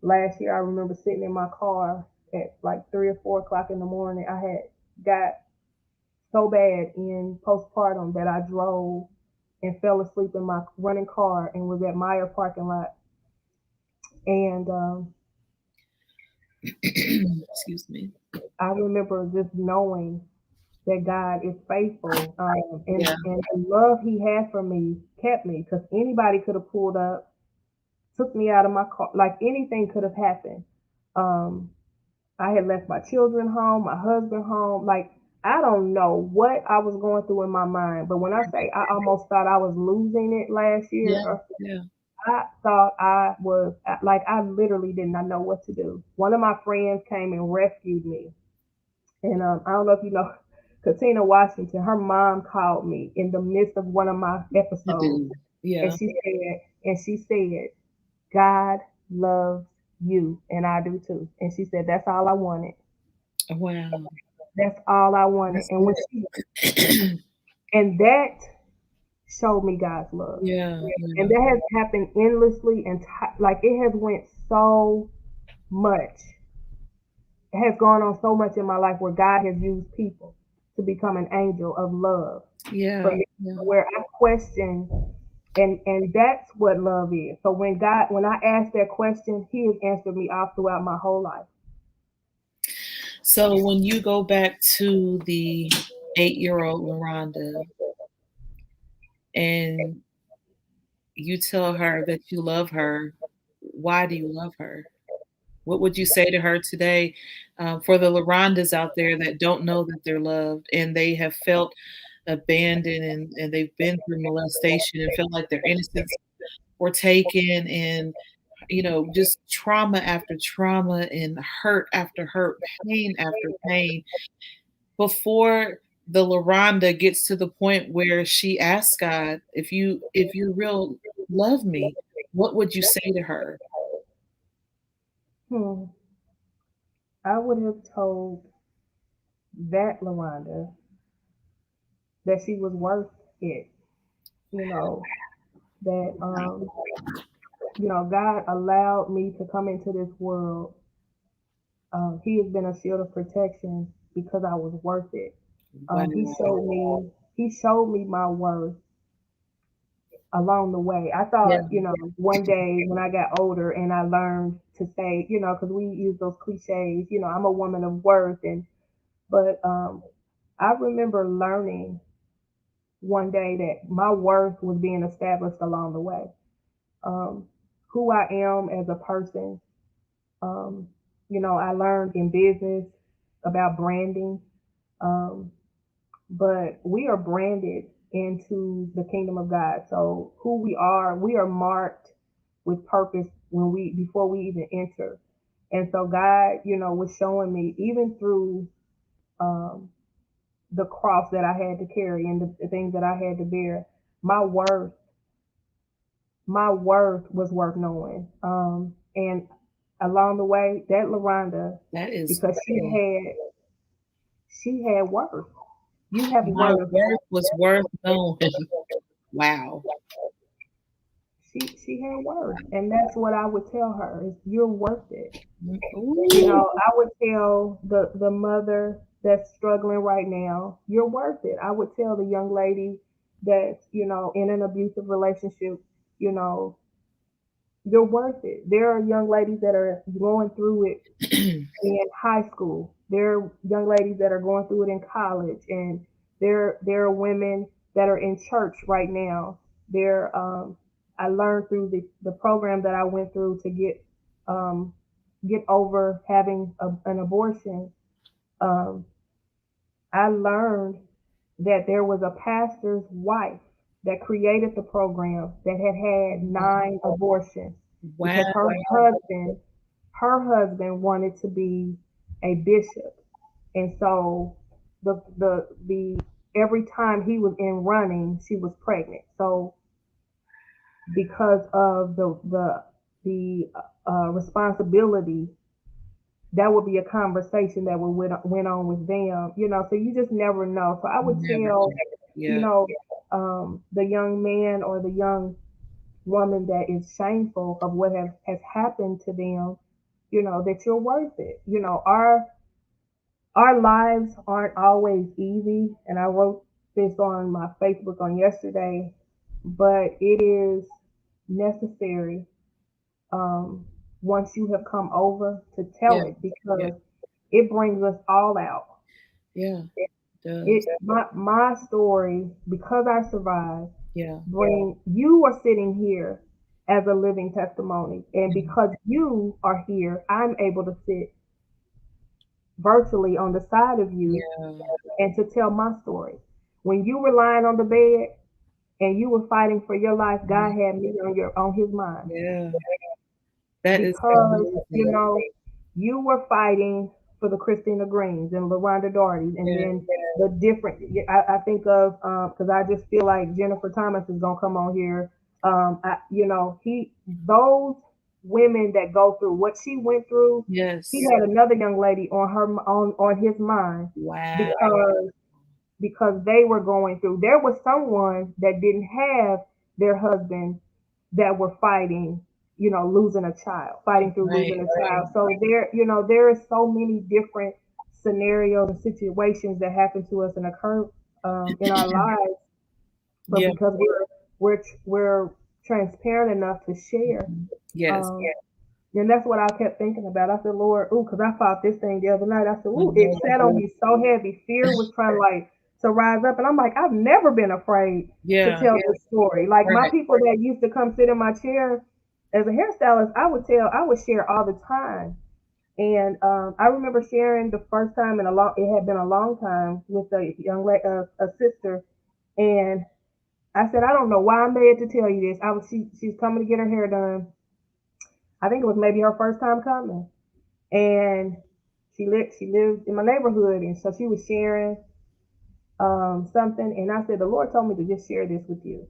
Last year I remember sitting in my car at like 3 or 4 o'clock in the morning. I had got so bad in postpartum that I drove and fell asleep in my running car and was at Meyer parking lot. And Excuse me. I remember just knowing that God is faithful, and Yeah. and the love He had for me kept me, because anybody could have pulled up, took me out of my car, like anything could have happened. Um, I had left my children home, my husband home. Like, I don't know what I was going through in my mind, but when I say I almost thought I was losing it last year, Yeah. or Yeah. I thought I was like, I literally did not know what to do. One of my friends came and rescued me, and I don't know if you know Katina Washington. Her mom called me in the midst of one of my I episodes, do. and Yeah. she said, God loves you, and I do too. And she said, that's all I wanted. Wow. That's all I wanted. That's And when she good. and that showed me God's love, Yeah. and Yeah. that has happened endlessly, and like it has went so much. It has gone on so much in my life where God has used people to become an angel of love for Yeah. me, Yeah. where I question, and that's what love is. So when I ask that question, He has answered me all throughout my whole life. So when you go back to the 8-year-old LaRonda and you tell her that you love her, why do you love her? What would you say to her today, for the LaRondas out there that don't know that they're loved and they have felt abandoned and they've been through molestation and felt like their innocence were taken and, just trauma after trauma and hurt after hurt, pain after pain, before the LaRonda gets to the point where she asks God, "If you real love me, what would you say to her?" Hmm. I would have told that LaWanda that she was worth it. You know that God allowed me to come into this world. He has been a shield of protection because I was worth it. He Wow. showed me He showed me my worth along the way. I Yeah. thought, one day when I got older and I learned to say, because we use those cliches, I'm a woman of worth, but I remember learning one day that my worth was being established along the way. Um, who I am as a person. Um, I learned in business about branding, um, but we are branded into the kingdom of God. So who we are marked with purpose before we even enter. And so God, was showing me even through um, the cross that I had to carry and the things that I had to bear, my worth, my worth was worth knowing. And along the way, that LaRonda, That is because real. she had worth. You have My worth. worth was worth knowing. Wow. She had worth, and that's what I would tell her: is you're worth it. Ooh, I would tell the mother that's struggling right now, you're worth it. I would tell the young lady that's in an abusive relationship, you know, you're worth it. There are young ladies that are going through it in high school. There are young ladies that are going through it in college, and there are women that are in church right now. There, I learned through the program that I went through to um, get over having an abortion. Um, I learned that there was a pastor's wife that created the program that had had 9 abortions because wow. her husband wanted to be a bishop, and so the every time he was in running, she was pregnant. So because of the responsibility. That would be a conversation that would went on with them, so you just never know. So I would Never tell, know. you Yeah. know, the young man or the young woman that is shameful of what has happened to them, that you're worth it. Our lives aren't always easy, and I wrote this on my Facebook on yesterday, but it is necessary, um, once you have come over, to tell Yeah. it, Yeah. because it brings us all out. Yeah. Does. My story, because I survived, Yeah. bring you are sitting here as a living testimony, and Yeah. because you are here, I'm able to sit virtually on the side of you Yeah. and to tell my story. When you were lying on the bed and you were fighting for your life, God Yeah. had me on His mind, Yeah. That is because amazing. you were fighting for the Christina Greens and LaRonda Dartys, and Yeah. then the different. I think of, because I just feel like Jennifer Thomas is gonna come on here. He those women that go through what she went through. He Yes. had another young lady on his mind, Wow. because they were going through. There was someone that didn't have their husband that were fighting, losing a child, fighting through Right. losing a child. Right. So there is so many different scenarios and situations that happen to us and occur, in our lives. But Yeah. because we're transparent enough to share, Mhm. Yes. um, and that's what I kept thinking about. I said, Lord, ooh, because I fought this thing the other night. I said, I ooh, it know. sat on me so heavy. Fear was trying to rise up. And I'm like, I've never been afraid to Yeah. tell this story. Like, my Right. people that used to come sit in my chair as a hairstylist, I would share all the time. And I remember sharing the first time it had been a long time, with a sister. And I said, I don't know why I'm made to tell you this. She's coming to get her hair done. I think it was maybe her first time coming, and she lived in my neighborhood, and so she was sharing, something, and I said, the Lord told me to just share this with you.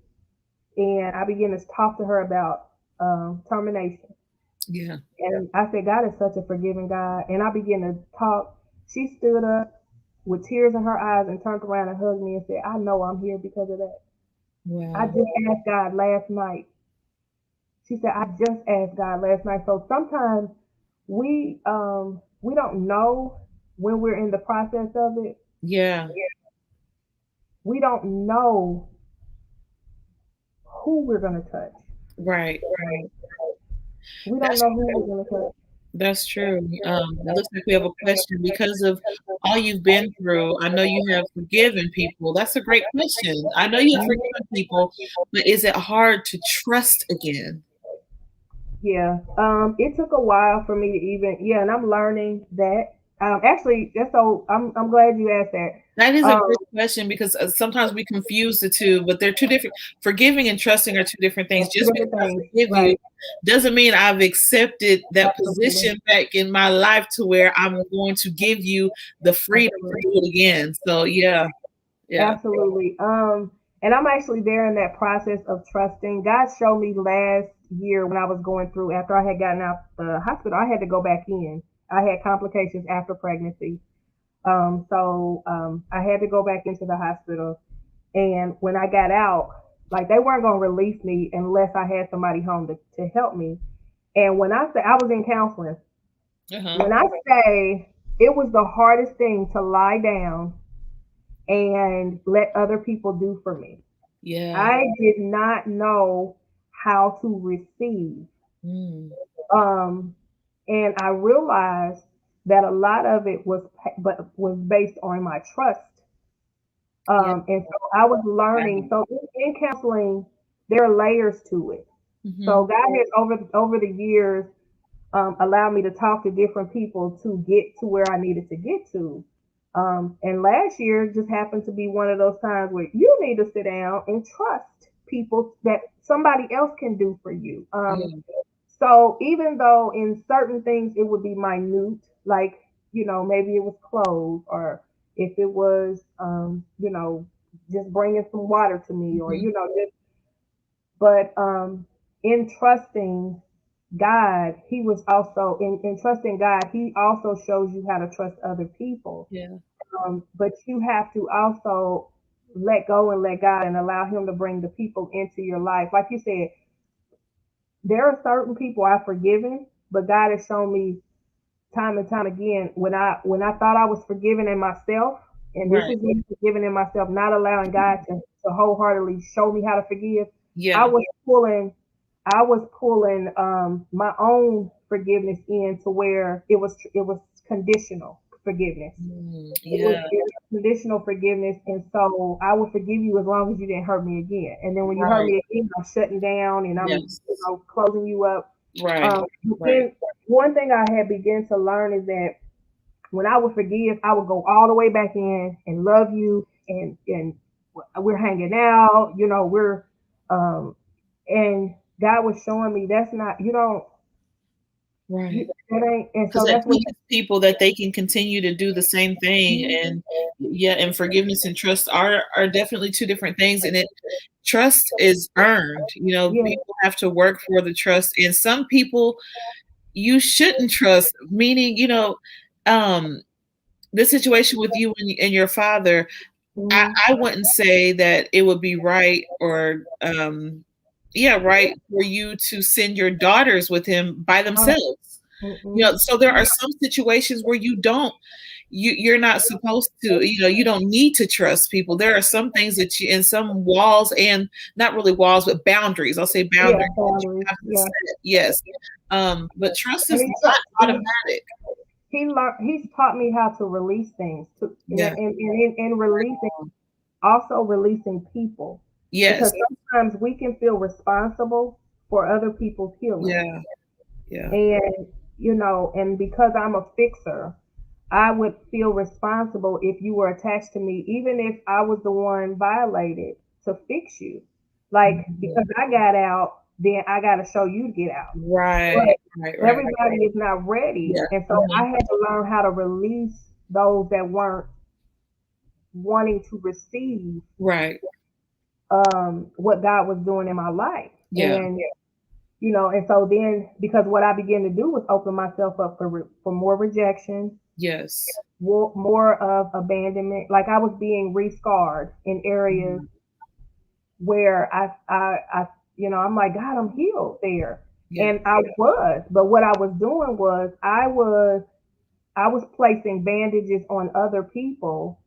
And I began to talk to her about, termination. Yeah. And I said, God is such a forgiving God. And I began to talk. She stood up with tears in her eyes and turned around and hugged me and said, I know I'm here because of that. I Wow. just asked God last night. She said, I just asked God last night. So sometimes we don't know when we're in the process of it. Yeah. We don't know who we're gonna touch. Right. Right. We don't That's know who we're gonna touch. that's true. It looks like we have a question because of all you've been through. I know you have forgiven people. That's a great question. I know you've forgiven people, but is it hard to trust again? Yeah. It took a while for me to even, yeah, and I'm learning that. Actually, that's so I'm glad you asked that. That is a Um, good question because sometimes we confuse the two, but they're two different. Forgiving and trusting are two different things. two Just because different I things, forgive you right? doesn't mean I've accepted that Absolutely, position back in my life to where I'm going to give you the freedom to absolutely. do it again. So yeah, yeah. Absolutely. And I'm actually there in that process of trusting. God showed me last year when I was going through, after I had gotten out the hospital, I had to go back in. I had complications after pregnancy. So I had to go back into the hospital. And when I got out, like, they weren't going to release me unless I had somebody home to help me. And when I say I was in counseling, Uh-huh. when I say it was the hardest thing to lie down and let other people do for me. Yeah. I did not know how to receive. Mm. Um, and I realized that a lot of it was based on my trust. Yeah. And so I was learning. So in counseling, there are layers to it. Hmm. So God has over the years, allowed me to talk to different people to get to where I needed to get to. And last year just happened to be one of those times where you need to sit down and trust people that somebody else can do for you. Yeah. So even though in certain things it would be minute, like, maybe it was clothes, or if it was, just bringing some water to me, or, Hmm. just But in trusting God, he was also in trusting God, he also shows you how to trust other people. Yeah. But you have to also let go and let God and allow him to bring the people into your life. Like you said, there are certain people I've forgiven, but God has shown me time and time again when I thought I was forgiven in myself, and this Right. is me forgiving in myself, not allowing God to wholeheartedly show me how to forgive. I Yeah. was pulling I was pulling my own forgiveness in to where it was conditional forgiveness. Yeah. It was conditional forgiveness, and so I will forgive you as long as you didn't hurt me again. And then when you hurt Right. me again, I'm shutting down and I'm Yes. closing you up. Right. Right. Then one thing I had begun to learn is that when I would forgive, I would go all the way back in and love you, and we're hanging out. We're um, and God was showing me that's not Right. that ain't, and Because so it that's what. teaches people that they can continue to do the same thing, and yeah, and forgiveness and trust are definitely two different things, and it trust is earned. Yeah. People have to work for the trust, and some people you shouldn't trust, meaning, um, the situation with you and your father, Mhm. I wouldn't say that it would be right or, yeah, right for you to send your daughters with him by Oh, themselves. mm-mm. So there are some situations where you're not supposed to, you don't need to trust people. There are some things that you, and some walls, and not really walls, but boundaries. I'll say Yeah, boundaries that you boundaries. have to Yeah. set. Yes. But trust And is not automatic. he's taught me how to release things, Yeah. and in releasing, also releasing people, because Yes. sometimes we can feel responsible for other people's healing. Yeah. Yeah. And and because I'm a fixer, I would feel responsible if you were attached to me, even if I was the one violated, to fix you. Like, because Mhm. I got out, then I got to show you to get out. Right. But Right. Right. everybody is not ready, Yeah. and so I had to learn how to release those that weren't wanting to receive Right. what God was doing in my life. Yeah. And and so then, because what I began to do was open myself up for more rejection, Yes. more of abandonment. Like, I was being rescarred in areas Mhm. where I'm like, God, I'm healed there, Yeah. and I was. But what I was doing was I was placing bandages on other people.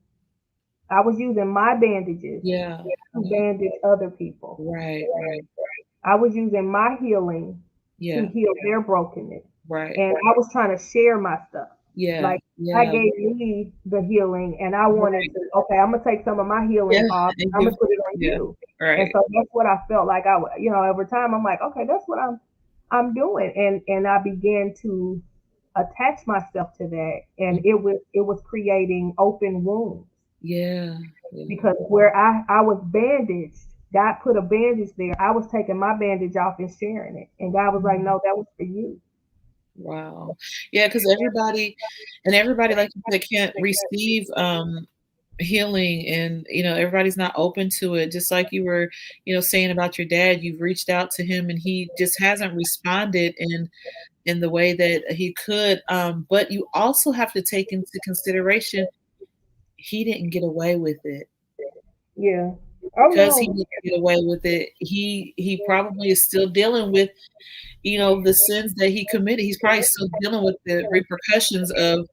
I was using my bandages Yeah. to Yeah. bandage other people. Right. Right. I was using my healing to Yeah. heal their brokenness. Right. And I was trying to share my stuff. Yeah. Like, God Yeah. gave me the healing, and I wanted Right. to, okay, I'm going to take some of my Yeah. healing off, And I'm give. going to put it on Yeah. you. And Right. so that's what I felt like over time, I'm like, okay, that's what I'm doing. And I began to attach myself to that. And Mm. it was creating open wounds, Yeah. Yeah. because where I was bandaged, God put a bandage there. I was taking my bandage off and sharing it. And God was like, Mhm. no, that was for you. Wow. Yeah, because everybody, like you said, can't receive healing, and everybody's not open to it. Just like you were, saying about your dad, you've reached out to him and he just hasn't responded in the way that he could. But you also have to take into consideration he didn't get away with it. Yeah. Oh Because no. he didn't get away with it, he probably is still dealing with, the sins that he committed. He's probably still dealing with the repercussions of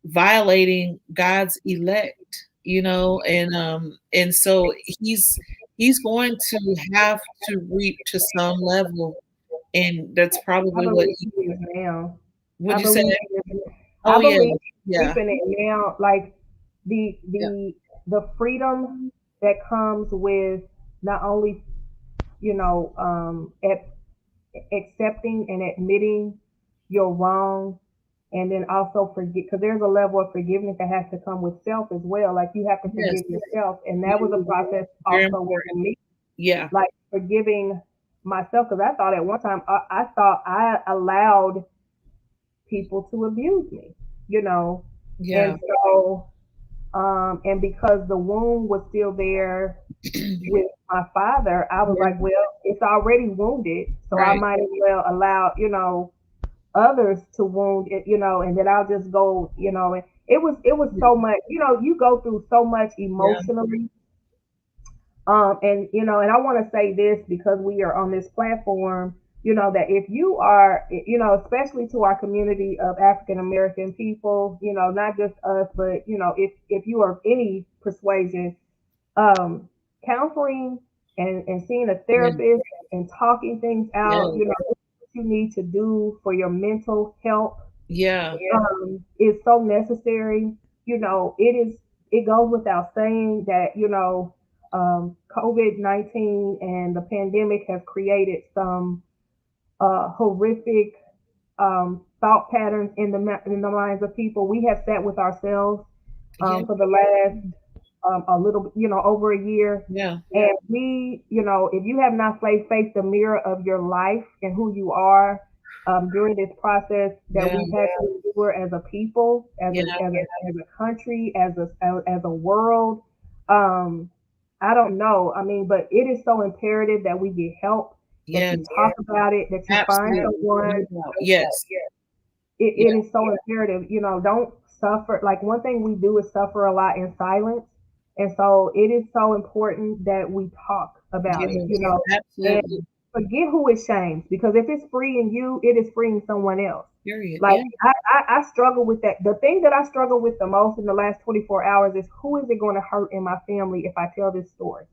violating God's elect, and so he's going to have to reap to some level, and that's I probably what believe he is now. I would you say? believe he is. I Oh, yeah. believe he's Yeah. reaping it now. Like, the Yeah. the the freedom that comes with not only accepting and admitting your wrong, and then also forget, because there's a level of forgiveness that has to come with self as well. Like, you have to Yes. forgive yourself, and that was a Yeah. process Very also important. within me. Yeah. Like, forgiving myself, because I thought at one time I thought I allowed people to abuse me, you know, Yeah. and so and because the wound was still there, with my father, I was Yeah, like, well, it's already wounded, so I right. might as well allow, others to wound it, and then I'll just go, and it was so much, you go through so much Yeah, emotionally. And and I want to say this because we are on this platform, that if you are, especially to our community of African American people, not just us, but if you are of any persuasion, um, counseling and seeing a yeah, therapist and talking things out, yeah, what you need to do for your mental health, yeah, is so necessary. It goes without saying that, COVID-19 and the pandemic have created some horrific thought patterns in the minds of people. We have sat with ourselves yeah, for the last a little, over a year. yeah, And if you have not faced the mirror of your life and who you are during this process that yeah, we've had to endure as a people, yeah, as a country, as a world, um, I don't know. I mean, but it is so imperative that we get help, that you yes, talk about it, that you find absolutely, no someone. doubt. Yes, It yeah, is so imperative. Don't suffer. Like, one thing we do is suffer a lot in silence. And so it is so important that we talk about it, yes, and absolutely. forget who is shamed, because if it's freeing you, it is freeing someone else. Period. Like, Yeah. I struggle with that. The thing that I struggle with the most in the last 24 hours is, who is it going to hurt in my family if I tell this story?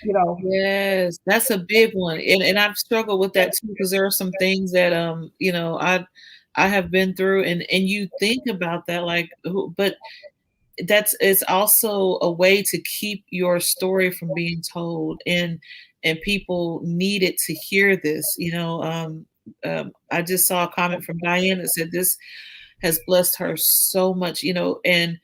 You know, Yes, that's a big one, and I've struggled with that too because there are some things that, I have been through, and you think about that, like, who but that's it's also a way to keep your story from being told, and people needed to hear this, I just saw a comment from Diane that said, "This has blessed her so much," and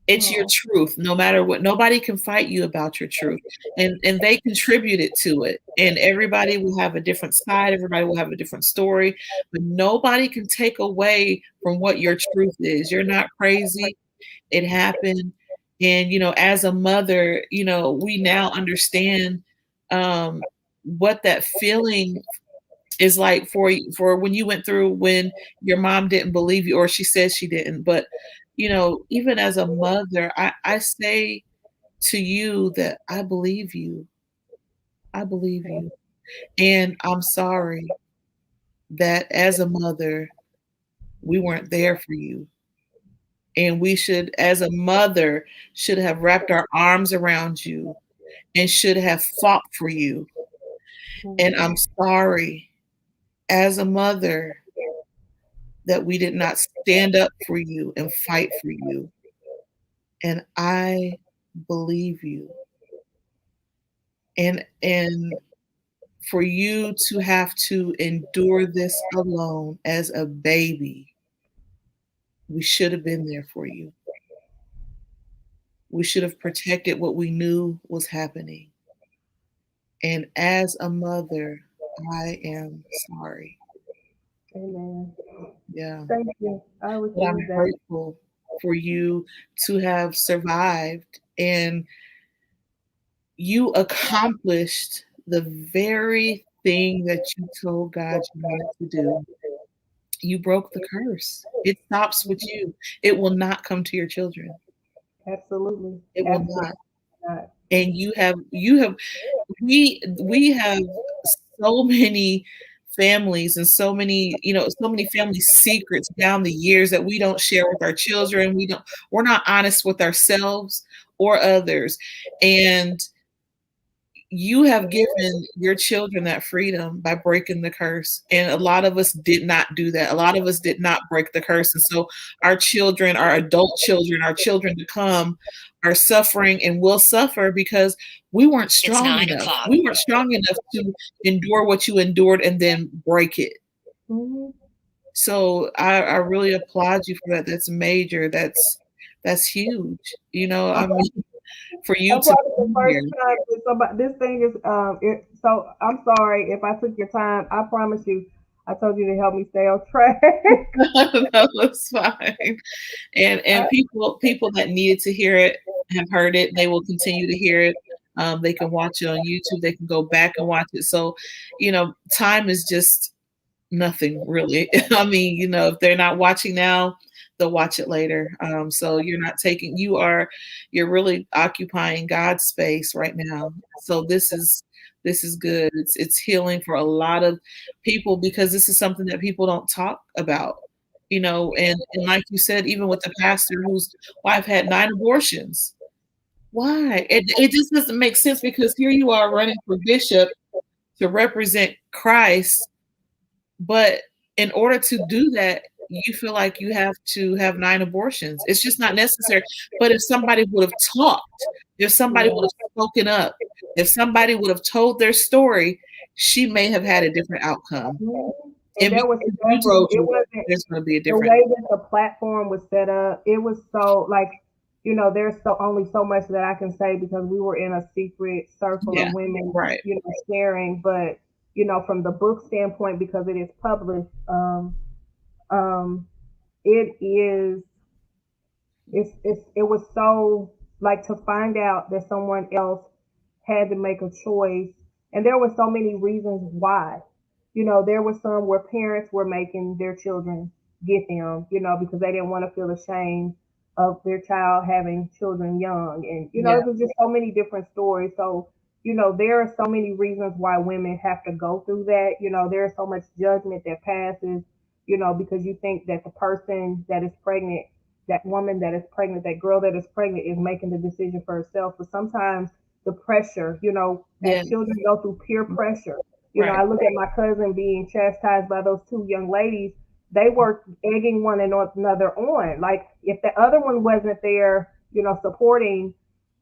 it's your oh, truth, no matter what. Nobody can fight you about your truth, and they contributed to it. And everybody will have a different side. Everybody will have a different story, but nobody can take away from what your truth is. You're not crazy. It happened, and as a mother, we now understand um, what that feeling is like for when you went through when your mom didn't believe you or she says she didn't. But even as a mother, I say to you that I believe you. I believe you. And I'm sorry that as a mother, we weren't there for you. And we should, as a mother, should have wrapped our arms around you and should have fought for you. And I'm sorry as a mother that we did not stand up for you and fight for you. And I believe you. And for you to have to endure this alone as a baby, we should have been there for you. We should have protected what we knew was happening. And as a mother, I am sorry. amen. Yeah. Thank you. I But I'm received that. grateful for you to have survived and you accomplished the very thing that you told God you wanted to do. You broke the curse. It stops with you. It will not come to your children. Absolutely. It will Absolutely not. not. And you have we have so many families and so many family secrets down the years that we don't share with our children. We're not honest with ourselves or others. And you have given your children that freedom by breaking the curse. And a lot of us did not do that. A lot of us did not break the curse. And so our children, our adult children, our children to come are suffering and will suffer because we weren't strong enough. We weren't strong enough to endure what you endured and then break it. Hmm. So I really applaud you for that. That's major. That's huge. I mean, for you That's to probably the be first here. time that somebody. This thing is. So I'm sorry if I took your time. I promise you. I told you to help me stay on track. No, it's fine. And I, people that needed to hear it have heard it. They will continue to hear it. They can watch it on YouTube. They can go back and watch it. So, time is just nothing really. I mean, if they're not watching now, they'll watch it later. So you're really occupying God's space right now. So this is good. It's healing for a lot of people because this is something that people don't talk about. And like you said, even with the pastor whose wife had 9 abortions. Why? It just doesn't make sense because here you are running for bishop to represent Christ, but in order to do that, you feel like you have to have 9 abortions. It's just not necessary. But if somebody would have talked, if somebody would have spoken up, if somebody would have told their story, she may have had a different outcome. And And there was because you several. told It you wasn't there's going to be a the different. way that the platform was set up. It was so like, there's so only so much that I can say because we were in a secret circle Yeah, of women, right. sharing. But from the book standpoint, because it is published, it is it was so like to find out that someone else had to make a choice, and there were so many reasons why. There were some where parents were making their children get them, because they didn't want to feel ashamed of their child having children young, and Yeah, it was just so many different stories. So there are so many reasons why women have to go through that. There's so much judgment that passes, because you think that the person that is pregnant, that woman that is pregnant, that girl that is pregnant is making the decision for herself. But sometimes the pressure, yeah, as children go through peer pressure, right. I look at my cousin being chastised by those two young ladies. They were egging one another on. Like if the other one wasn't there, supporting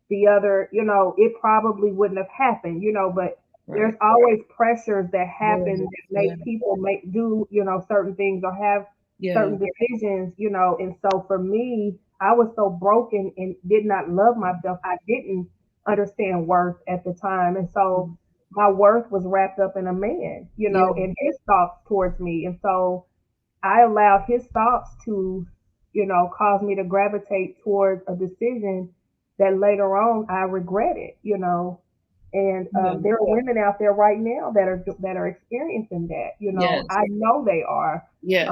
the other, it probably wouldn't have happened, but there's Right. always pressures that Yeah, happen that yeah, make people make do, certain things or have yeah, certain decisions, and so for me, I was so broken and did not love myself. I didn't understand worth at the time. And so my worth was wrapped up in a man, yeah, and his thoughts towards me. And so I allowed his thoughts to, cause me to gravitate towards a decision that later on I regretted, And yeah, there are women out there right now that are experiencing that. yes, I know they are. yes,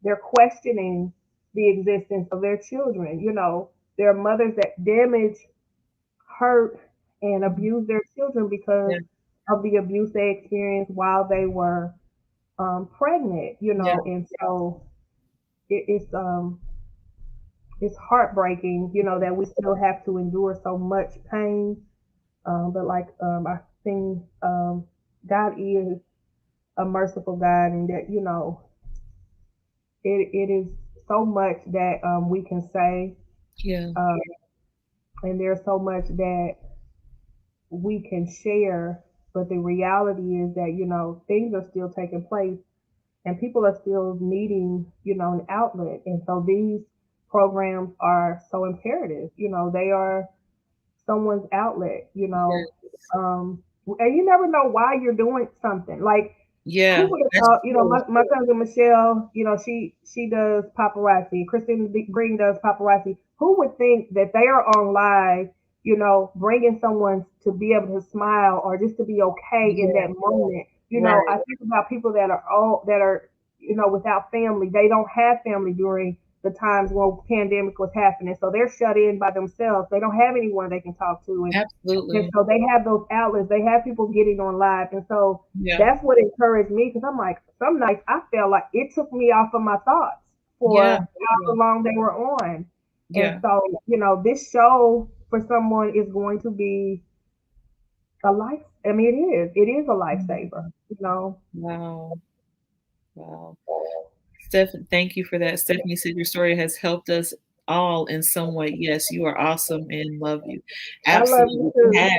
They're questioning the existence of their children. There are mothers that damage, hurt, and abuse their children because yeah, of the abuse they experienced while they were pregnant. yeah, And so it's heartbreaking, that we still have to endure so much pain. But like I think God is a merciful God, and that it is so much that we can say, yeah, um, and there's so much that we can share. But the reality is that things are still taking place, and people are still needing an outlet. And so these programs are so imperative. They are someone's outlet. yes, And you never know why you're doing something. Like who yeah, would have that's thought? true. My cousin Michelle. she does paparazzi. Christine Green does paparazzi. Who would think that they are on live? Bringing someone to be able to smile or just to be okay in Yeah, that moment. I right, think about people that are without family. They don't have family during the times when pandemic was happening, so they're shut in by themselves. They don't have anyone they can talk to, and absolutely. so they have those outlets. They have people getting on live. And so Yeah, that's what encouraged me because I'm like, some nights I felt like it took me off of my thoughts for yeah, however yeah, long they were on. And yeah. so, this show for someone is going to be a life. I mean, it is a Mhm. lifesaver. Wow, wow. Thank you for that. Stephanie said your story has helped us all in some way. Yes, you are awesome and love you. I love you Absolutely, it too. has.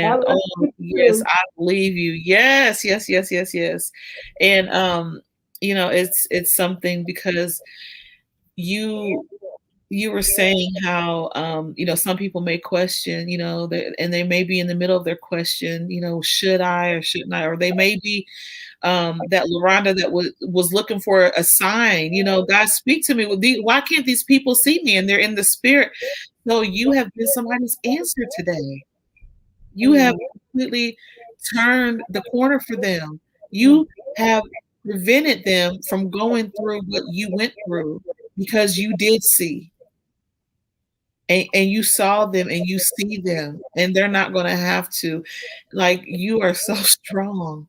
I And love oh you yes, too. I believe you. Yes, yes, yes, yes, yes. And it's something because you you were saying how some people may question, and they may be in the middle of their question, should I or shouldn't I? Or they may be that LaRonda that was looking for a sign, God speak to me. Why can't these people see me? And they're in the spirit. So you have been somebody's answer today. You have Amen. completely turned the corner for them. You have prevented them from going through what you went through because you did see and you saw them and you see them and they're not going to have to. Like, you are so strong.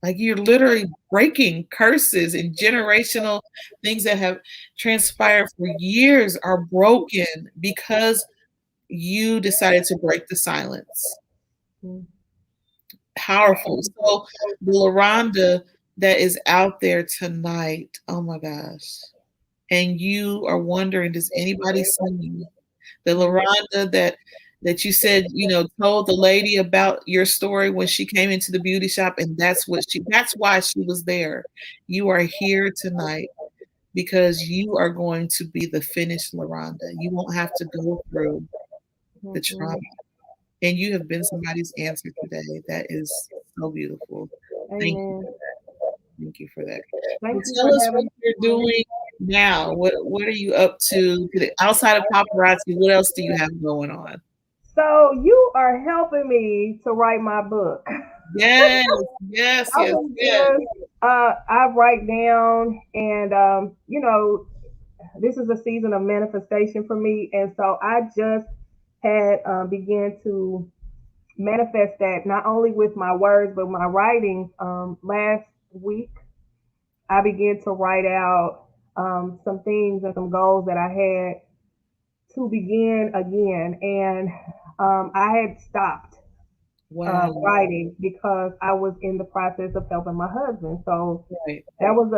Like, you're literally breaking curses and generational things that have transpired for years are broken because you decided to break the silence. Mhm. Powerful. So the LaRonda that is out there tonight, oh my gosh. And you are wondering, does anybody see you? The LaRonda that you said, told the lady about your story when she came into the beauty shop, and that's why she was there. You are here tonight because you are going to be the finished LaRonda. You won't have to go through the trauma. Mhm. And you have been somebody's answer today. That is so beautiful. Thank you. Amen. Thank you for that. So Thank you for tell us what having you're me. doing now. What are you up to today? Outside of paparazzi, what else do you have going on? So you are helping me to write my book. Yes, yes, I yes, was yes. I write down, and this is a season of manifestation for me, and so I just had began to manifest that not only with my words but my writing. Last week, I began to write out some things and some goals that I had to begin again, and I had stopped Wow. writing because I was in the process of helping my husband. So Right. that was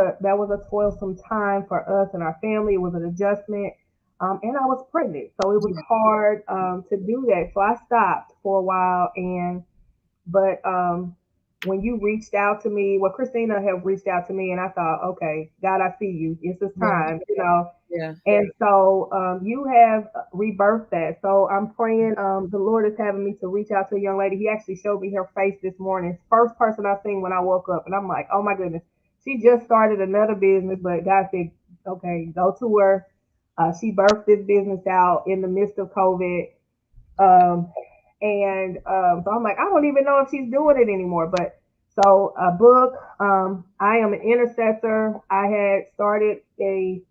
a toilsome time for us and our family. It was an adjustment, and I was pregnant, so it was Yeah. hard to do that. So I stopped for a while, but when you reached out to me, well, Christina had reached out to me, and I thought, okay, God, I see you. It's this Right. time. Yeah. And so you have rebirthed that. So I'm praying. The Lord is having me to reach out to a young lady. He actually showed me her face this morning. First person I seen when I woke up, and I'm like, oh my goodness, she just started another business, but God said, okay, go to her. She birthed this business out in the midst of COVID. Um, and so I'm like, I don't even know if she's doing it anymore. But so a book. I am an intercessor. I had started a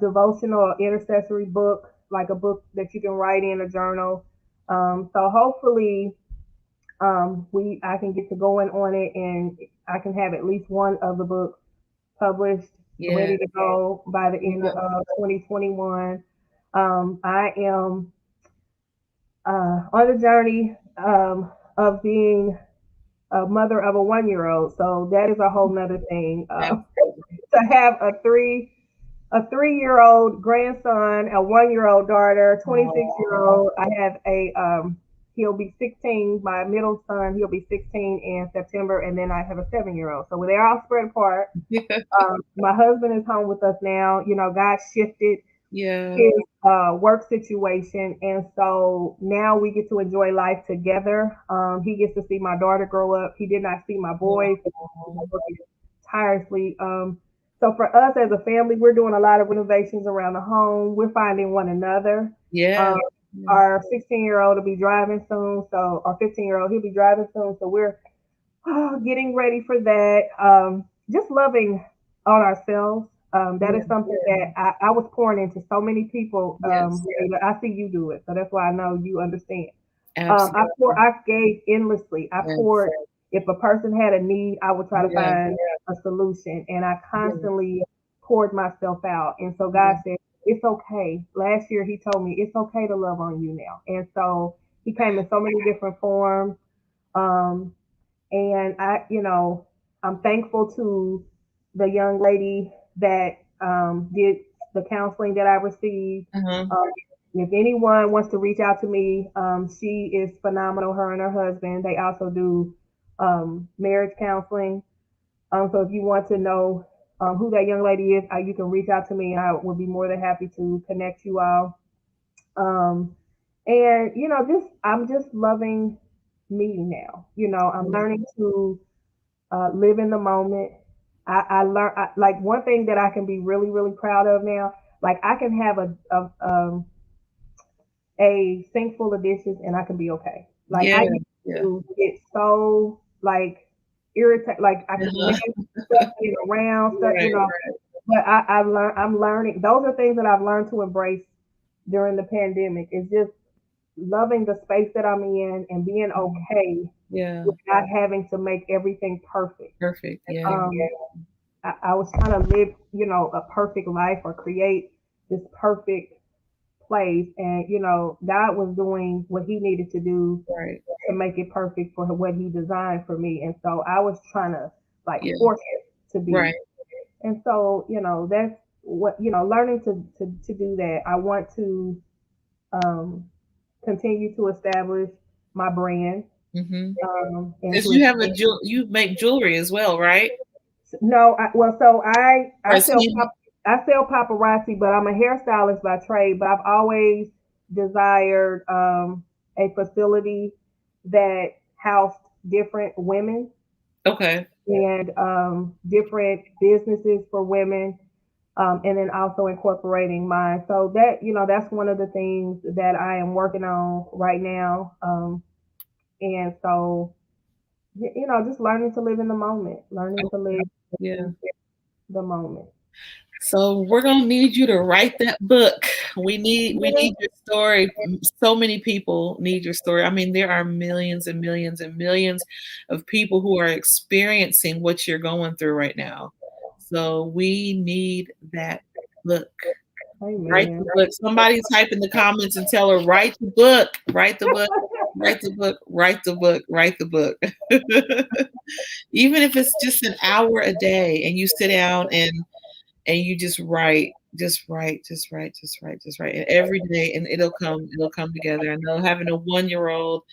devotional intercessory book, like a book that you can write in a journal. So hopefully, we I can get to going on it, and I can have at least one of the books published, Yeah. ready to go by the end Yeah. of 2021. I am on the journey of being a mother of a 1 year old, so that is a whole nother thing. Absolutely. To have a 3-year-old grandson, a 1 year old daughter, 26 year Oh. old. I have a he'll be 16. My middle son, he'll be 16 in September, and then I have a 7 year old. So they're all spread apart. My husband is home with us now. God shifted Yeah. his work situation, and so now we get to enjoy life together. He gets to see my daughter grow up. He did not see my boys. He's Oh. working tirelessly. So for us as a family, we're doing a lot of renovations around the home. We're finding one another. Yeah. Um, Yeah. our 16-year-old will be driving soon, so our 15-year-old he'll be driving soon. So we're getting ready for that. Just loving on ourselves. That Yeah. is something that I was pouring into so many people. Yes. I see you do it, so that's why I know you understand. Absolutely. I gave endlessly. I Yes. poured. If a person had a need, I would try to Yeah. find a solution, and I Yeah. constantly poured myself out. And so God Yeah. said, "It's okay." Last year, He told me it's okay to love on you now, and so He came in so many different forms. Um, and I'm thankful to the young lady that did the counseling that I received. Uh-huh. Um, if anyone wants to reach out to me, she is phenomenal. Her and her husband. They also do marriage counseling. So if you want to know who that young lady is, you can reach out to me. I would be more than happy to connect you all. Um, and just I'm just loving me now. I'm Yeah. learning to live in the moment. I learn like one thing that I can be really really proud of now. Like I can have a sink full of dishes and I can be okay. Like Yeah, I used yeah. to get so like irritated, like I could Uh-huh. manage stuff being around stuff, Right, But I'm learning. Those are things that I've learned to embrace during the pandemic. Is just loving the space that I'm in and being mhm. okay Yeah, with not having to make everything perfect. perfect. Yeah, Um, I was trying to live, a perfect life or create this perfect place, and God was doing what He needed to do right. to make it perfect for what He designed for me, and so I was trying to like Yeah, force it to right. be, and so that's what learning to do that. I want to um, continue to establish my brand, Mhm. and 'Cause to you have a expand. jewel you make jewelry as well, right? No, well, so I Or I is sell he I sell paparazzi, but I'm a hairstylist by trade. But I've always desired a facility that housed different women okay. and different businesses for women, and then also incorporating mine. So that that's one of the things that I am working on right now. And so just learning to live in the moment, learning to live Yeah. in the moment. So we're gonna need you to write that book. We need your story. So many people need your story. I mean, there are millions and millions and millions of people who are experiencing what you're going through right now. So we need that book. Write Amen. the book. Somebody type in the comments and tell her, write the book, write the book, write the book, write the book, write the book. Even if it's just an hour a day and you sit down and you just write, just write, just write, just write, just write. And every day and it'll come together. I know having a 1 year old,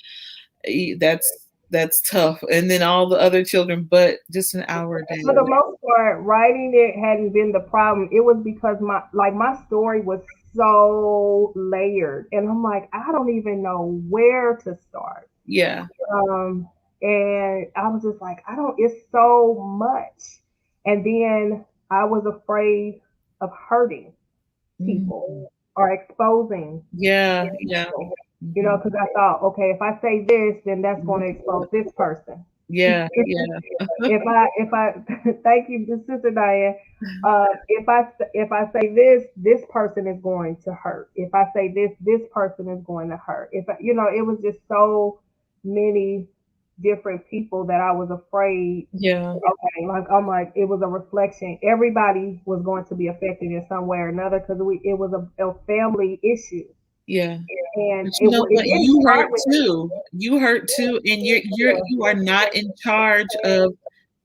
that's tough. And then all the other children, but just an hour a For day. the most part, writing it hadn't been the problem. It was because my story was so layered, and I'm like, I don't even know where to start. Yeah. Um, and I was just like, I don't. It's so much, and then I was afraid of hurting Mhm. people or exposing Yeah, yeah. people. Mhm. Because I thought, okay, if I say this, then that's going Mhm. to expose this person. Yeah, yeah. If I thank you, Sister Diane. If I say this person is going to hurt. If I say this person is going to hurt. It was just so many different people that I was afraid. Yeah, Okay, like I'm like it was a reflection. Everybody was going to be affected in some way or another because it was a family issue, yeah. and But you know it what? didn't You start hurt with too. You hurt too, and you are not in charge of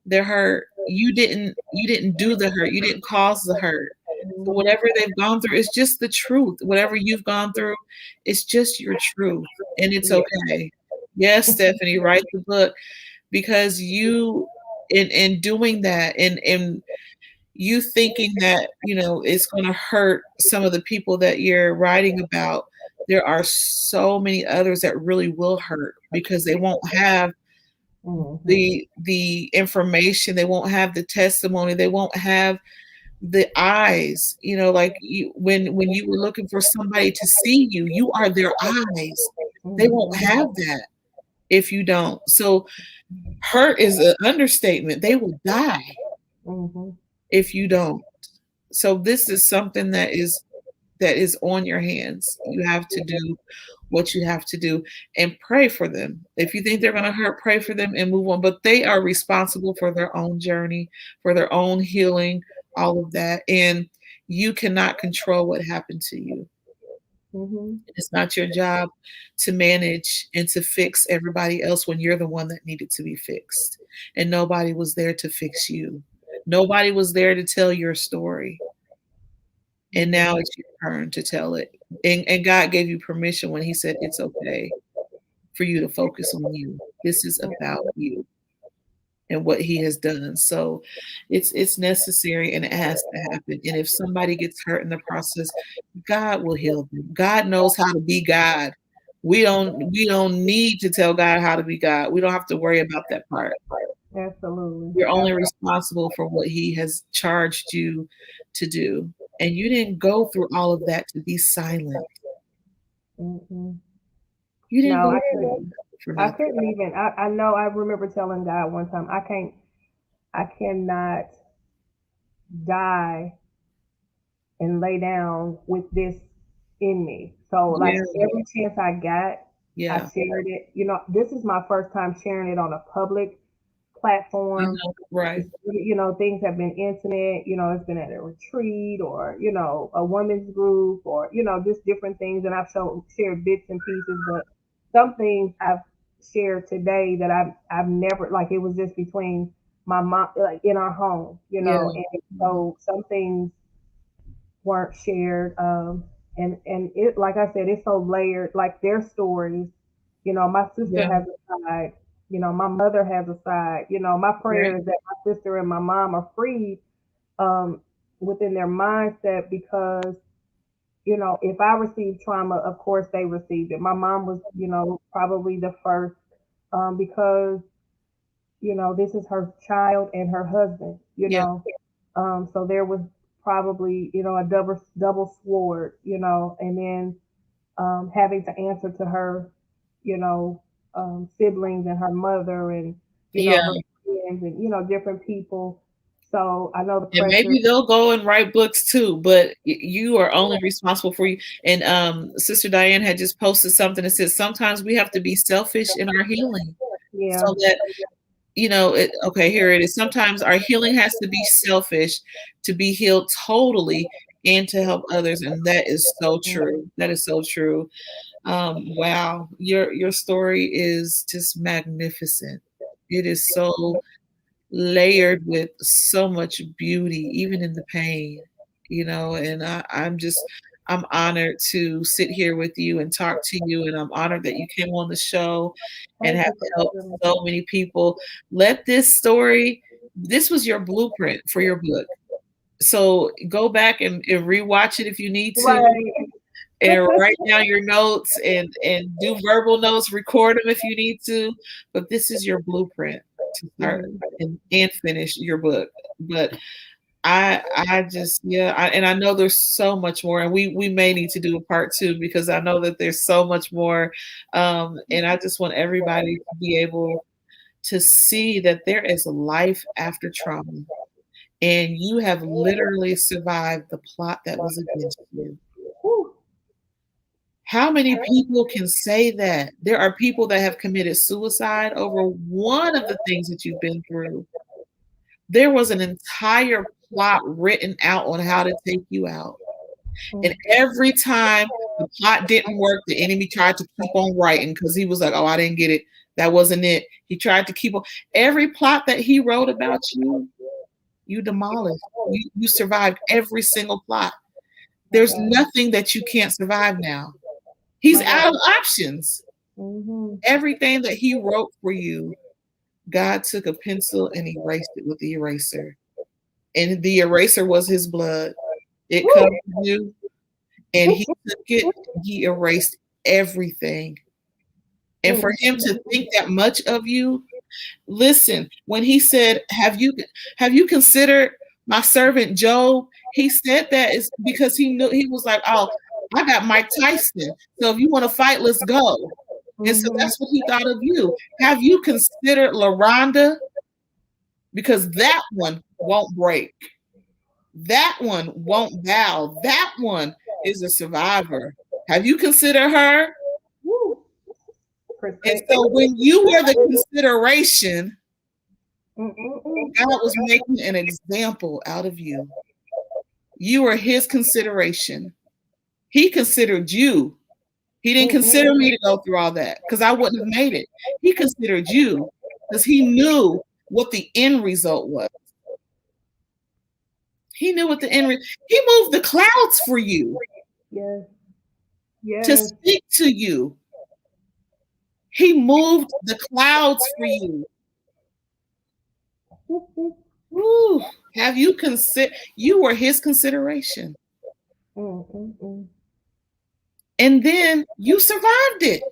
their hurt. You didn't do the hurt. You didn't cause the hurt. So me. whatever they've gone through, it's just the truth. Whatever you've gone through, it's just your truth, and it's Yeah. okay. Yes, Stephanie, write the book because you in doing that and you thinking that, it's gonna hurt some of the people that you're writing about, there are so many others that really will hurt because they won't have Hmm. the information, they won't have the testimony, they won't have the eyes, like when you were looking for somebody to see you, you are their eyes. They won't Hmm. have that if you don't. So hurt is an understatement. They will die Hmm. if you don't. So this is something that is on your hands. You have to do what you have to do and pray for them. If you think they're going to hurt, pray for them and move on. But they are responsible for their own journey, for their own healing, all of that. And you cannot control what happened to you. Hmm. It's not your job to manage and to fix everybody else when you're the one that needed to be fixed. And nobody was there to fix you. Nobody was there to tell your story. And now Yeah. it's your turn to tell it. And God gave you permission when He said it's okay for you to focus on you. This is about you and what He has done. So it's necessary and it has to happen. And if somebody gets hurt in the process, God will heal them. God knows how to be God. We don't need to tell God how to be God. We don't have to worry about that part. Absolutely. You're only responsible for what He has charged you to do. And you didn't go through all of that to be silent. Hmm. You didn't No, go I through couldn't. it. for I nothing. couldn't even. I know. I remember telling God one time, I can't. I cannot die and lay down with this in me. So like Yeah, every chance I got, I yeah. shared it. You know, this is my first time sharing it on a public platform. Uh-huh. Right. You know, things have been intimate. You know, it's been at a retreat or a women's group or just different things. And shared bits and pieces, but some things I've shared today that I've never, like, it was just between my mom, like in our home. Yeah. And Mhm. so some things weren't shared. And it, like I said, it's so layered. Like their stories, my sister Yeah. has a side. My mother has a side. My Right. prayer is that my sister and my mom are freed um, within their mindset because if I received trauma, of course they received it. My mom was, probably the first because this is her child and her husband. Yeah. So there was probably, a double sword, and then having to answer to her, you know, siblings and her mother and, Yeah. her friends and, different people. So I know the And pressure. maybe they'll go and write books too, but you are only responsible for you. And Sister Diane had just posted something that says sometimes we have to be selfish in our healing, Yeah. so that okay, here it is. Sometimes our healing has to be selfish to be healed totally and to help others, and that is so true. That is so true. Wow, your story is just magnificent. It is so layered with so much beauty, even in the pain, and I'm honored to sit here with you and talk to you, and I'm honored that you came on the show and Thank have you for helped having me. so many people. Let this story, this was your blueprint for your book. So go back and rewatch it if you need to, Right. and write down your notes and do verbal notes, record them if you need to. But this is your blueprint to start Mhm. and finish your book. But I just and I know there's so much more, and we may need to do a part two because I know that there's so much more. And I just want everybody to be able to see that there is a life after trauma. And you have literally survived the plot that was against you. Whew. How many people can say that? There are people that have committed suicide over one of the things that you've been through. There was an entire plot written out on how to take you out. And Mm. every time the plot didn't work, the enemy tried to keep on writing because he was like, oh, I didn't get it. That wasn't it. He tried to keep on. Every plot that he wrote about you, you demolished. You survived every single plot. My There's God. nothing that you can't survive now. He's My out of God. options. Hmm. Everything that he wrote for you, God took a pencil and erased it with the eraser. And the eraser was his blood. It Woo. covered you, and he took it, he erased everything. And Mm. for him to think that much of you, listen, when he said, have you considered my servant Job? He said that is because he knew he was like, oh, I got Mike Tyson. So if you want to fight, let's go. And so Hmm. that's what he thought of you. Have you considered LaRonda? Because that one won't break. That one won't bow. That one is a survivor. Have you considered her? Woo. And Protect. so when you were the consideration, Mm-mm-mm. God was making an example out of you. You were his consideration. He considered you. He didn't consider Mm-mm. me to go through all that because I wouldn't have made it. He considered you because he knew what the end result was. He knew what the he moved the clouds for you Yes. to Yes. speak to you. He moved the clouds for you. Woo. Have you considered you were his consideration? Mm-mm-mm. And then you survived it.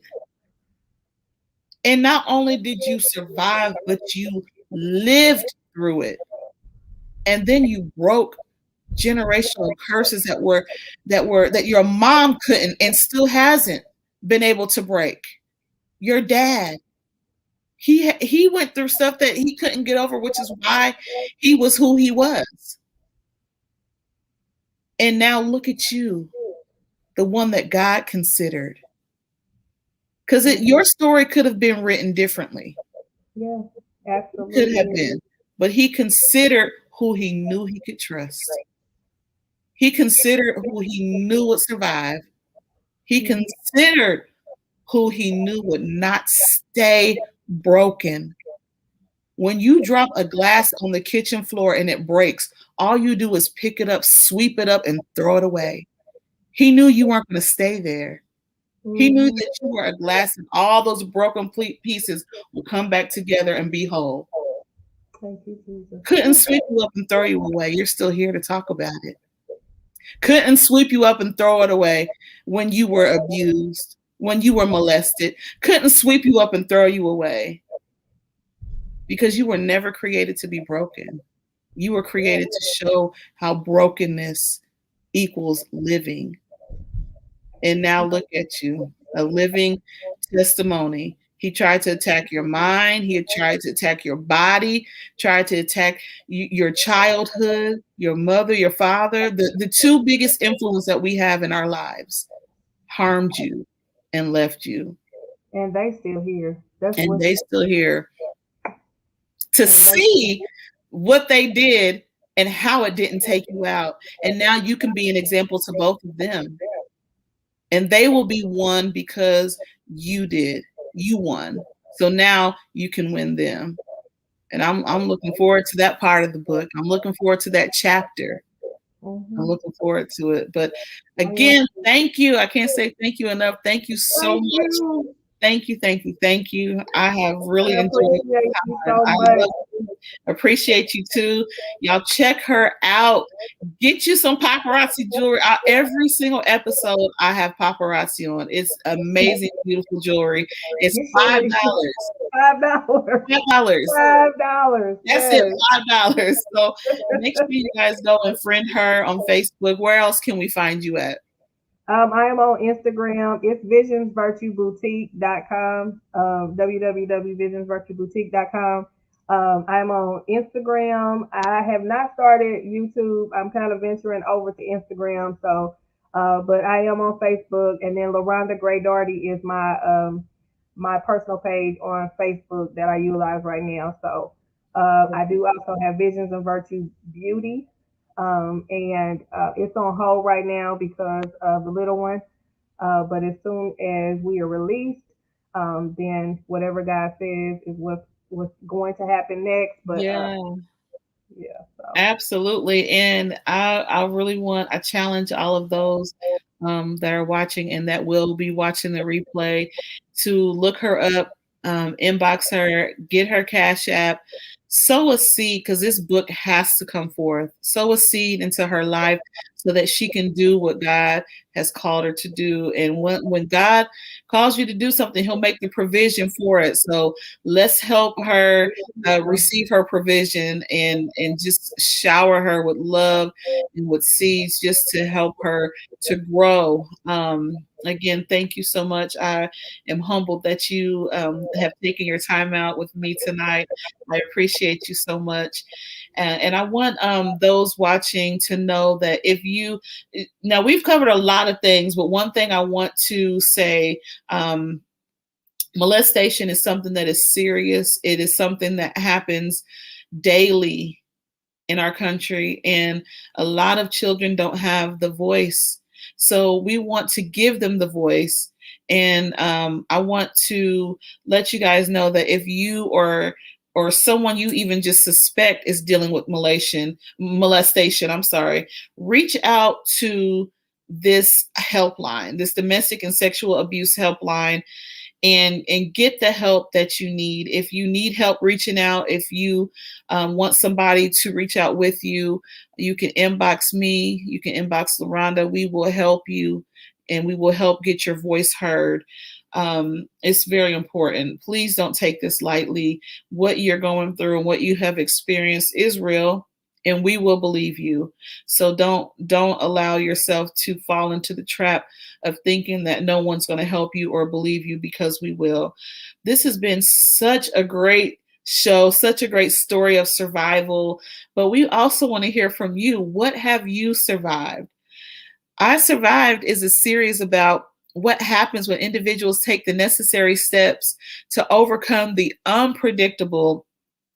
And not only did you survive, but you lived through it. And then you broke generational curses that your mom couldn't and still hasn't been able to break. Your dad, He went through stuff that he couldn't get over, which is why he was who he was. And now look at you, the one that God considered. Because your story could have been written differently. Yeah, It could have absolutely. been. But he considered who he knew he could trust. He considered who he knew would survive. He considered who he knew would not stay broken. When you drop a glass on the kitchen floor and it breaks, all you do is pick it up, sweep it up, and throw it away. He knew you weren't going to stay there. He knew that you were a glass and all those broken pieces will come back together and be whole. Thank you, Jesus. Couldn't sweep you up and throw you away. You're still here to talk about it. Couldn't sweep you up and throw it away when you were abused, when you were molested. Couldn't sweep you up and throw you away because you were never created to be broken. You were created to show how brokenness equals living. And now look at you, a living testimony. He tried to attack your mind. He tried to attack your body, tried to attack your childhood, your mother, your father. The two biggest influences that we have in our lives harmed you and left you. And they still here. That's And what. they still here to see what they did and how it didn't take you out. And now you can be an example to both of them. And they will be won because you did. You won. So now you can win them. And I'm looking forward to that part of the book. I'm looking forward to that chapter. I'm looking forward to it. But again, thank you. I can't say thank you enough. Thank you so much. Thank you, thank you, thank you. I have really enjoyed it. I appreciate you too. Y'all check her out. Get you some paparazzi jewelry. Every single episode I have paparazzi on. It's amazing, beautiful jewelry. It's $5. $5. $5. That's it, $5. So make sure you guys go and friend her on Facebook. Where else can we find you at? I am on Instagram. It's visionsvirtueboutique.com, www.visionsvirtueboutique.com. I'm on Instagram. I have not started YouTube. I'm kind of venturing over to Instagram. So, but I am on Facebook. And then LaRonda Gray Darty is my personal page on Facebook that I utilize right now. So, I do also have Visions of Virtue Beauty. And it's on hold right now because of the little one. But as soon as we are released, then whatever God says is what's going to happen next. But yeah. So. Absolutely. And I really I challenge all of those that are watching and that will be watching the replay to look her up, inbox her, get her Cash App, sow a seed, because this book has to come forth. Sow a seed into her life so that she can do what God has called her to do. And when God calls you to do something, he'll make the provision for it. So let's help her receive her provision and just shower her with love and with seeds just to help her to grow. Again, thank you so much. I am humbled that you have taken your time out with me tonight. I appreciate you so much. And I want those watching to know that now we've covered a lot of things, but one thing I want to say, molestation is something that is serious. It is something that happens daily in our country, and a lot of children don't have the voice. So we want to give them the voice. And I want to let you guys know that if you or someone you even just suspect is dealing with molestation, reach out to this helpline, this domestic and sexual abuse helpline, and get the help that you need. If you need help reaching out, if you want somebody to reach out with you, you can inbox me, you can inbox LaRonda. We will help you and we will help get your voice heard. It's very important. Please don't take this lightly. What you're going through and what you have experienced is real. and we will believe you. So don't allow yourself to fall into the trap of thinking that no one's going to help you or believe you, because we will. This has been such a great show, such a great story of survival, but we also want to hear from you. What have you survived? I Survived is a series about what happens when individuals take the necessary steps to overcome the unpredictable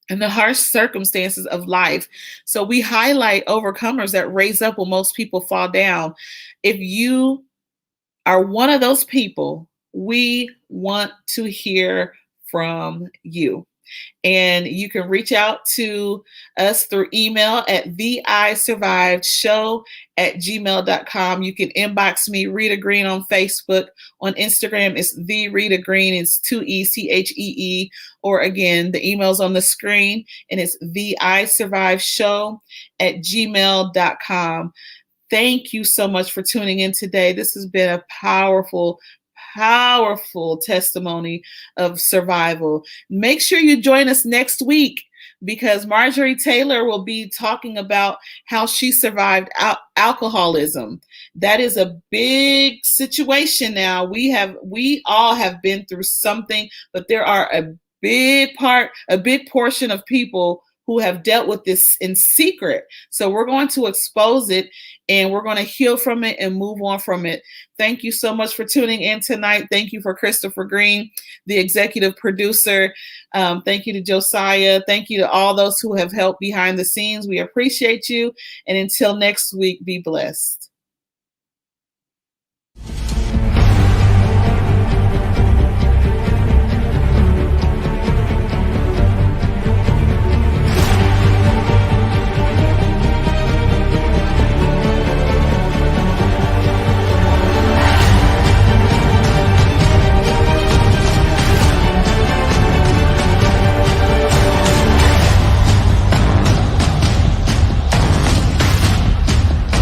and the harsh circumstances of life. So we highlight overcomers that raise up when most people fall down. If you are one of those people, we want to hear from you. And you can reach out to us through email at theisurvivedshow@gmail.com. You can inbox me, Rita Green, on Facebook. On Instagram, it's the Rita Green. It's 2ECHEE. Or again, the email's on the screen, and it's theisurviveshow@gmail.com. Thank you so much for tuning in today. This has been a powerful, powerful testimony of survival. Make sure you join us next week, because Marjorie Taylor will be talking about how she survived alcoholism. That is a big situation now. We all have been through something, but there are a big portion of people who have dealt with this in secret. So we're going to expose it, and we're going to heal from it and move on from it. Thank you so much for tuning in tonight. Thank you for Christopher Green, the executive producer. Thank you to Josiah. Thank you to all those who have helped behind the scenes. We appreciate you. And until next week, be blessed.